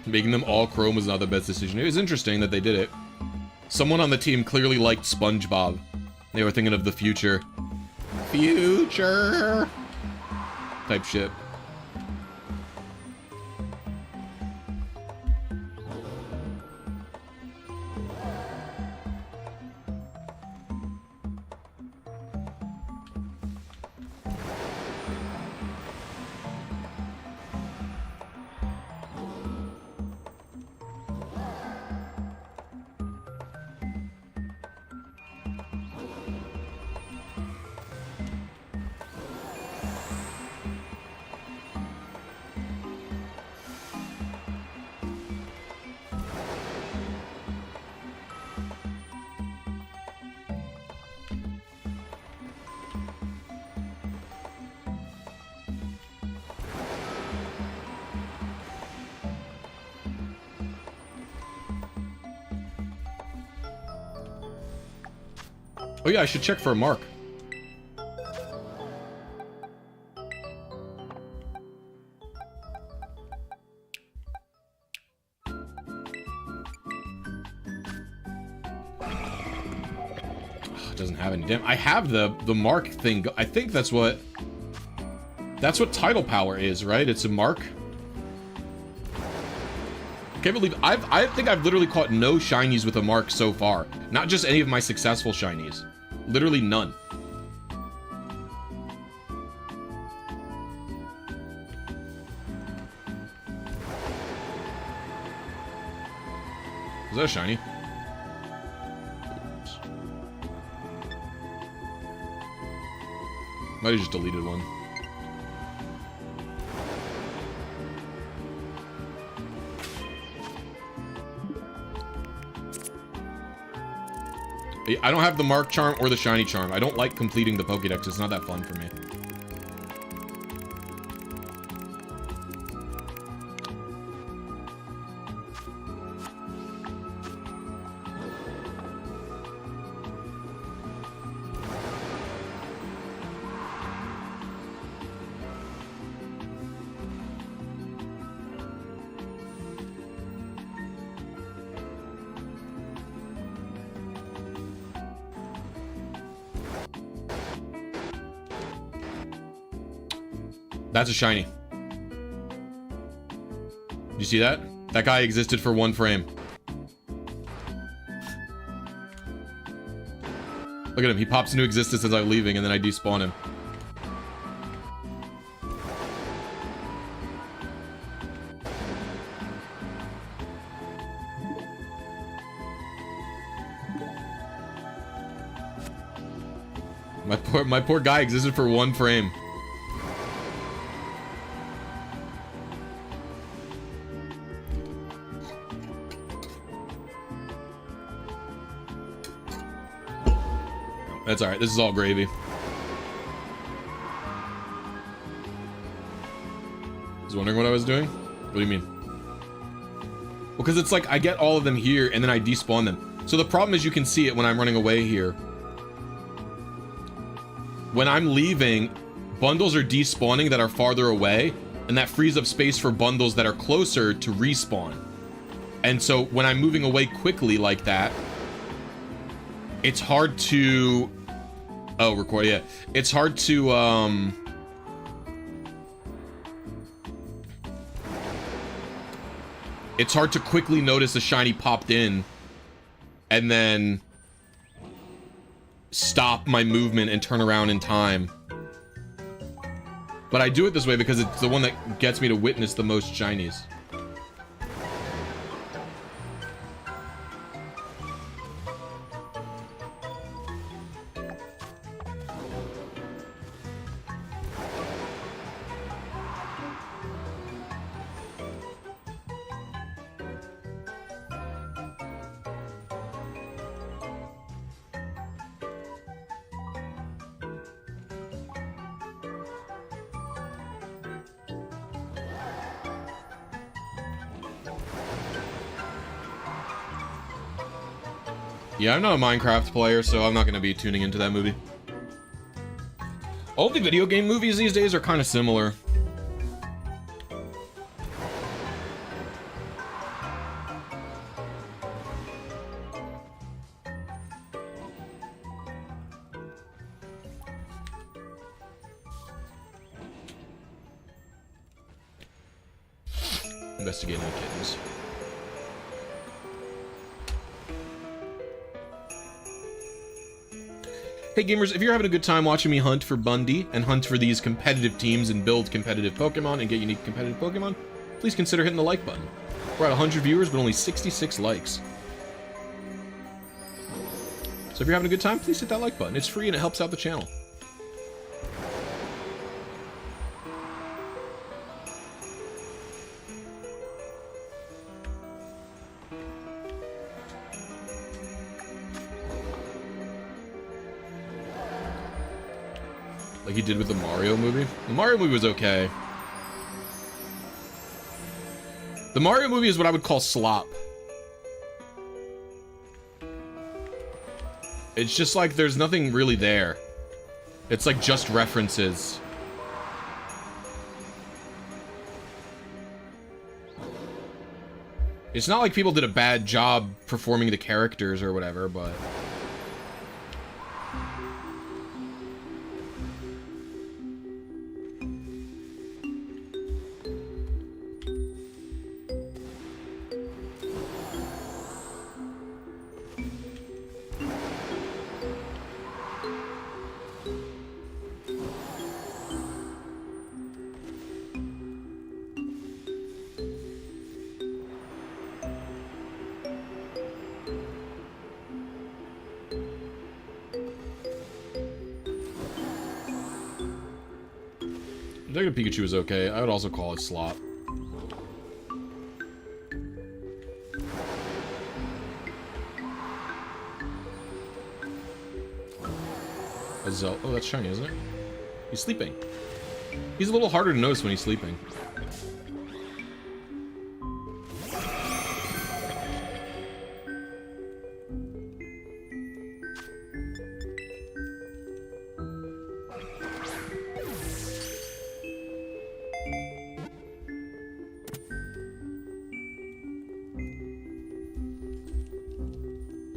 Making them all chrome was not the best decision. It was interesting that they did it. Someone on the team clearly liked SpongeBob. They were thinking of the future. Future! Type shit. Oh yeah, I should check for a mark. It doesn't have any. Damn, I have the mark thing. I think that's what title power is, right? It's a mark. Can't believe I think I've literally caught no shinies with a mark so far. Not just any of my successful shinies. Literally none. Is that a shiny? Oops. Might have just deleted one. I don't have the mark charm or the shiny charm. I don't like completing the Pokédex. It's not that fun for me. That's a shiny. You see that? That guy existed for 1 frame. Look at him. He pops into existence as I'm leaving, and then I despawn him. My poor guy existed for 1 frame. That's alright. This is all gravy. I was wondering what I was doing? What do you mean? Well, because it's like I get all of them here and then I despawn them. So the problem is you can see it when I'm running away here. When I'm leaving, bundles are despawning that are farther away, and that frees up space for bundles that are closer to respawn. And so when I'm moving away quickly like that, it's hard to... Oh, record, yeah. It's hard to, it's hard to quickly notice a shiny popped in and then stop my movement and turn around in time. But I do it this way because it's the one that gets me to witness the most shinies. Yeah, I'm not a Minecraft player, so I'm not going to be tuning into that movie. All the video game movies these days are kind of similar. Investigating the kittens. Hey gamers, if you're having a good time watching me hunt for Bundy and hunt for these competitive teams and build competitive Pokemon and get unique competitive Pokemon, please consider hitting the like button. We're at 100 viewers, but only 66 likes. So if you're having a good time, please hit that like button. It's free and it helps out the channel. Like he did with the Mario movie. The Mario movie was okay. The Mario movie is what I would call slop. It's just like there's nothing really there. It's like just references. It's not like people did a bad job performing the characters or whatever, but... Dragon Pikachu is okay. I would also call it slop. Oh, that's shiny, isn't it? He's sleeping. He's a little harder to notice when he's sleeping.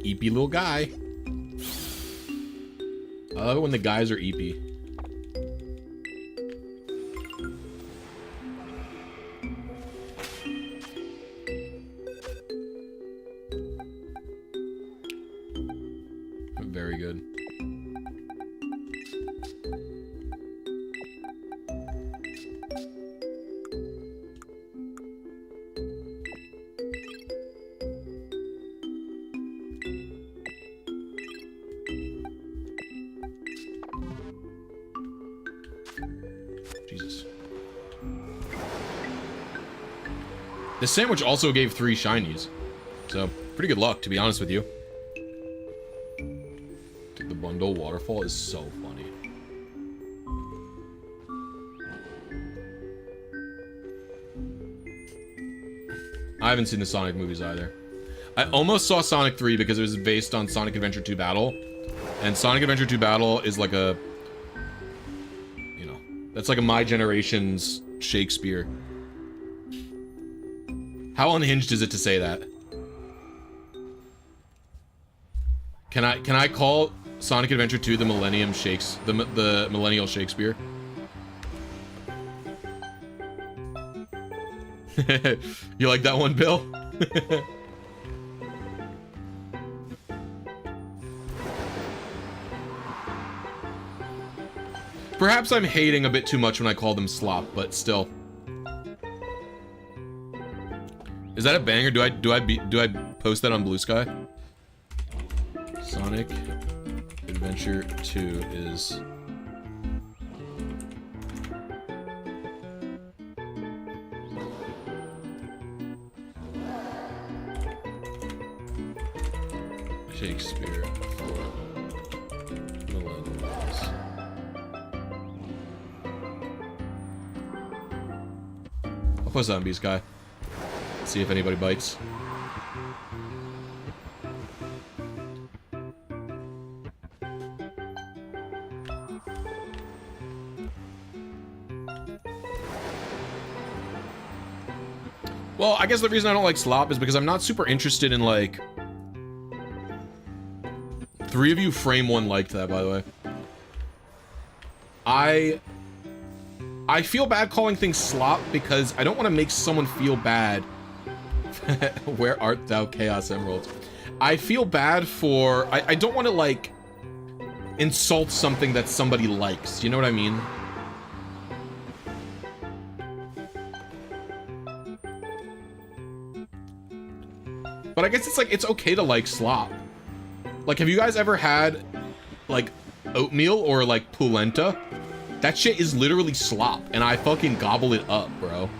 Eepy little guy. I love it when the guys are eepy. Very good. This sandwich also gave 3 shinies. So, pretty good luck, to be honest with you. Take the bundle. rainbow waterfall is so funny. I haven't seen the Sonic movies either. I almost saw Sonic 3 because it was based on Sonic Adventure 2 Battle. And Sonic Adventure 2 Battle is like a... You know, that's like a my generation's Shakespeare. How unhinged is it to say that? Can I call Sonic Adventure 2 the Millennium Shakes... the Millennial Shakespeare? You like that one, Bill? Perhaps I'm hating a bit too much when I call them slop, but still. Is that a banger? Do I post that on Blue Sky? Sonic Adventure 2 is Shakespeare for millennials. I'll post that on B Sky. See if anybody bites. Well, I guess the reason I don't like slop is because I'm not super interested in, like... 3 of you frame one liked that, by the way. I feel bad calling things slop because I don't want to make someone feel bad. Where art thou, Chaos Emerald? I feel bad for... I don't want to, like, insult something that somebody likes. You know what I mean? But I guess it's, like, it's okay to like slop. Like, have you guys ever had, like, oatmeal or, like, polenta? That shit is literally slop, and I fucking gobble it up, bro.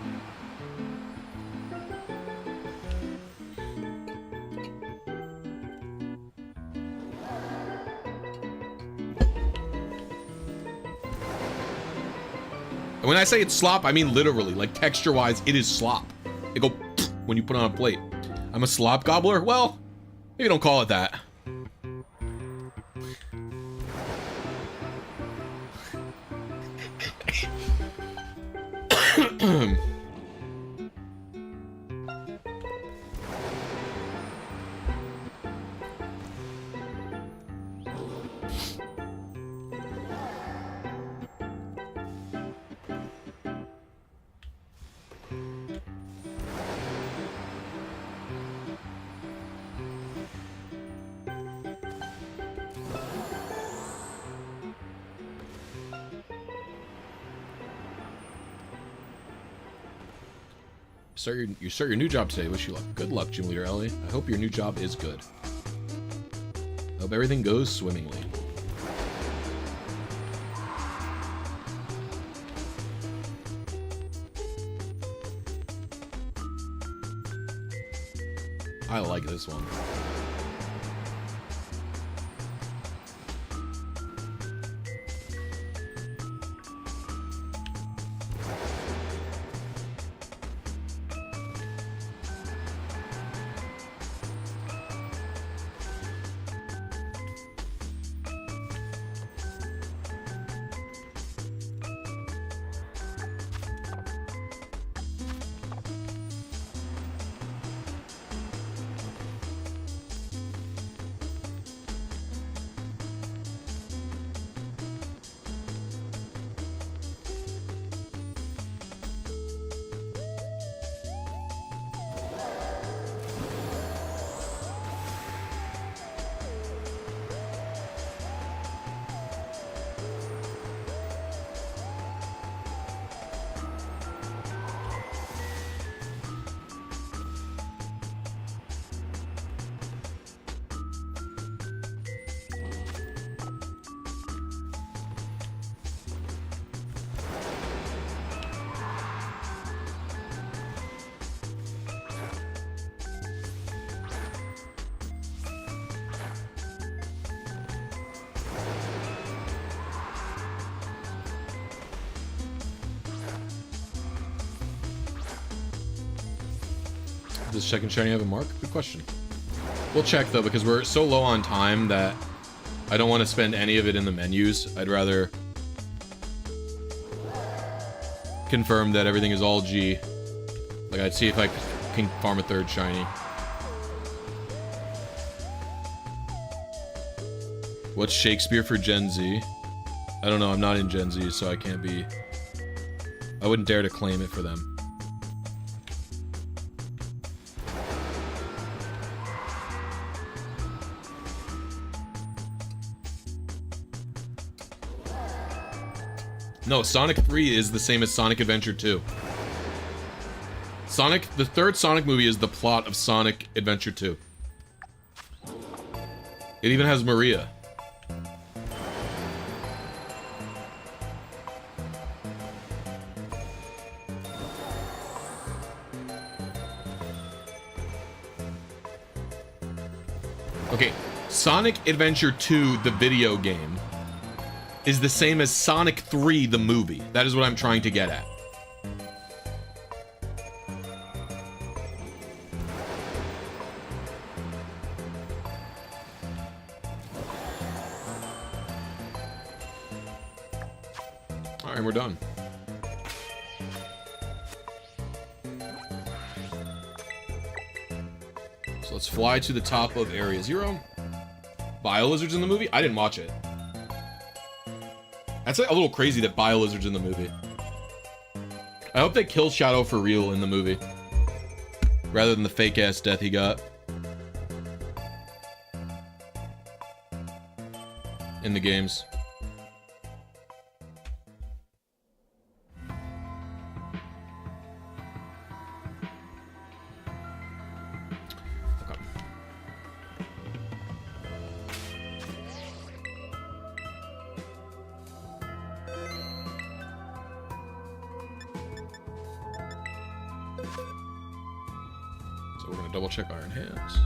And when I say it's slop, I mean literally. Like, texture-wise, it is slop. They go when you put it on a plate. I'm a slop gobbler? Well, maybe don't call it that. You start your new job today. Wish you luck. Good luck, Gym Leader Ellie. I hope your new job is good. Hope everything goes swimmingly. I like this one. Does second shiny have a mark? Good question. We'll check though, because we're so low on time that I don't want to spend any of it in the menus. I'd rather confirm that everything is all G. Like, I'd see if I can farm a third shiny. What's Shakespeare for Gen Z? I don't know, I'm not in Gen Z, so I can't be... I wouldn't dare to claim it for them. No, Sonic 3 is the same as Sonic Adventure 2. The third Sonic movie is the plot of Sonic Adventure 2. It even has Maria. Okay, Sonic Adventure 2, the video game, is the same as Sonic 3, the movie. That is what I'm trying to get at. All right, we're done. So let's fly to the top of Area 0. Bio-lizards in the movie? I didn't watch it. That's a little crazy that bio-lizards in the movie. I hope they kill Shadow for real in the movie, rather than the fake-ass death he got in the games. Double check Iron Hands.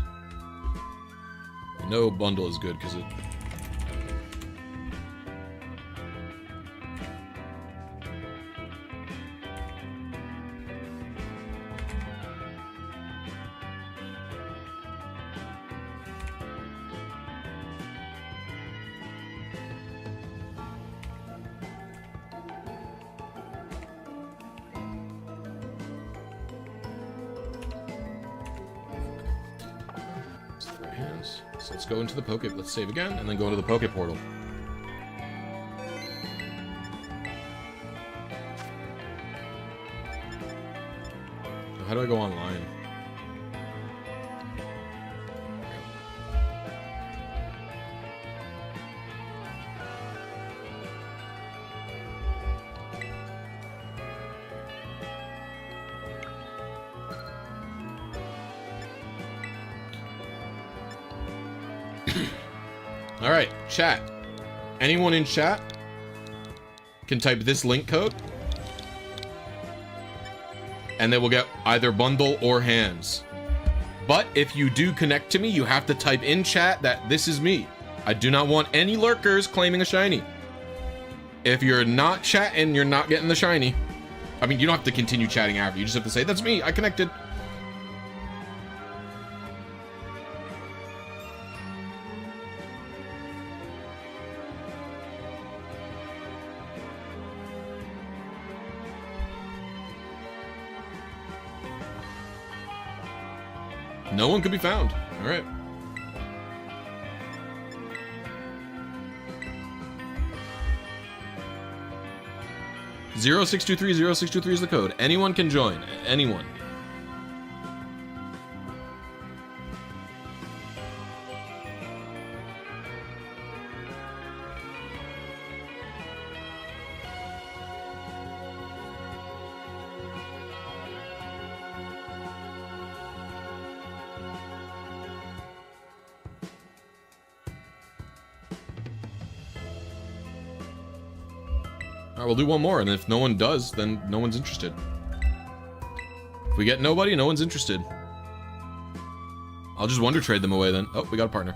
No bundle is good because it. So let's go into the Poke. Let's save again, and then go into the Poke Portal. How do I go online? All right, chat. Anyone in chat can type this link code, and they will get either bundle or hands. But if you do connect to me, you have to type in chat that this is me. I do not want any lurkers claiming a shiny. If you're not chatting, you're not getting the shiny. I mean, you don't have to continue chatting after. You just have to say, that's me, I connected. No one could be found. All right. Zero 0623 is the code. Anyone can join. Anyone. We'll do one more, and if no one does, then no one's interested. If we get nobody, no one's interested. I'll just wonder trade them away then. Oh, we got a partner.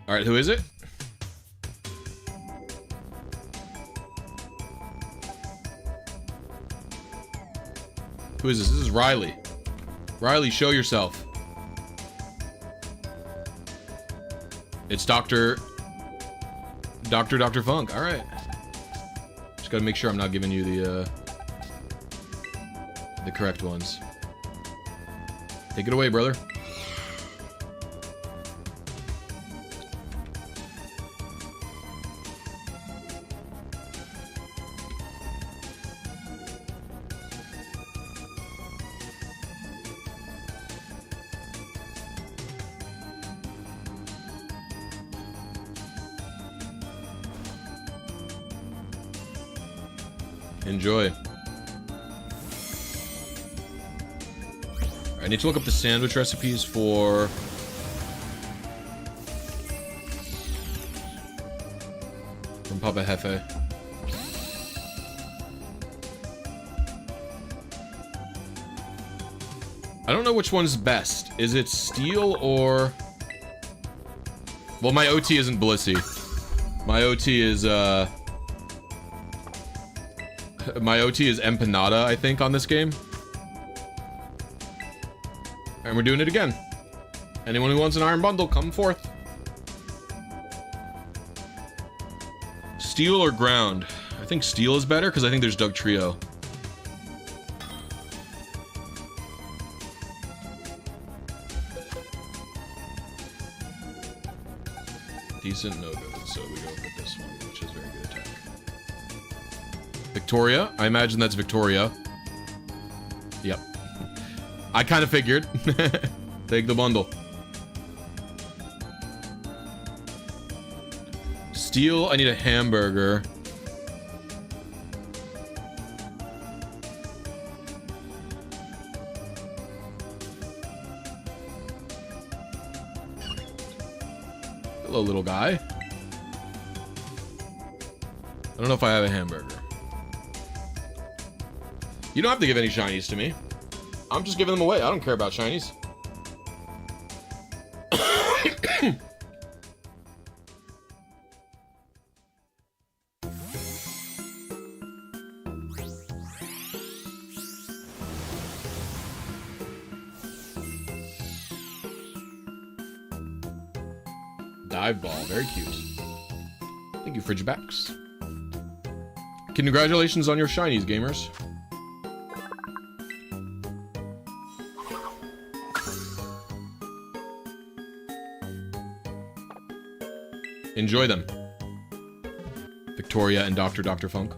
All right, who is it? Who is this? This is Riley. Riley, show yourself. It's Dr. Funk. All right. Just gotta make sure I'm not giving you the correct ones. Take it away, brother. Enjoy. I need to look up the sandwich recipes from Papa Hefe. I don't know which one's best. Is it steel or... Well, my OT isn't Blisy. My OT is, my OT is Empanada, I think, on this game. And we're doing it again. Anyone who wants an iron bundle, come forth. Steel or ground? I think steel is better, because I think there's Doug Trio. Decent, no good, so we go with this one, which is very good attack. Victoria? I imagine that's Victoria. Yep. I kind of figured. Take the bundle. Steel, I need a hamburger. Hello, little guy. I don't know if I have a hamburger. You don't have to give any shinies to me. I'm just giving them away. I don't care about shinies. Dive ball, very cute. Thank you, Fridgebacks. Congratulations on your shinies, gamers. Enjoy them. Victoria and Dr. Funk.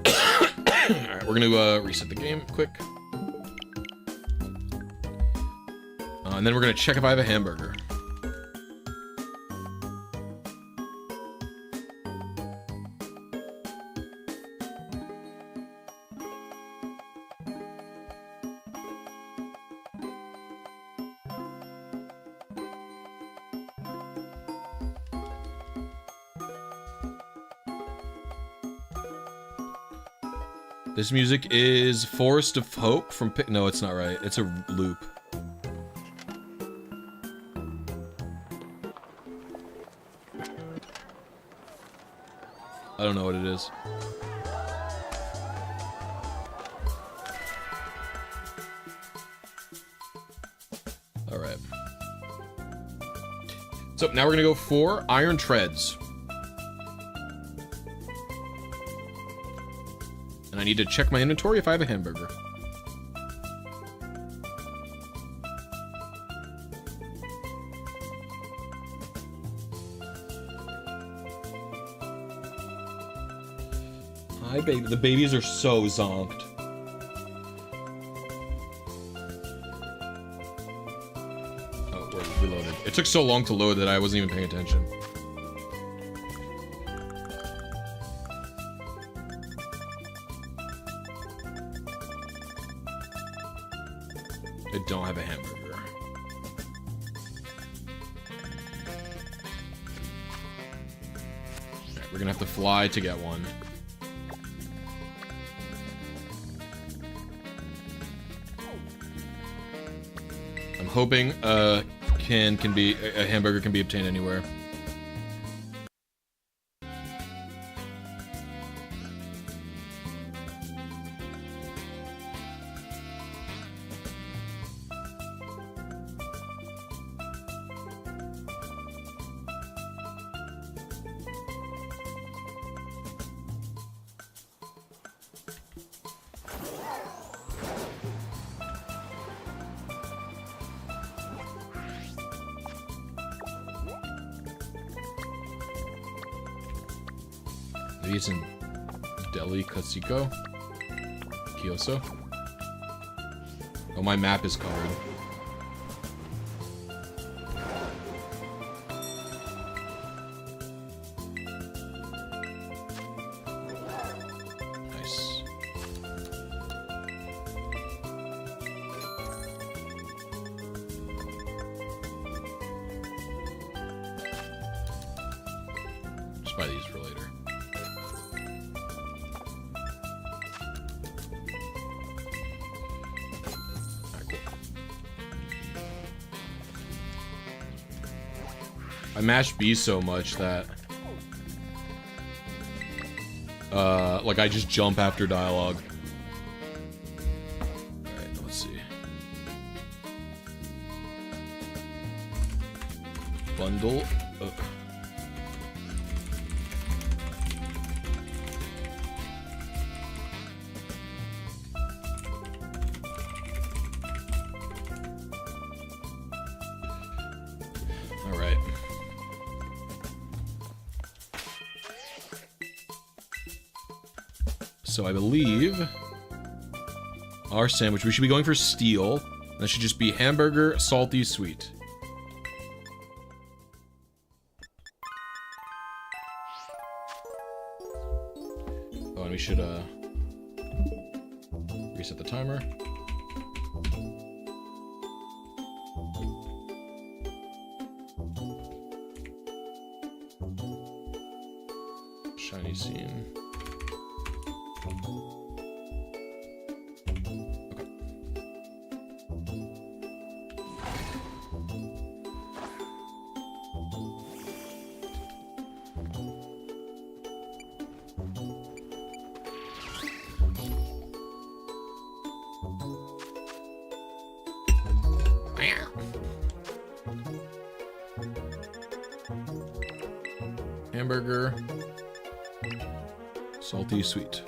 Alright, we're gonna reset the game quick. And then we're gonna check if I have a hamburger. This music is Forest of Hope from No, it's not right. It's a loop. I don't know what it is. Alright. So now we're gonna go for Iron Treads. And I need to check my inventory if I have a hamburger. Hi, baby. The babies are so zonked. Oh, we're reloaded. It took so long to load that I wasn't even paying attention. I don't have a hamburger. Alright, we're gonna have to fly to get one. I'm hoping a hamburger can be obtained anywhere. Maybe it's in Delhi, Katsiko, Kyoso. Oh, my map is colored. Nice. Just buy these for later. I mashed B so much that like I just jump after dialogue. Alright, let's see. Bundle. Alright. So I believe our sandwich, we should be going for steel. That should just be hamburger, salty, sweet. Oh, and we should reset the timer. Shiny scene. Hamburger, salty, sweet.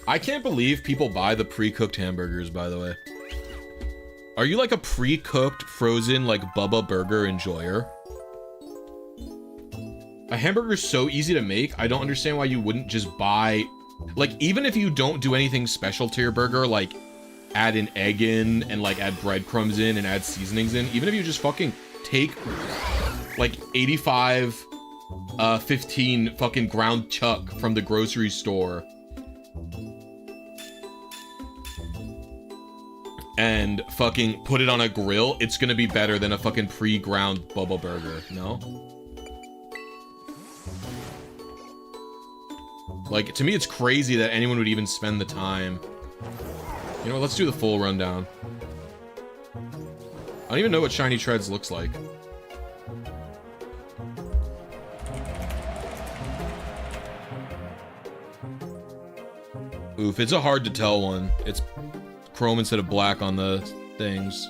I can't believe people buy the pre-cooked hamburgers, by the way. Are you like a pre-cooked, frozen, like, Bubba Burger enjoyer? A hamburger's so easy to make, I don't understand why you wouldn't just buy... Like, even if you don't do anything special to your burger, like, add an egg in, and, like, add breadcrumbs in, and add seasonings in, even if you just fucking take, like, 85, 15 fucking ground chuck from the grocery store... and fucking put it on a grill, it's gonna be better than a fucking pre-ground Bubba Burger, no? Like, to me, it's crazy that anyone would even spend the time. You know what, let's do the full rundown. I don't even know what Shiny Treads looks like. Oof, it's a hard to tell one. It's chrome instead of black on the things.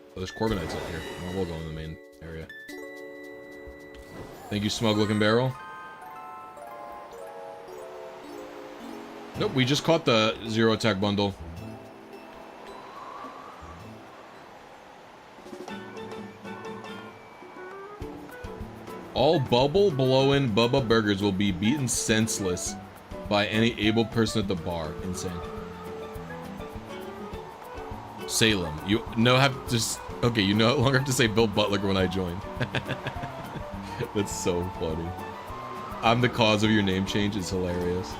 Oh, there's Corbinites up here. Well, we'll go in the main area. Thank you, Smug Looking Barrel. Nope, we just caught the zero attack bundle. All bubble blowing Bubba Burgers will be beaten senseless by any able person at the bar. Insane. Salem. You no have to. Okay, you no longer have to say Bill Butler when I join. That's so funny. I'm the cause of your name change. It's hilarious.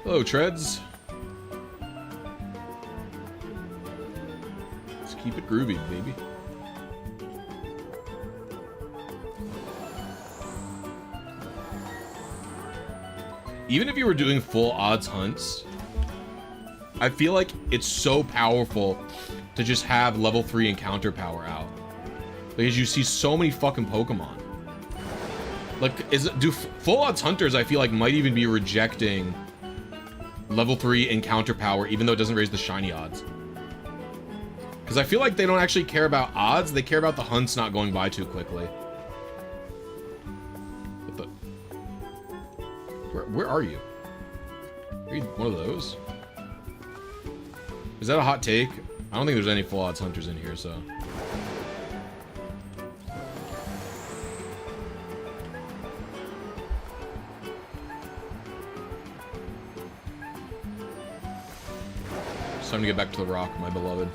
Hello, Treads. Keep it groovy, baby. Even if you were doing full odds hunts, I feel like it's so powerful to just have level 3 encounter power out. Because you see so many fucking Pokemon. Like, do full odds hunters, I feel like, might even be rejecting level 3 encounter power, even though it doesn't raise the shiny odds. Because I feel like they don't actually care about odds, they care about the hunts not going by too quickly. What the? Where are you? Are you one of those? Is that a hot take? I don't think there's any full odds hunters in here, so. It's time to get back to the rock, my beloved.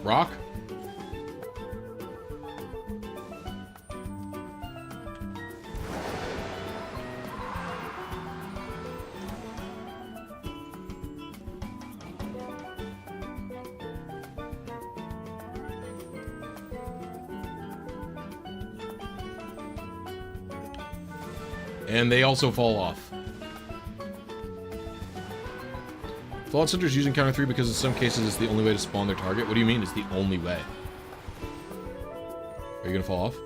Rock? And they also fall off. Flawed Center's using counter 3 because in some cases it's the only way to spawn their target. What do you mean it's the only way? Are you gonna fall off?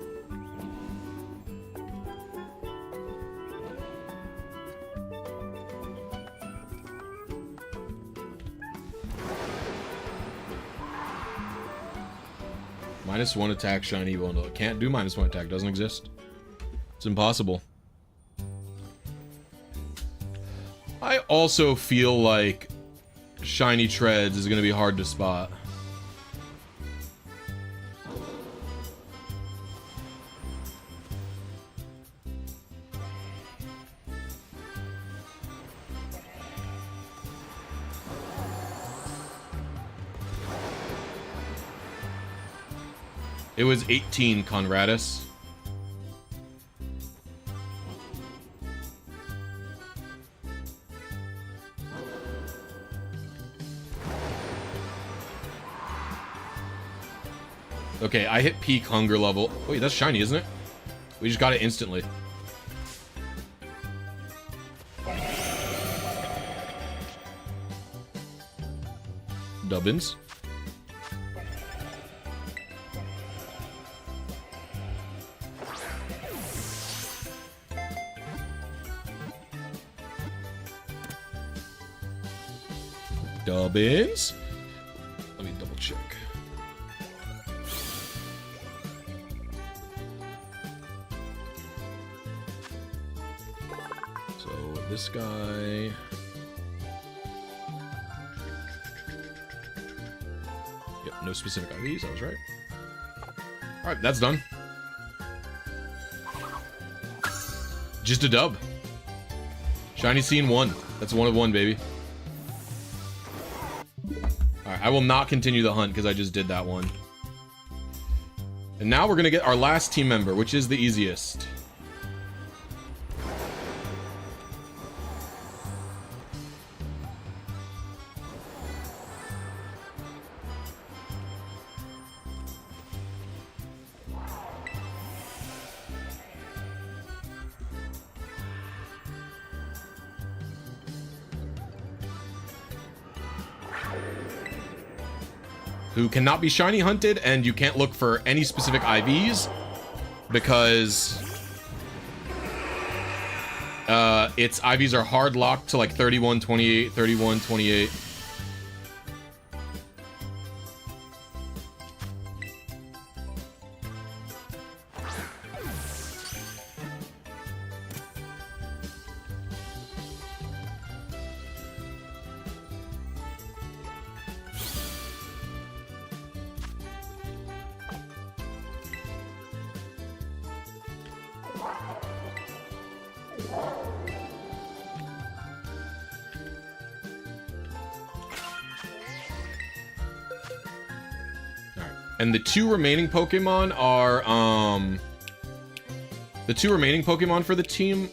-1 attack, shiny bundle. It can't do -1 attack, doesn't exist. It's impossible. I also feel like shiny treads is going to be hard to spot. It was 18, Conradus. Okay, I hit peak hunger level. Wait, that's shiny, isn't it? We just got it instantly. Dubbins. Dubbins. Let me double check. This guy. Yep, no specific IVs, I was right. Alright, that's done. Just a dub. Shiny scene 1. That's 1 of 1, baby. Alright, I will not continue the hunt because I just did that one. And now we're gonna get our last team member, which is the easiest. Who cannot be shiny hunted, and you can't look for any specific IVs because its IVs are hard locked to like 31, 28, 31, 28. And the two remaining Pokemon are, the two remaining Pokemon for the team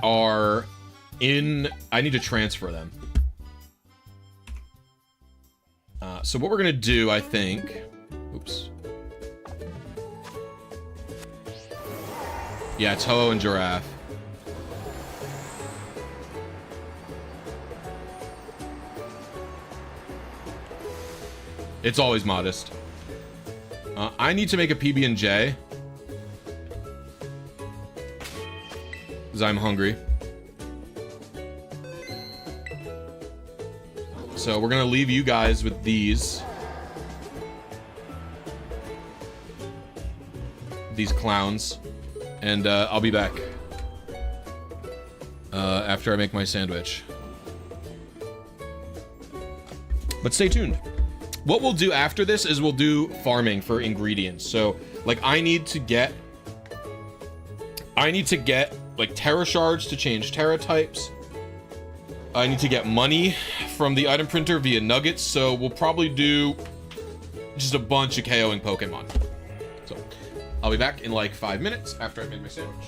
are in, I need to transfer them. So what we're gonna do, I think, oops. Yeah, it's Ho-Oh and Giraffe. It's always modest. I need to make a PB&J. Because I'm hungry. So we're going to leave you guys with these. These clowns. And I'll be back. After I make my sandwich. But stay tuned. What we'll do after this is we'll do farming for ingredients. So, like, I need to get like Terra shards to change Terra types. I need to get money from the item printer via nuggets. So we'll probably do just a bunch of KOing Pokemon. So I'll be back in like 5 minutes after I make my sandwich.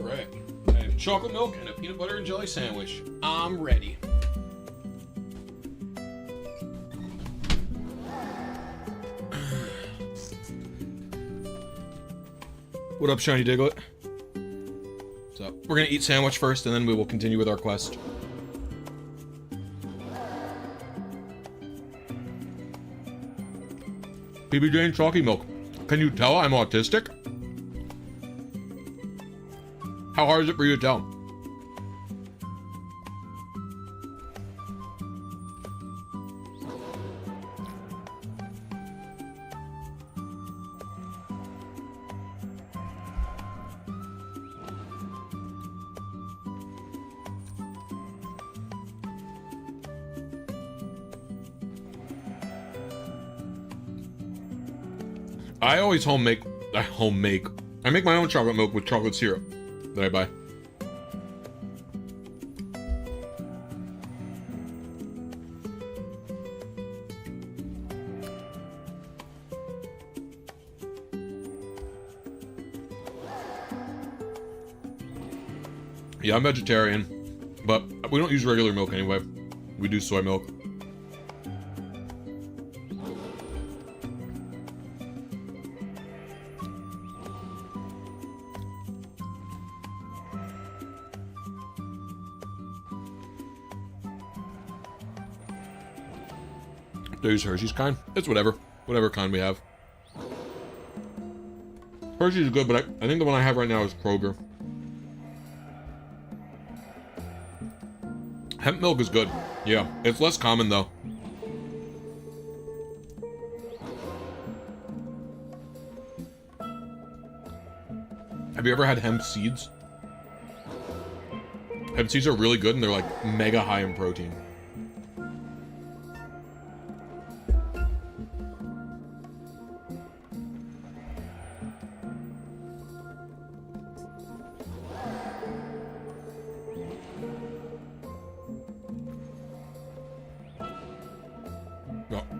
Alright, I have chocolate milk and a peanut butter and jelly sandwich. I'm ready. What up, Shiny Diglett? So, we're gonna eat sandwich first, and then we will continue with our quest. PB&J and chalky milk. Can you tell I'm autistic? How hard is it for you to tell? I always I make my own chocolate milk with chocolate syrup that I buy. Yeah, I'm vegetarian, but we don't use regular milk anyway. We do soy milk. There's Hershey's kind. It's whatever. Whatever kind we have. Hershey's is good, but I think the one I have right now is Kroger. Hemp milk is good. Yeah, it's less common though. Have you ever had hemp seeds? Hemp seeds are really good and they're like mega high in protein.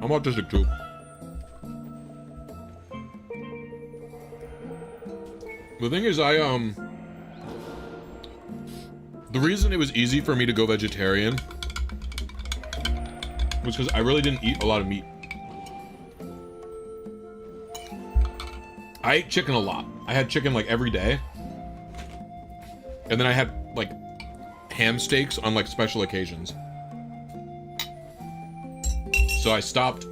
I'm autistic too. The thing is, the reason it was easy for me to go vegetarian was because I really didn't eat a lot of meat. I ate chicken a lot. I had chicken like every day. And then I had like ham steaks on like special occasions. So I stopped.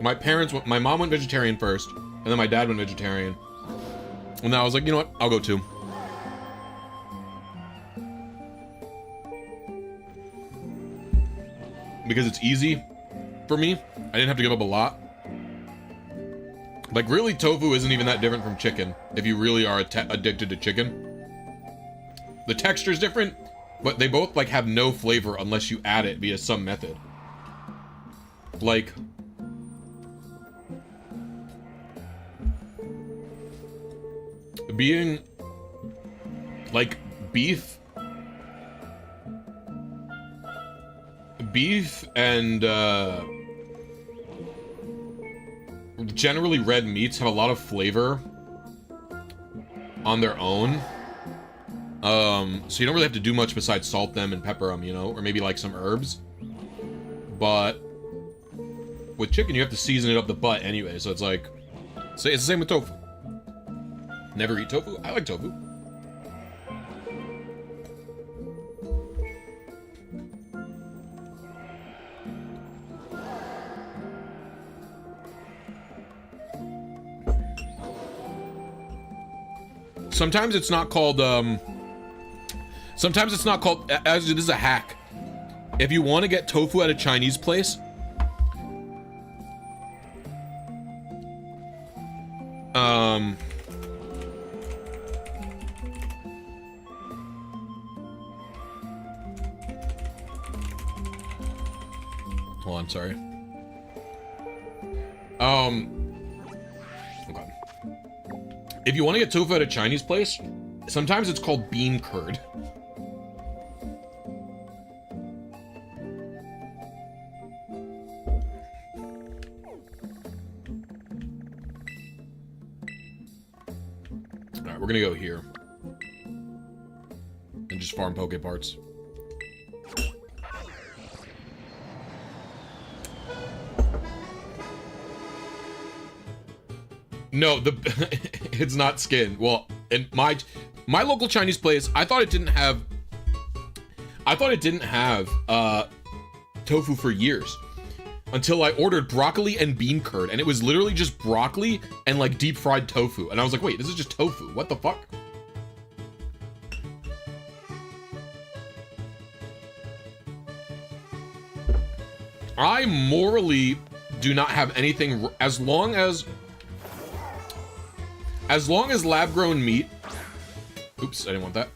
My mom went vegetarian first, and then my dad went vegetarian. And then I was like, you know what? I'll go too. Because it's easy for me. I didn't have to give up a lot. Like, really, tofu isn't even that different from chicken, if you really are addicted to chicken. The texture's different, but they both, like, have no flavor unless you add it via some method. Like, being like beef and generally red meats have a lot of flavor on their own, so you don't really have to do much besides salt them and pepper them, you know, or maybe like some herbs. But with chicken, you have to season it up the butt anyway, so it's like, it's the same with tofu. Never eat tofu? I like tofu. Sometimes it's not called, sometimes it's not called, this is a hack. If you want to get tofu at a Chinese place, hold on, sorry. Okay. If you want to get tofu at a Chinese place, sometimes it's called bean curd. Alright, we're gonna go here. And just farm PokeParts. No, it's not skin. Well, in my local Chinese place, I thought it didn't have tofu for years until I ordered broccoli and bean curd, and it was literally just broccoli and like deep fried tofu, and I was like, wait, this is just tofu. What the fuck? I morally do not have anything as long as lab-grown meat... Oops, I didn't want that.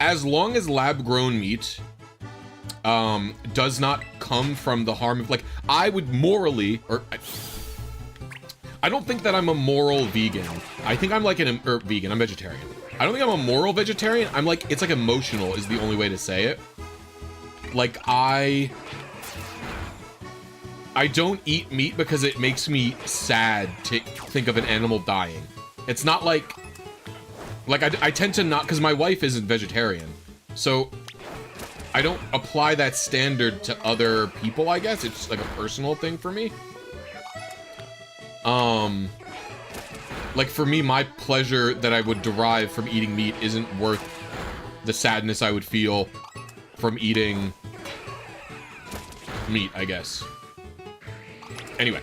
As long as lab-grown meat does not come from the harm of... Like, I would morally... I don't think that I'm a moral vegan. I think I'm like vegan, I'm vegetarian. I don't think I'm a moral vegetarian. I'm like, it's like emotional is the only way to say it. Like, I don't eat meat because it makes me sad to think of an animal dying. It's not like I tend to not, because my wife isn't vegetarian, so I don't apply that standard to other people, I guess. It's like a personal thing for me. Like for me, my pleasure that I would derive from eating meat isn't worth the sadness I would feel from eating meat, I guess. Anyway.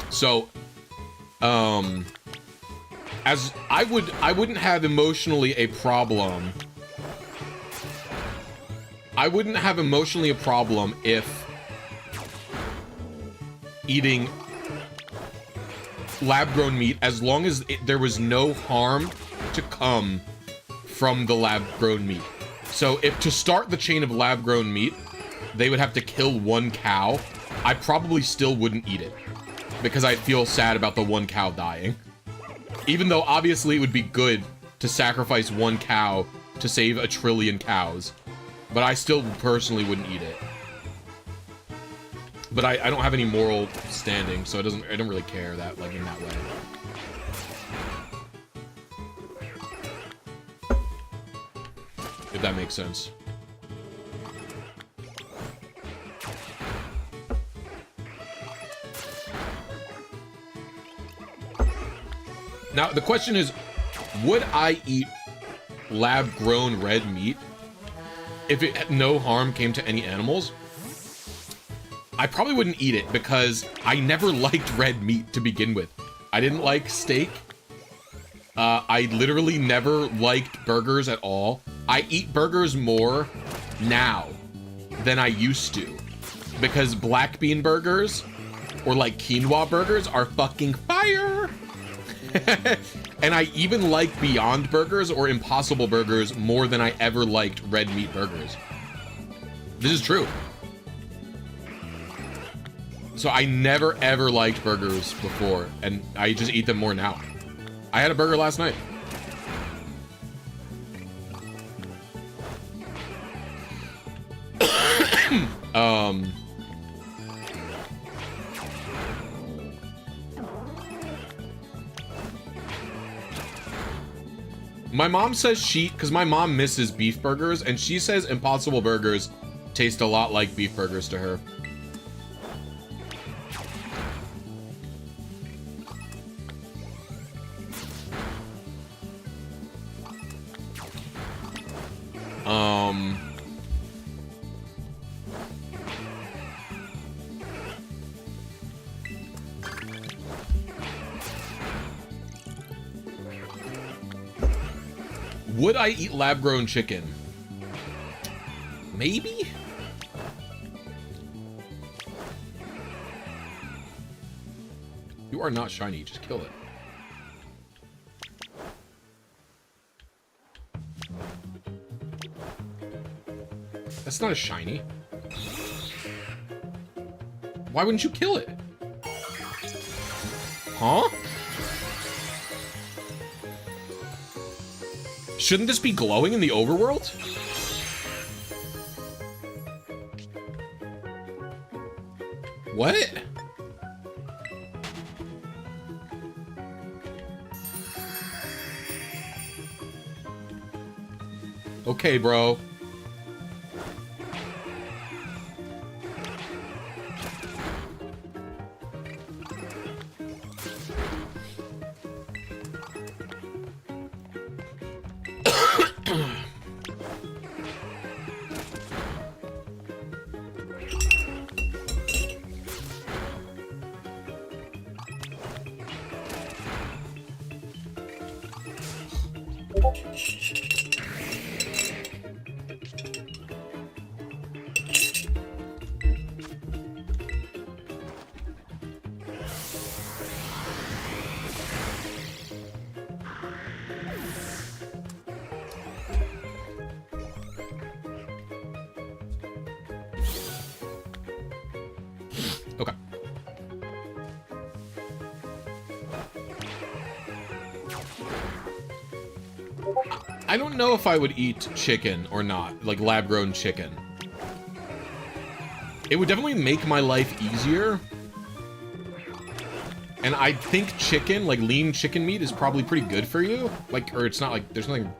So, as I wouldn't have emotionally a problem. I wouldn't have emotionally a problem if eating lab-grown meat, as long as there was no harm to come from the lab-grown meat. So if to start the chain of lab-grown meat, they would have to kill one cow, I probably still wouldn't eat it, because I feel sad about the one cow dying. Even though obviously it would be good to sacrifice one cow to save 1 trillion cows, but I still personally wouldn't eat it. But I don't have any moral standing, so I don't really care that, like, in that way. If that makes sense. Now, the question is, would I eat lab-grown red meat if no harm came to any animals? I probably wouldn't eat it because I never liked red meat to begin with. I didn't like steak. I literally never liked burgers at all. I eat burgers more now than I used to because black bean burgers or like quinoa burgers are fucking fire. And I even like Beyond Burgers or Impossible Burgers more than I ever liked red meat burgers. This is true. So I never ever liked burgers before, and I just eat them more now. I had a burger last night. My mom says because my mom misses beef burgers, and she says Impossible Burgers taste a lot like beef burgers to her. Would I eat lab-grown chicken? Maybe? You are not shiny, just kill it. That's not a shiny. Why wouldn't you kill it? Huh? Shouldn't this be glowing in the overworld? What? Okay, bro. Okay. I don't know if I would eat chicken or not, like lab-grown chicken. It would definitely make my life easier. And I think chicken, like lean chicken meat, is probably pretty good for you. Like, or it's not like, there's nothing...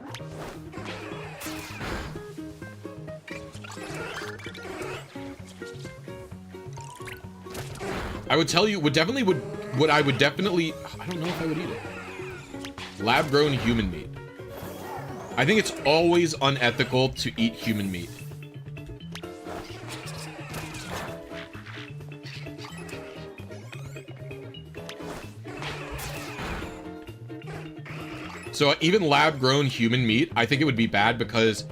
I would tell you, I would definitely, I don't know if I would eat it. Lab-grown human meat. I think it's always unethical to eat human meat. So even lab-grown human meat, I think it would be bad because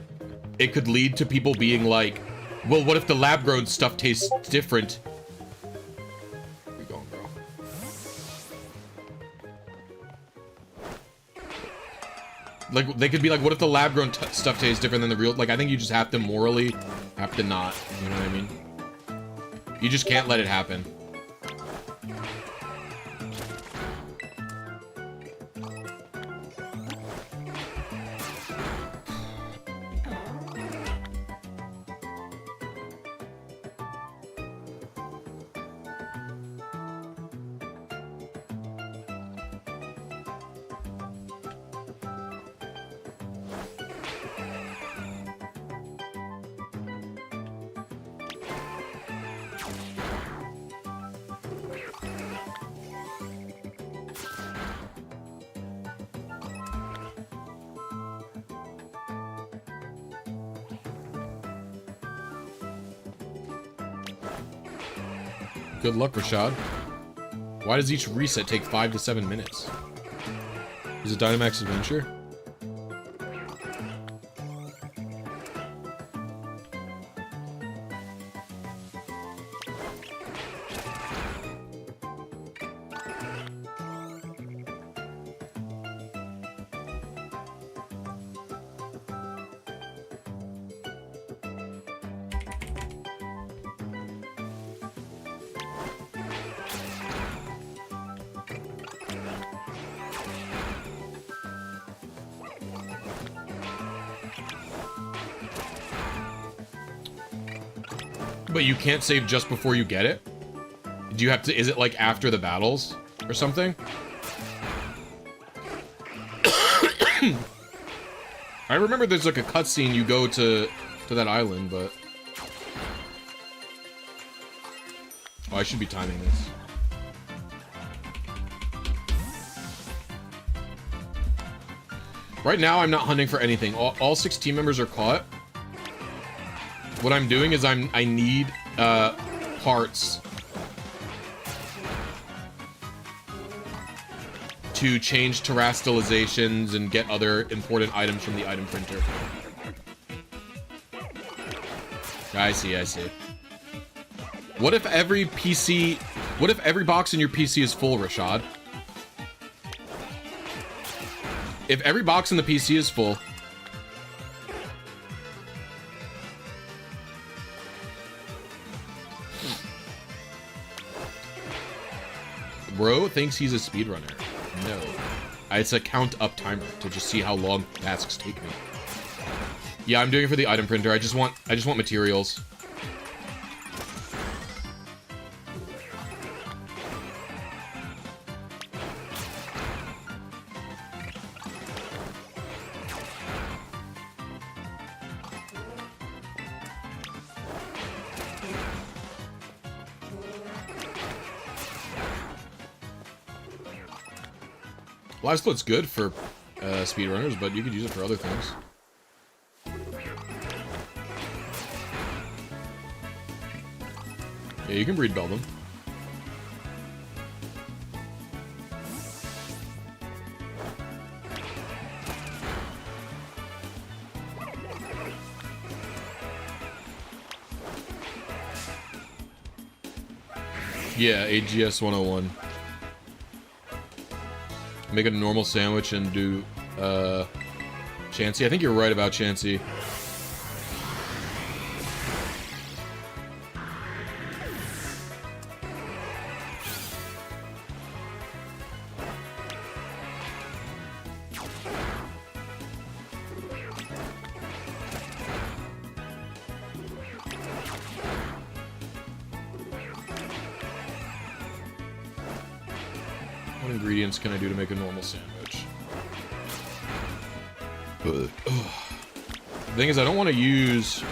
it could lead to people being like, well, what if the lab-grown stuff tastes different? Where you going, bro? Like, they could be like, what if the lab-grown stuff tastes different than the real? Like, I think you just have to morally have to not, you know what I mean? You just can't let it happen. Good luck, Rashad. Why does each reset take 5 to 7 minutes? Is it Dynamax Adventure? But you can't save just before you get it? Do you have to, is it like after the battles or something? I remember there's like a cutscene you go to that island, but... Oh, I should be timing this. Right now, I'm not hunting for anything. All 6 team members are caught. What I'm doing is I need parts to change terrestrializations and get other important items from the item printer. I see, I see. What if every PC... What if every box in your PC is full, Rashad? If every box in the PC is full... Bro thinks he's a speedrunner. No. It's a count up timer to just see how long tasks take me. Yeah, I'm doing it for the item printer. I just want materials. Live split's good for speedrunners, but you could use it for other things. Yeah, you can breed bell them. Yeah, AGS 101. Make a normal sandwich and do, Chansey. I think you're right about Chansey. What ingredients can I do to make a normal sandwich? The thing is, I don't want to use...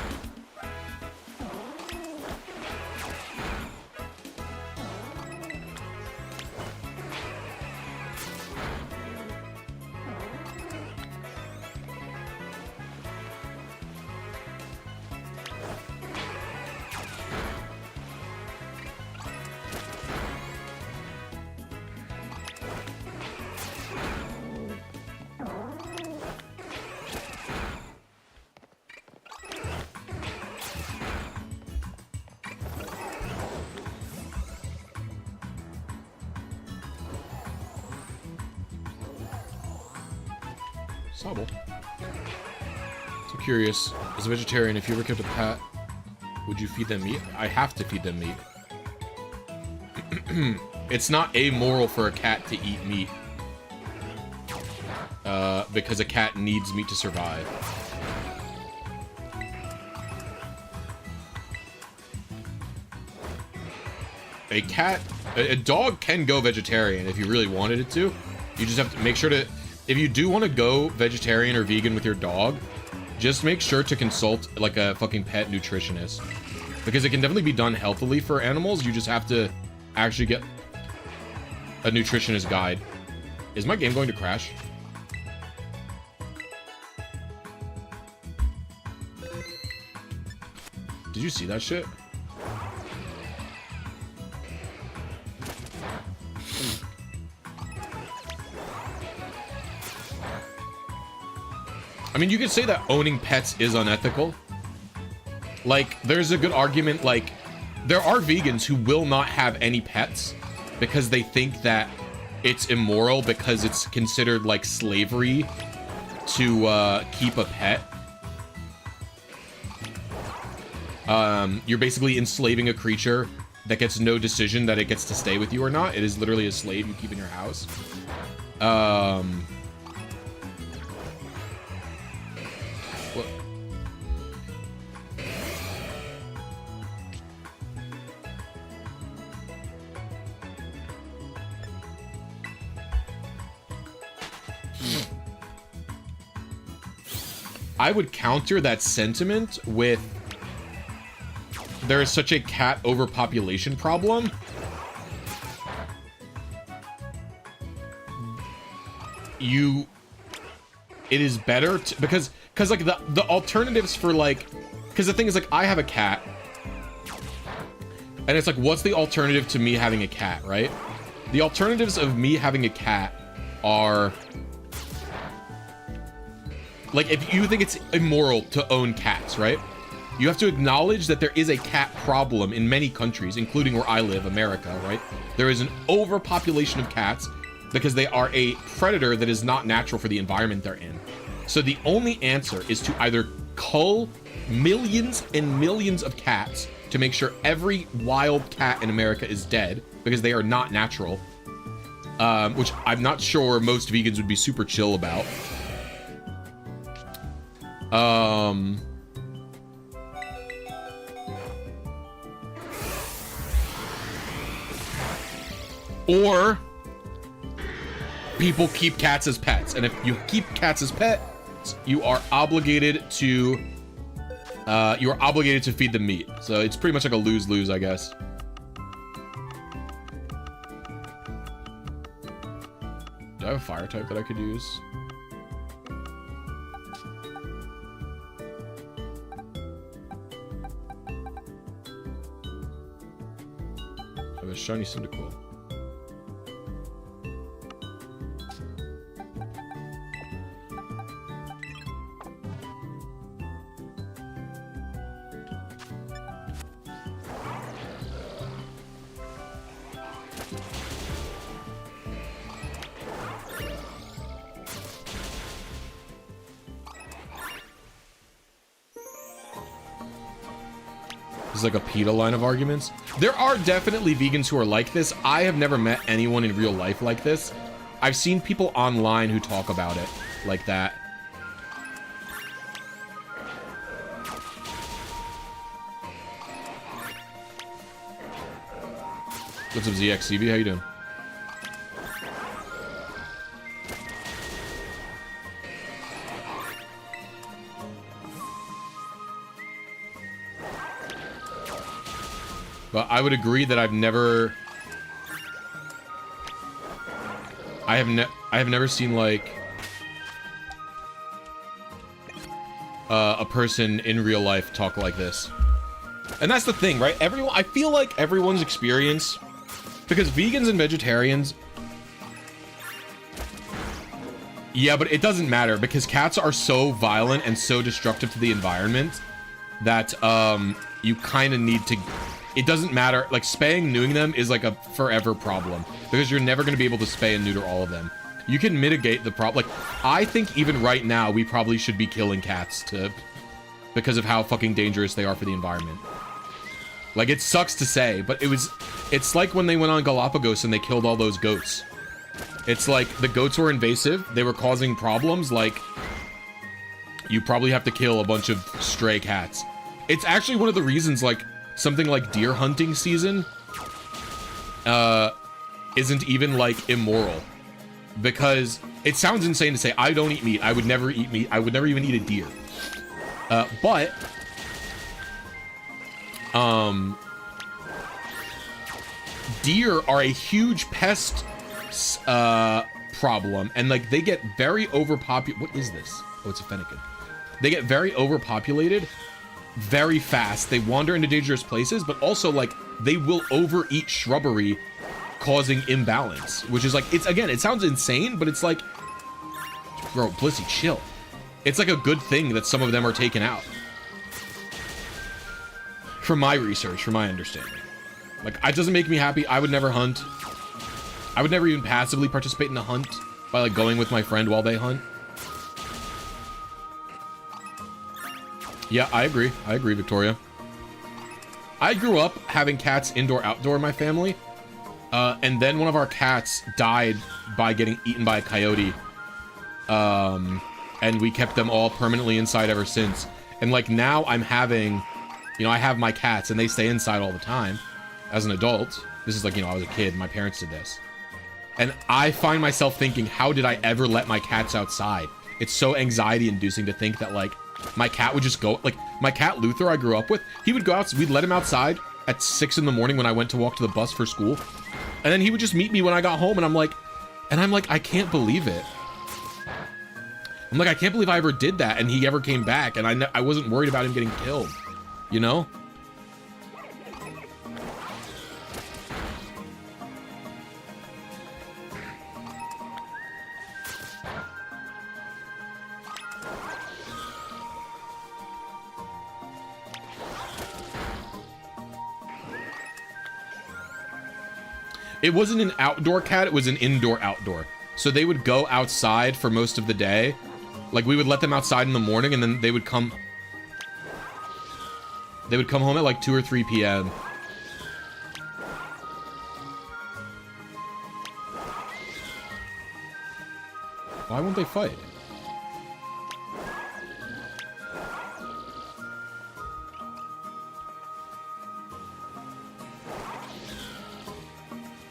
Sobble. So curious, as a vegetarian, if you ever kept a pet, would you feed them meat? I have to feed them meat. It's not amoral for a cat to eat meat. Because a cat needs meat to survive. A dog can go vegetarian if you really wanted it to. You just have to make sure to, if you do want to go vegetarian or vegan with your dog, just make sure to consult like a fucking pet nutritionist. Because it can definitely be done healthily for animals. You just have to actually get a nutritionist guide. Is my game going to crash? Did you see that shit? I mean, you could say that owning pets is unethical. Like, there's a good argument, like, there are vegans who will not have any pets because they think that it's immoral because it's considered, like, slavery to keep a pet. You're basically enslaving a creature that gets no decision that it gets to stay with you or not. It is literally a slave you keep in your house. I would counter that sentiment with there is such a cat overpopulation problem. It is better to, because like the alternatives for like, because the thing is like I have a cat and it's like, what's the alternative to me having a cat, right? The alternatives of me having a cat are like, if you think it's immoral to own cats, right? You have to acknowledge that there is a cat problem in many countries, including where I live, America, right? There is an overpopulation of cats because they are a predator that is not natural for the environment they're in. So the only answer is to either cull millions and millions of cats to make sure every wild cat in America is dead because they are not natural, which I'm not sure most vegans would be super chill about. Or people keep cats as pets, and if you keep cats as pets, you are obligated to feed them meat. So it's pretty much like a lose-lose, I guess. Do I have a fire type that I could use? I have a shiny Cyndaquil. This is like a PETA line of arguments. There are definitely vegans who are like this. I have never met anyone in real life like this. I've seen people online who talk about it like that. What's up, ZXCB? How you doing? But I would agree that I have never seen like a person in real life talk like this. And that's the thing, right? I feel like everyone's experience, because vegans and vegetarians, yeah, but it doesn't matter because cats are so violent and so destructive to the environment that you kind of need to, it doesn't matter. Like spaying, neutering them is like a forever problem because you're never going to be able to spay and neuter all of them. You can mitigate the problem. Like, I think even right now, we probably should be killing cats because of how fucking dangerous they are for the environment. Like, it sucks to say, but it's like when they went on Galapagos and they killed all those goats. It's like, the goats were invasive, they were causing problems, like, you probably have to kill a bunch of stray cats. It's actually one of the reasons, like, something like deer hunting season, isn't even, like, immoral. Because it sounds insane to say, I don't eat meat, I would never eat meat, I would never even eat a deer. But deer are a huge pest problem, and like they get very overpopulated. What is this? Oh, it's a fennekin. They get very overpopulated very fast. They wander into dangerous places, but also like they will overeat shrubbery, causing imbalance, which is like, it's again, it sounds insane, but it's like, bro, Blisy, chill. It's like a good thing that some of them are taken out. From my research, from my understanding. Like, it doesn't make me happy. I would never hunt. I would never even passively participate in a hunt by like going with my friend while they hunt. Yeah, I agree. I agree, Victoria. I grew up having cats indoor-outdoor in my family. And then one of our cats died by getting eaten by a coyote. And we kept them all permanently inside ever since. And like now I'm having, you know, I have my cats and they stay inside all the time as an adult. This is like, you know, I was a kid, my parents did this. And I find myself thinking, how did I ever let my cats outside? It's so anxiety inducing to think that like my cat would just go, like my cat Luther I grew up with, he would go out, we'd let him outside at 6 in the morning when I went to walk to the bus for school. And then he would just meet me when I got home and I'm like, I can't believe it. I'm like, I can't believe I ever did that and he ever came back and I wasn't worried about him getting killed, you know? It wasn't an outdoor cat, it was an indoor-outdoor. So they would go outside for most of the day. Like, we would let them outside in the morning, and then they would come home at, like, 2 or 3 p.m. Why won't they fight?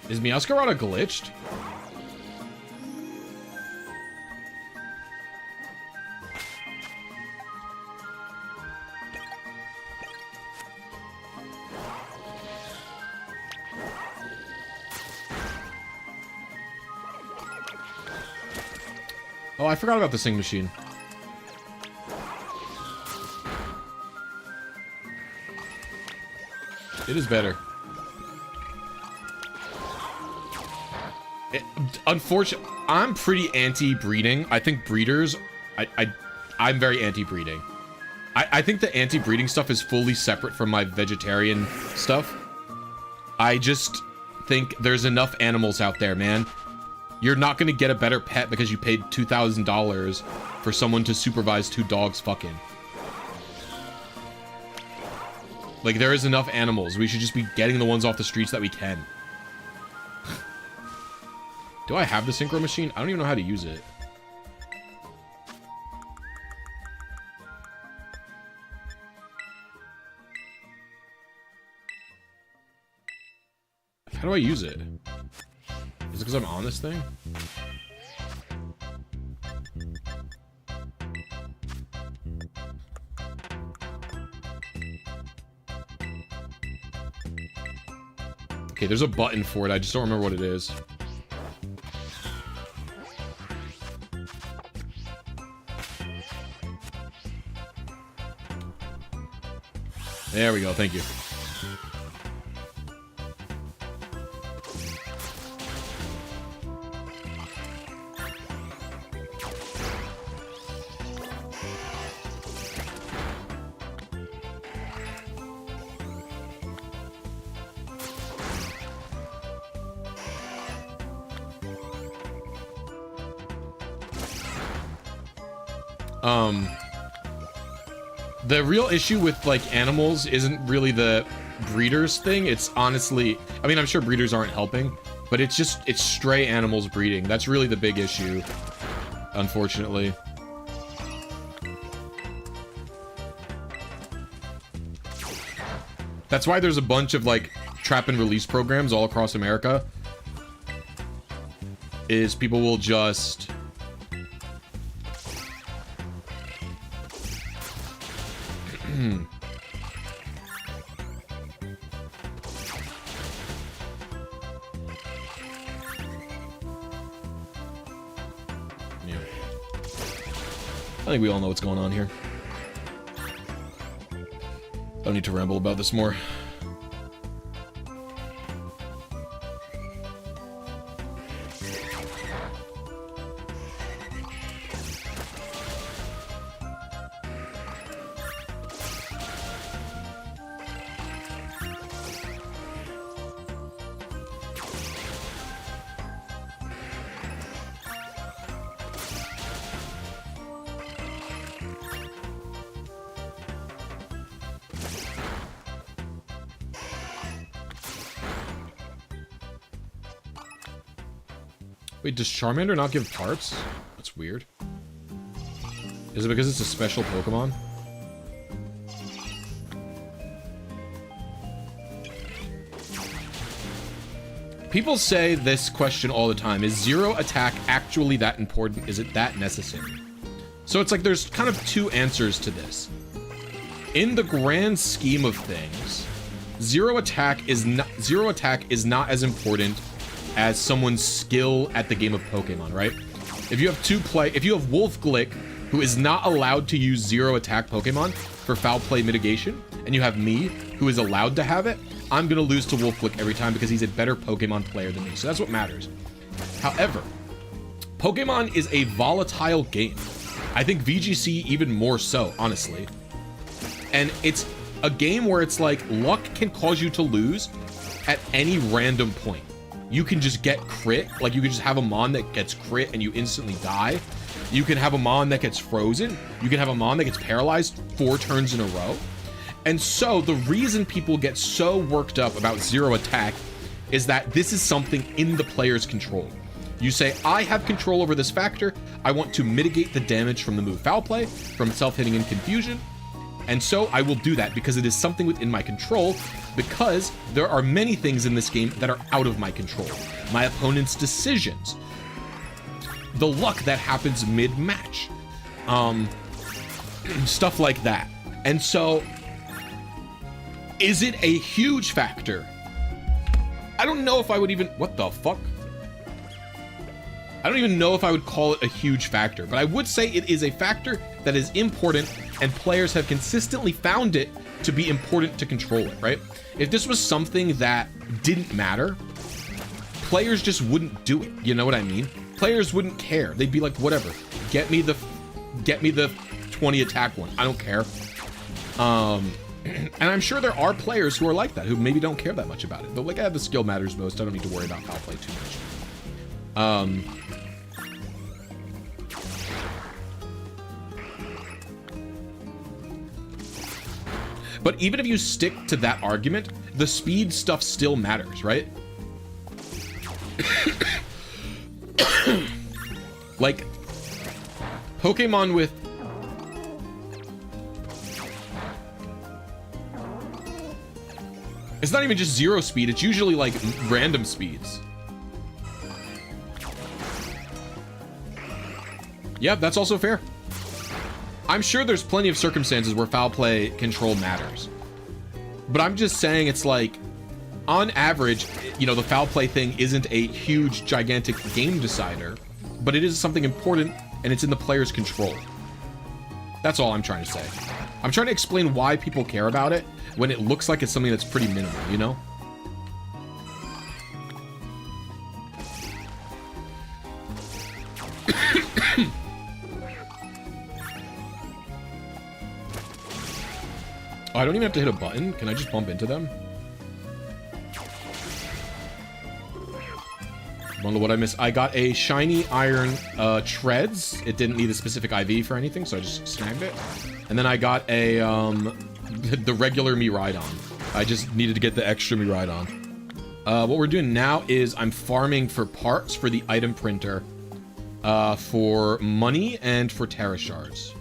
Is Meowscarada glitched? Oh, I forgot about the sing machine. It is better. Unfortunately, I'm pretty anti-breeding. I think breeders, I'm very anti-breeding. I think the anti-breeding stuff is fully separate from my vegetarian stuff. I just think there's enough animals out there, man. You're not going to get a better pet because you paid $2,000 for someone to supervise 2 dogs fucking. Like, there is enough animals. We should just be getting the ones off the streets that we can. Do I have the synchro machine? I don't even know how to use it. How do I use it? Is it because I'm on this thing? Okay, there's a button for it. I just don't remember what it is. There we go. Thank you. The real issue with, like, animals isn't really the breeders thing. It's honestly, I mean, I'm sure breeders aren't helping, but it's stray animals breeding. That's really the big issue, unfortunately. That's why there's a bunch of, like, trap and release programs all across America. Is people will just... I think we all know what's going on here. Don't need to ramble about this more. Wait, does Charmander not give parts? That's weird. Is it because it's a special Pokemon? People say this question all the time. Is zero attack actually that important? Is it that necessary? So it's like there's kind of two answers to this. In the grand scheme of things, zero attack is not as important as someone's skill at the game of Pokemon, right? If you have Wolf Glick, who is not allowed to use zero attack Pokemon for foul play mitigation, and you have me, who is allowed to have it, I'm gonna lose to Wolf Glick every time because he's a better Pokemon player than me. So that's what matters. However, Pokemon is a volatile game. I think VGC even more so, honestly. And it's a game where it's like luck can cause you to lose at any random point. You can just get crit, like you can just have a Mon that gets crit and you instantly die. You can have a Mon that gets frozen. You can have a Mon that gets paralyzed 4 turns in a row. And so the reason people get so worked up about zero attack is that this is something in the player's control. You say, I have control over this factor. I want to mitigate the damage from the move foul play, from self-hitting and confusion. And so I will do that because it is something within my control, because there are many things in this game that are out of my control. My opponent's decisions, the luck that happens mid-match, stuff like that. And so, is it a huge factor? I don't know if I would even, what the fuck? I don't even know if I would call it a huge factor, but I would say it is a factor that is important, and players have consistently found it to be important to control it, right? If this was something that didn't matter, players just wouldn't do it. You know what I mean? Players wouldn't care. They'd be like, whatever, get me the 20 attack one. I don't care. And I'm sure there are players who are like that, who maybe don't care that much about it. But like, the skill matters most. I don't need to worry about foul play too much. But even if you stick to that argument, the speed stuff still matters, right? Like, Pokemon with... It's not even just zero speed, it's usually like random speeds. Yeah, that's also fair. I'm sure there's plenty of circumstances where foul play control matters. But I'm just saying it's like, on average, you know, the foul play thing isn't a huge, gigantic game decider, but it is something important, and it's in the player's control. That's all I'm trying to say. I'm trying to explain why people care about it when it looks like it's something that's pretty minimal, you know? Oh, I don't even have to hit a button. Can I just bump into them? Wonder what I missed. I got a shiny iron treads. It didn't need a specific IV for anything, so I just snagged it. And then I got a the regular Miraidon. I just needed to get the extra Miraidon. What we're doing now is I'm farming for parts for the item printer, for money and for Terra shards.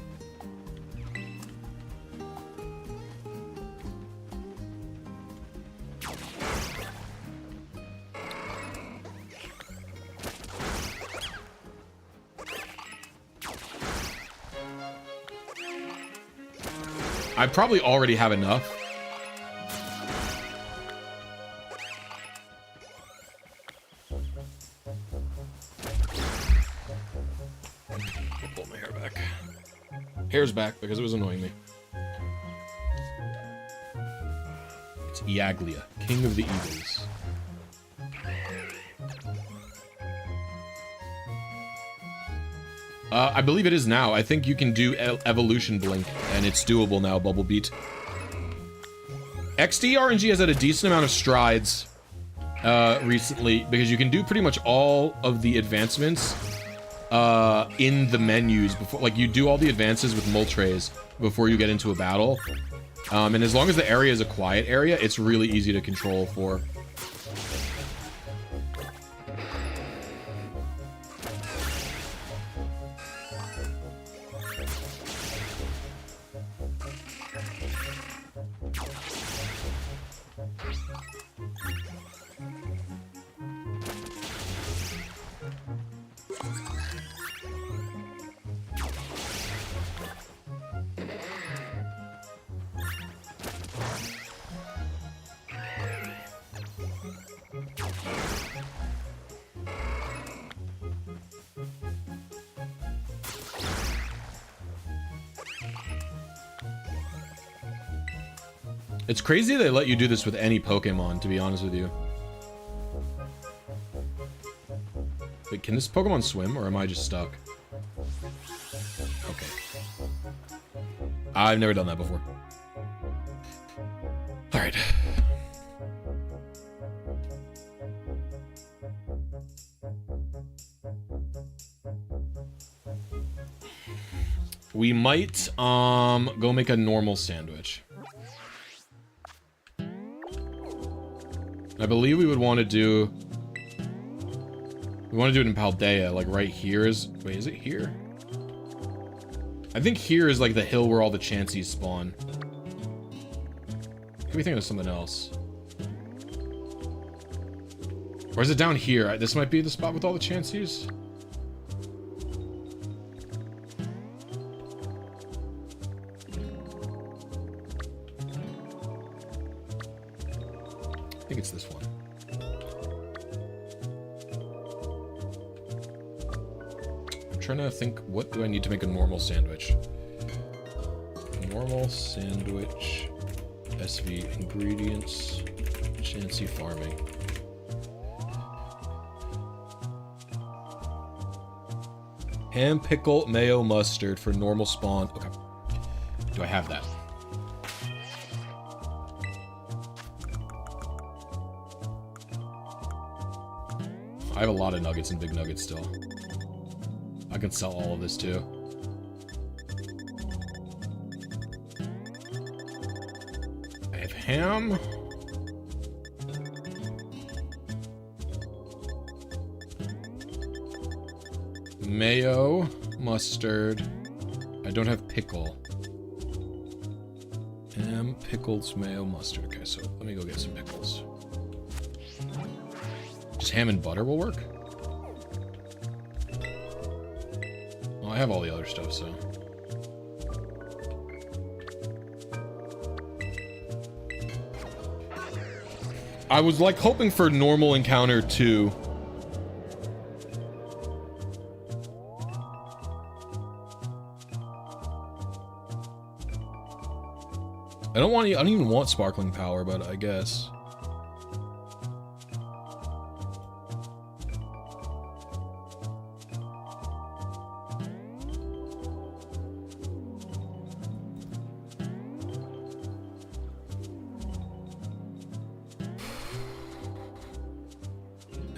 I probably already have enough. I'll pull my hair back. Hair's back because it was annoying me. It's Iaglia, King of the Eagles. I believe it is now. I think you can do Evolution Blink, and it's doable now, Bubble Beat. XD RNG has had a decent amount of strides recently, because you can do pretty much all of the advancements in the menus before, like, you do all the advances with Moltres before you get into a battle. And as long as the area is a quiet area, it's really easy to control for. It's crazy they let you do this with any Pokemon, to be honest with you. Wait, can this Pokemon swim, or am I just stuck? Okay. I've never done that before. Alright. We might, go make a normal sandwich. I believe we would want to do... We want to do it in Paldea, like right here is... Wait, is it here? I think here is like the hill where all the Chanseys spawn. Could be thinking of something else. Or is it down here? This might be the spot with all the Chanseys? I think it's this one. I'm trying to think, what do I need to make a normal sandwich? Normal sandwich, SV ingredients, Chansey farming. Ham, pickle, mayo, mustard for normal spawn. Okay. Do I have that? I have a lot of nuggets and big nuggets still. I can sell all of this too. I have ham. Mayo, mustard. I don't have pickle. Ham, pickles, mayo, mustard. Okay, so let me go get some pickles. Just ham and butter will work? Well, I have all the other stuff, so... I was like hoping for normal encounter too. I don't even want sparkling power, but I guess.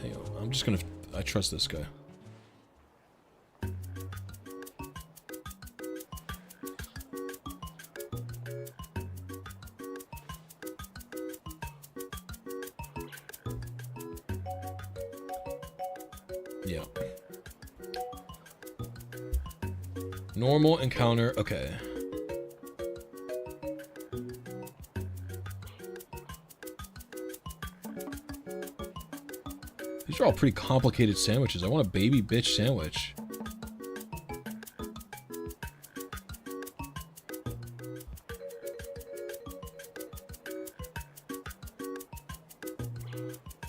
Hey, I'm just gonna, I trust this guy. Yeah. Normal encounter, okay. These are all pretty complicated sandwiches. I want a baby bitch sandwich.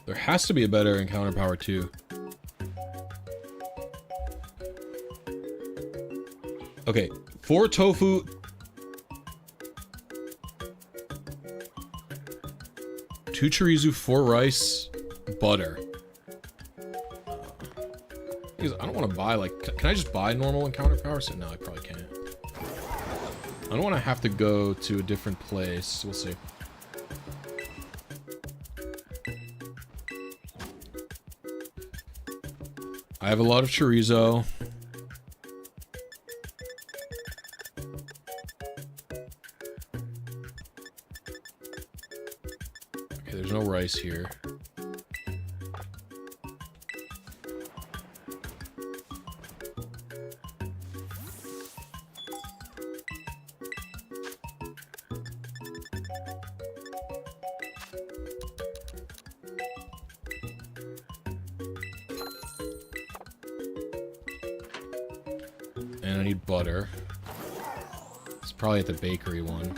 There has to be a better encounter power too. Okay, 4 tofu. 2 chorizo, 4 rice, butter. Because I don't want to buy, like, can I just buy normal encounter power? So, no, I probably can't. I don't want to have to go to a different place. We'll see. I have a lot of chorizo. Okay, there's no rice here. And I need butter. It's probably at the bakery one.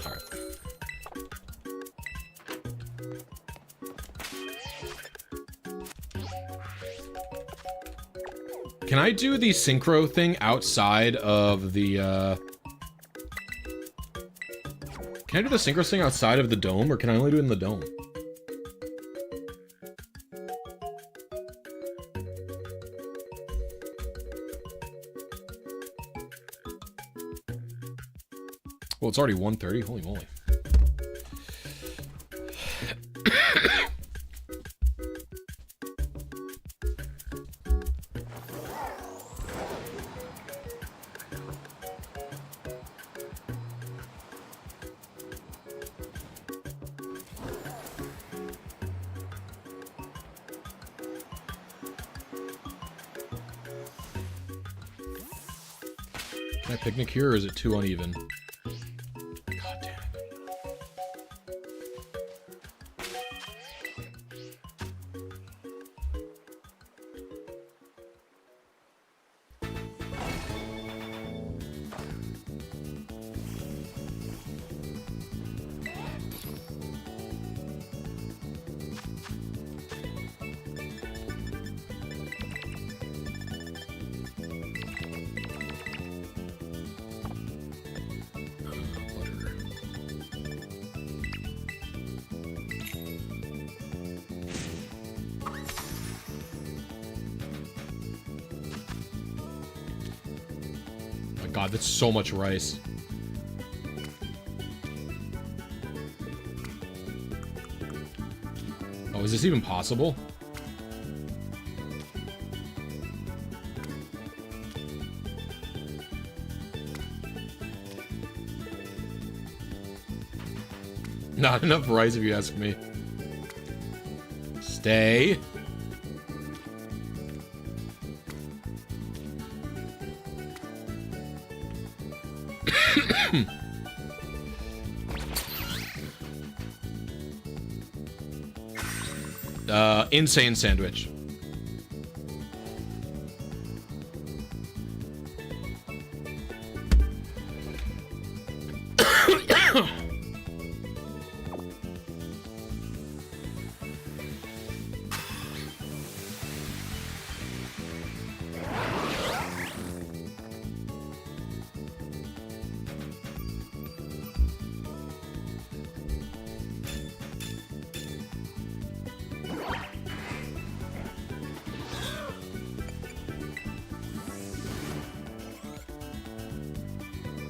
Alright. Can I do the synchro thing outside of the, Can I do the synchro thing outside of the dome, or can I only do it in the dome? Well, it's already 1:30. Holy moly. Can I picnic here, or is it too uneven? God damn God, that's so much rice. Oh, is this even possible? Not enough rice, if you ask me. Stay. Insane sandwich.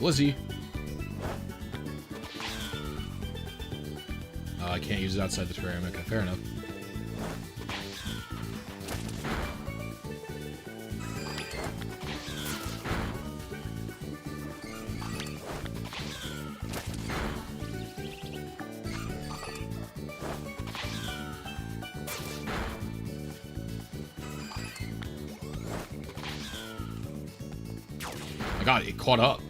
Blisy. I can't use it outside the terrarium. Okay, fair enough. My god, it caught up.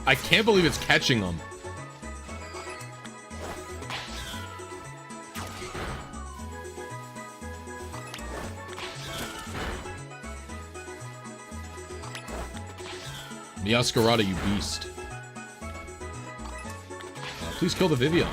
I can't believe it's catching them. Meowscarada, you beast. Please kill the Vivian.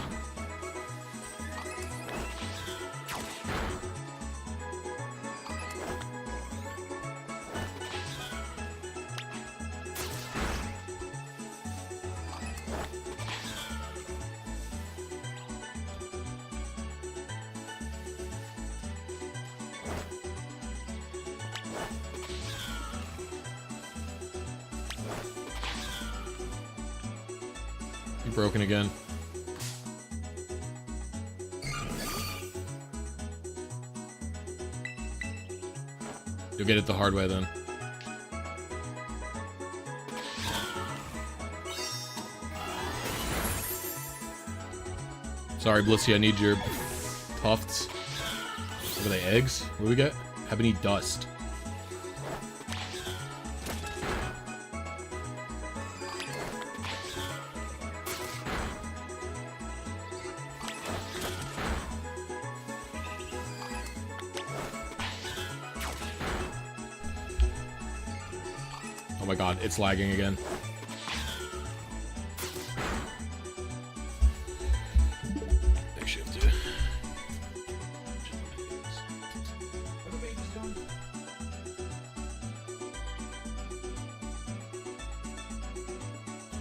Broken again. You'll get it the hard way then. Sorry, Blisy, I need your tufts. What are they, eggs? What do we get? Have any dust? Oh my god, it's lagging again. Big shift, dude.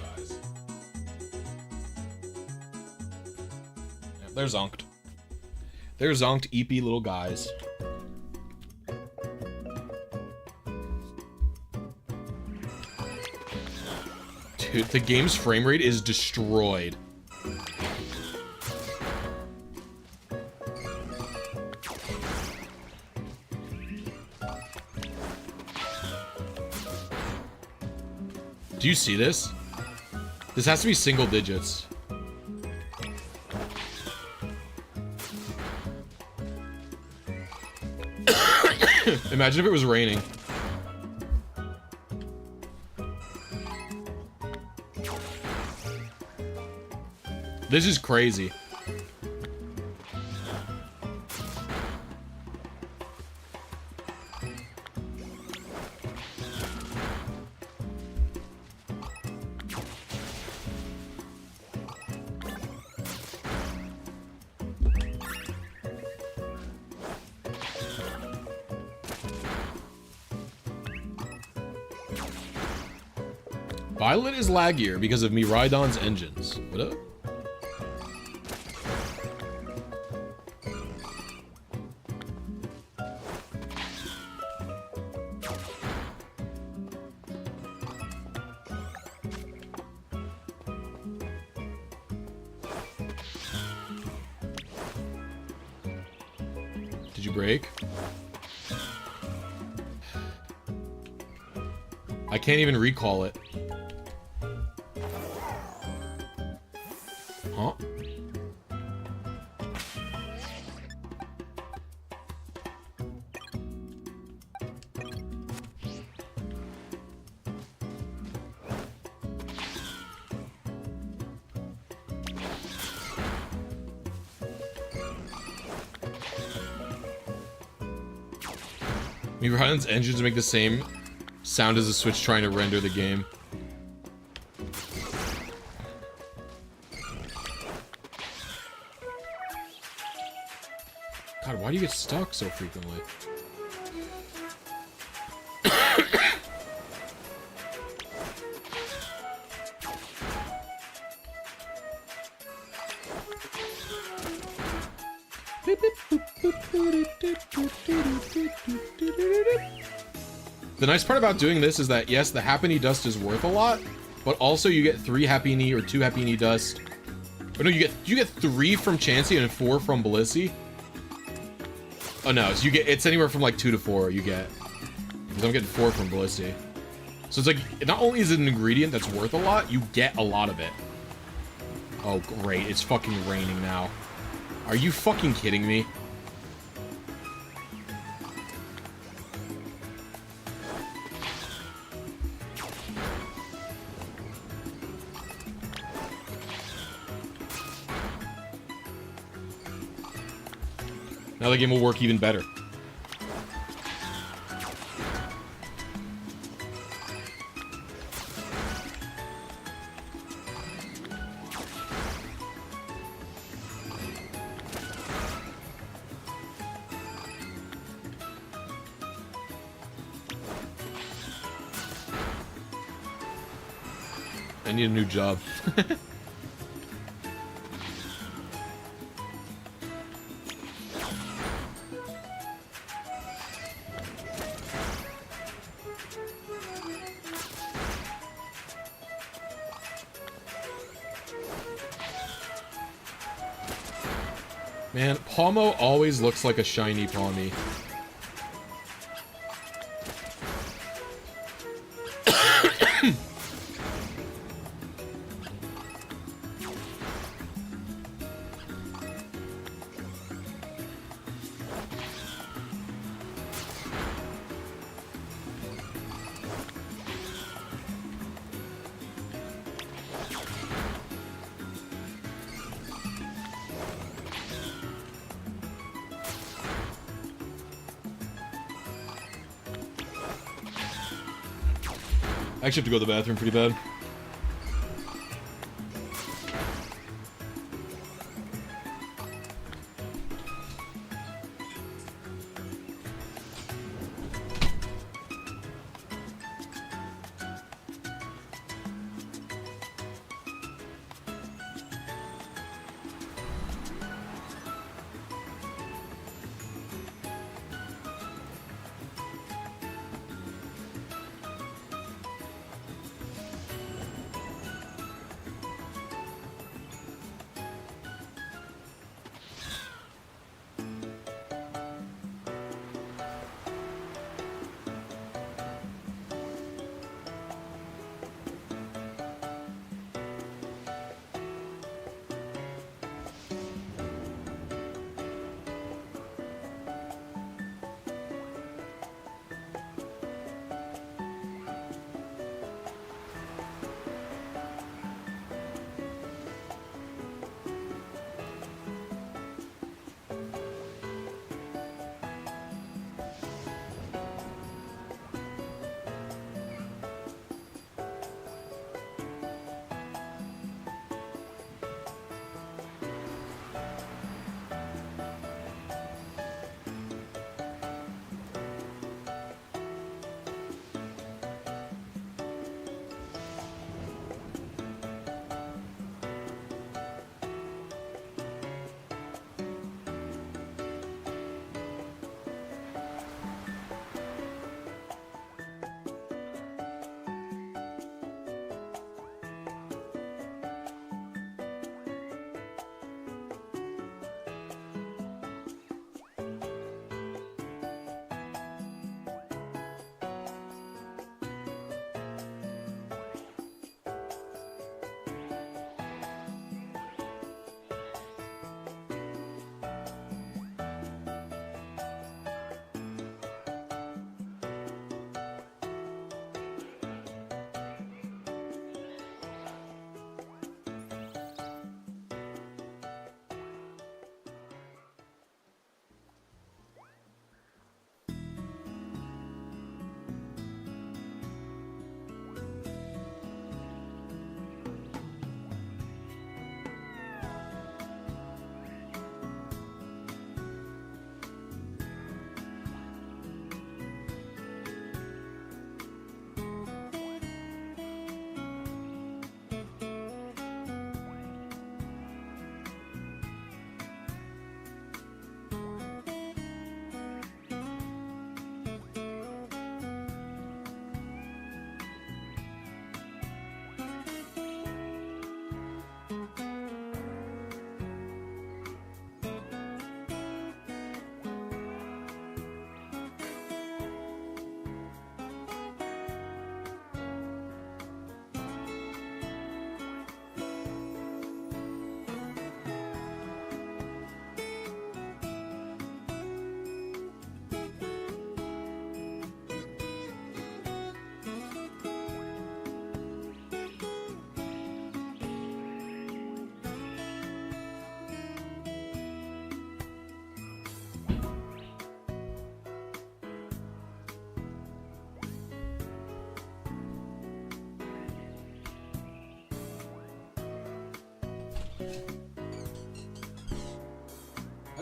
Guys. Yeah, they're zonked. They're zonked, eepy little guys. Dude, the game's frame rate is destroyed. Do you see this? This has to be single digits. Imagine if it was raining. This is crazy. Violet is laggier because of Miraidon's engines. What up? Did you break? I can't even recall it. Huh? Miraidon's engines make the same sound as the Switch trying to render the game. God, why do you get stuck so frequently? The nice part about doing this is that, yes, the Happiny Dust is worth a lot, but also you get 3 Happiny or 2 Happiny Dust. Or no, you get 3 from Chansey and 4 from Blisy. Oh no, so it's anywhere from like 2 to 4 you get. Because I'm getting 4 from Blisy. So it's like, not only is it an ingredient that's worth a lot, you get a lot of it. Oh great, it's fucking raining now. Are you fucking kidding me? Now the game will work even better. I need a new job. Man, Pawmo always looks like a shiny Pawmi. I actually have to go to the bathroom pretty bad.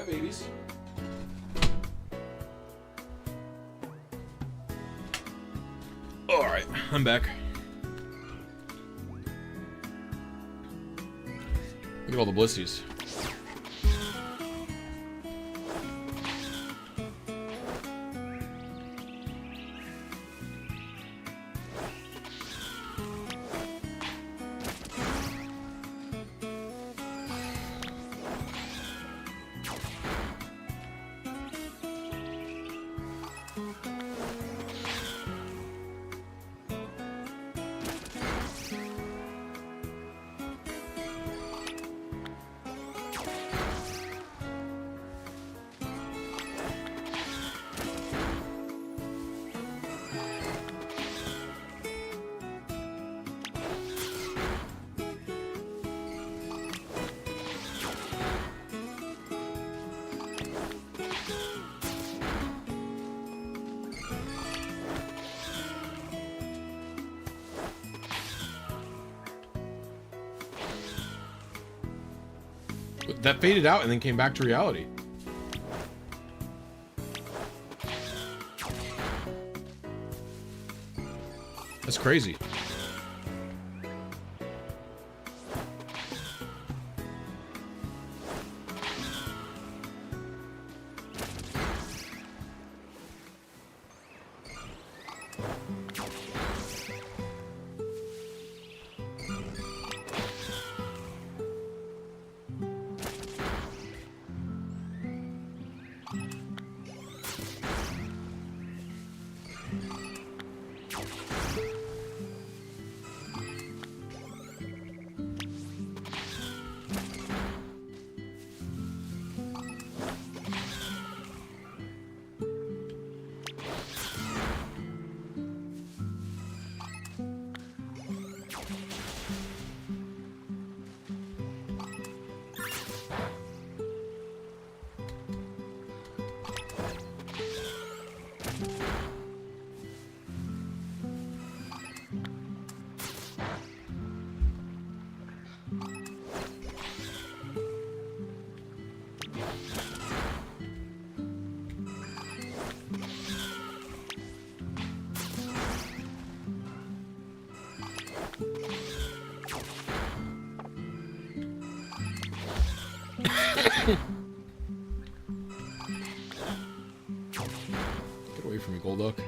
Hi, babies. Alright, I'm back. Look at all the blissies. That faded out and then came back to reality. That's crazy. Get away from me, Golduck.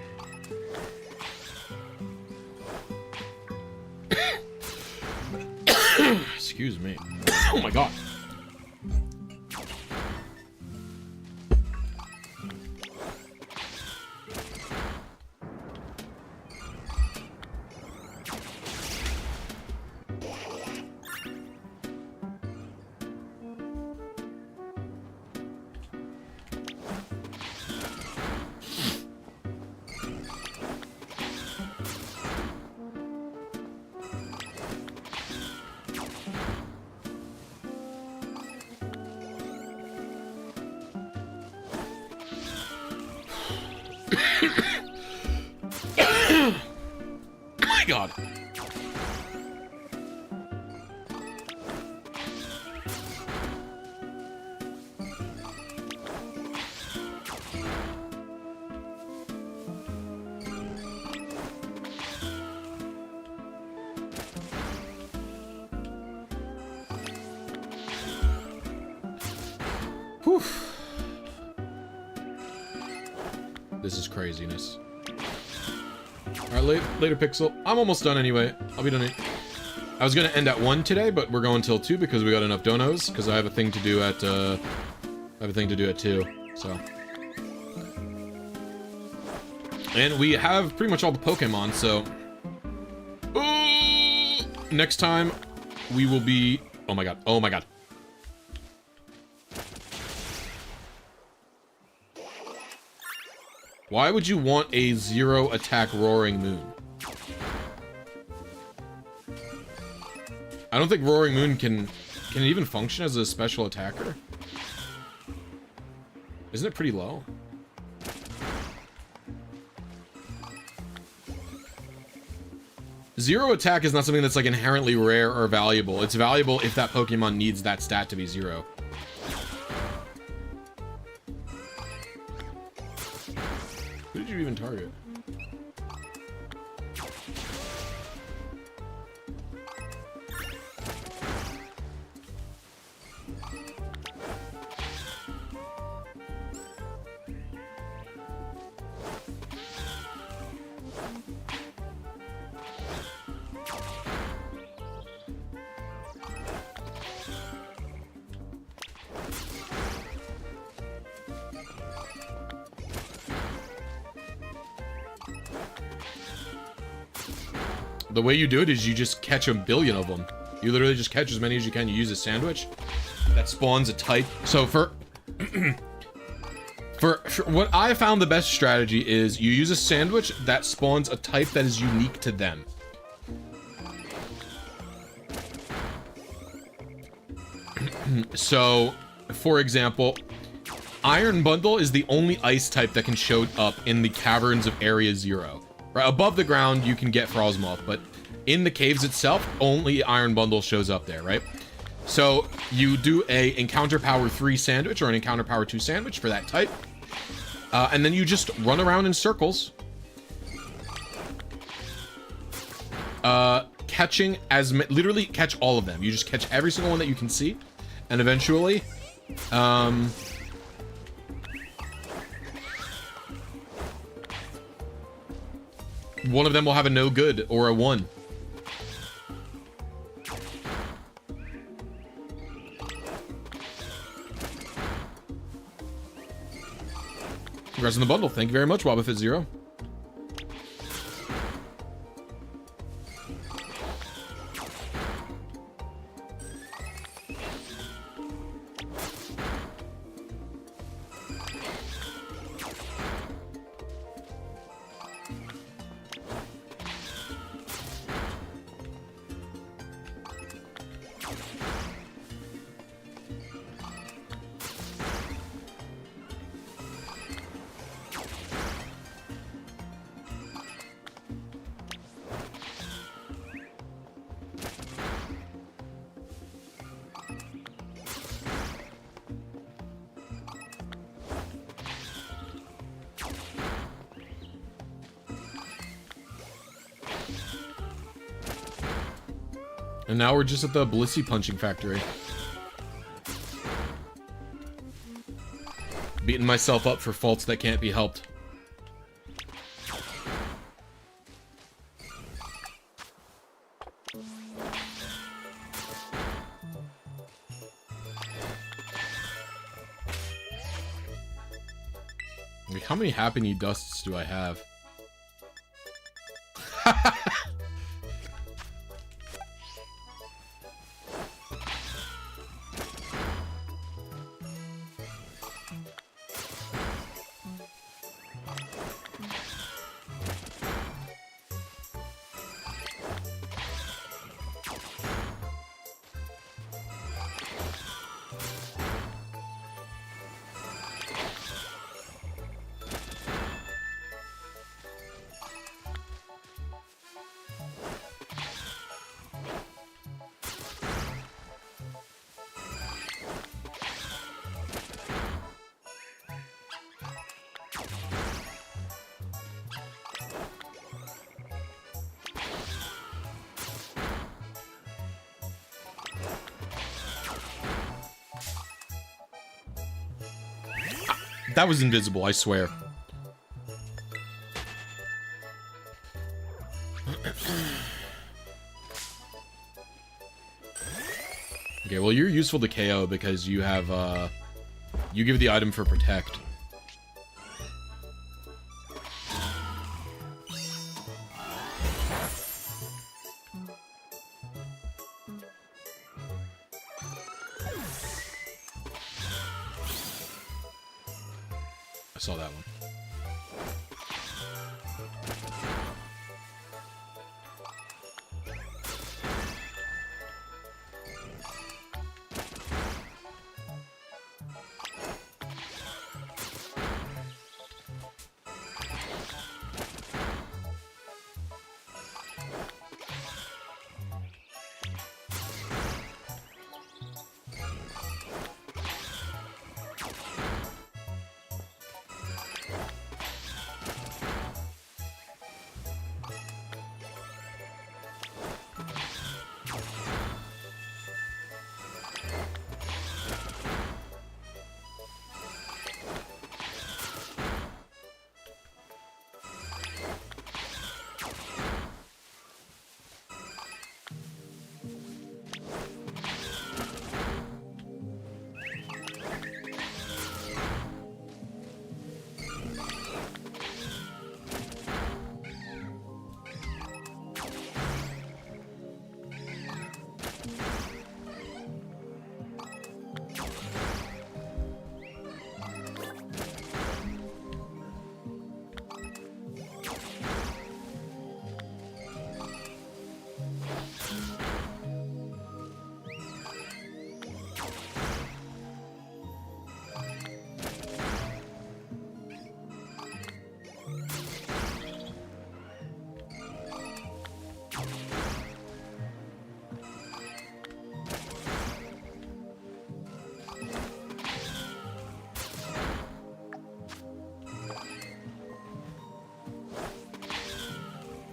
Excuse me. Oh my god. God. Whew. This is craziness. Alright, later, Pixel. I'm almost done anyway. I'll be done. I was gonna end at 1 today, but we're going till 2 because we got enough donos. Because I have a thing to do at 2. So. And we have pretty much all the Pokemon. So. Next time, we will be. Oh my god. Oh my god. Why would you want a 0 attack Roaring Moon? I don't think Roaring Moon can it even function as a special attacker? Isn't it pretty low? Zero attack is not something that's like inherently rare or valuable. It's valuable if that Pokemon needs that stat to be 0. Who did you even target? The way you do it is you just catch a billion of them. You literally just catch as many as you can. You use a sandwich that spawns a type. So for what I found the best strategy is you use a sandwich that spawns a type that is unique to them. So, for example, Iron Bundle is the only ice type that can show up in the caverns of Area 0. Right, above the ground, you can get Frostmoth, but in the caves itself, only Iron Bundle shows up there, right? So you do a Encounter Power 3 sandwich or an Encounter Power 2 sandwich for that type. And then you just run around in circles. Catching literally catch all of them. You just catch every single one that you can see. And eventually, one of them will have a no good or a 1. Congrats on the bundle. Thank you very much, Wobbuffet0. And now we're just at the Blisy punching factory. Beating myself up for faults that can't be helped. Like, how many Happy Knee Dusts do I have? That was invisible, I swear. Okay, well, you're useful to KO because you have, you give the item for Protect. I saw that one.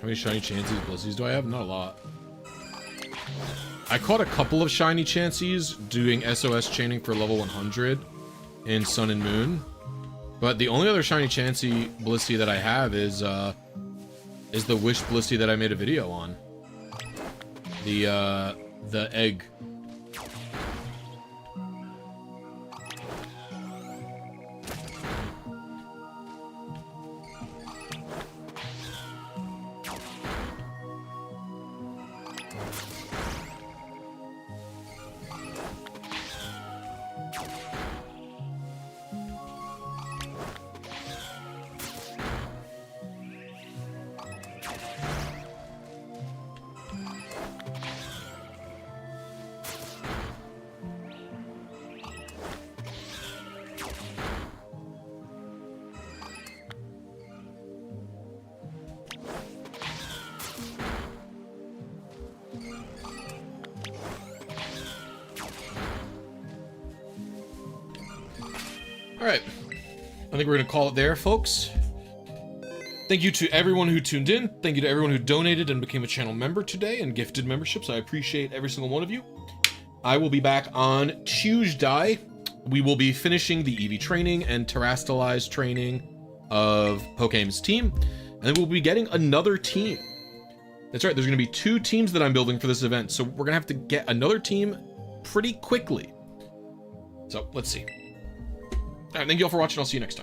How many shiny chances blissies do I have? Not a lot. I caught a couple of shiny chances doing SOS chaining for level 100 in Sun and Moon. But the only other shiny chansey blissy that I have is the Wish blissy that I made a video on. The egg. Alright, I think we're going to call it there, folks. Thank you to everyone who tuned in. Thank you to everyone who donated and became a channel member today and gifted memberships. I appreciate every single one of you. I will be back on Tuesday. We will be finishing the EV training and terrestrialized training of Pokemon's team. And then we'll be getting another team. That's right, there's going to be 2 teams that I'm building for this event. So we're going to have to get another team pretty quickly. So, let's see. All right, thank you all for watching. I'll see you next time.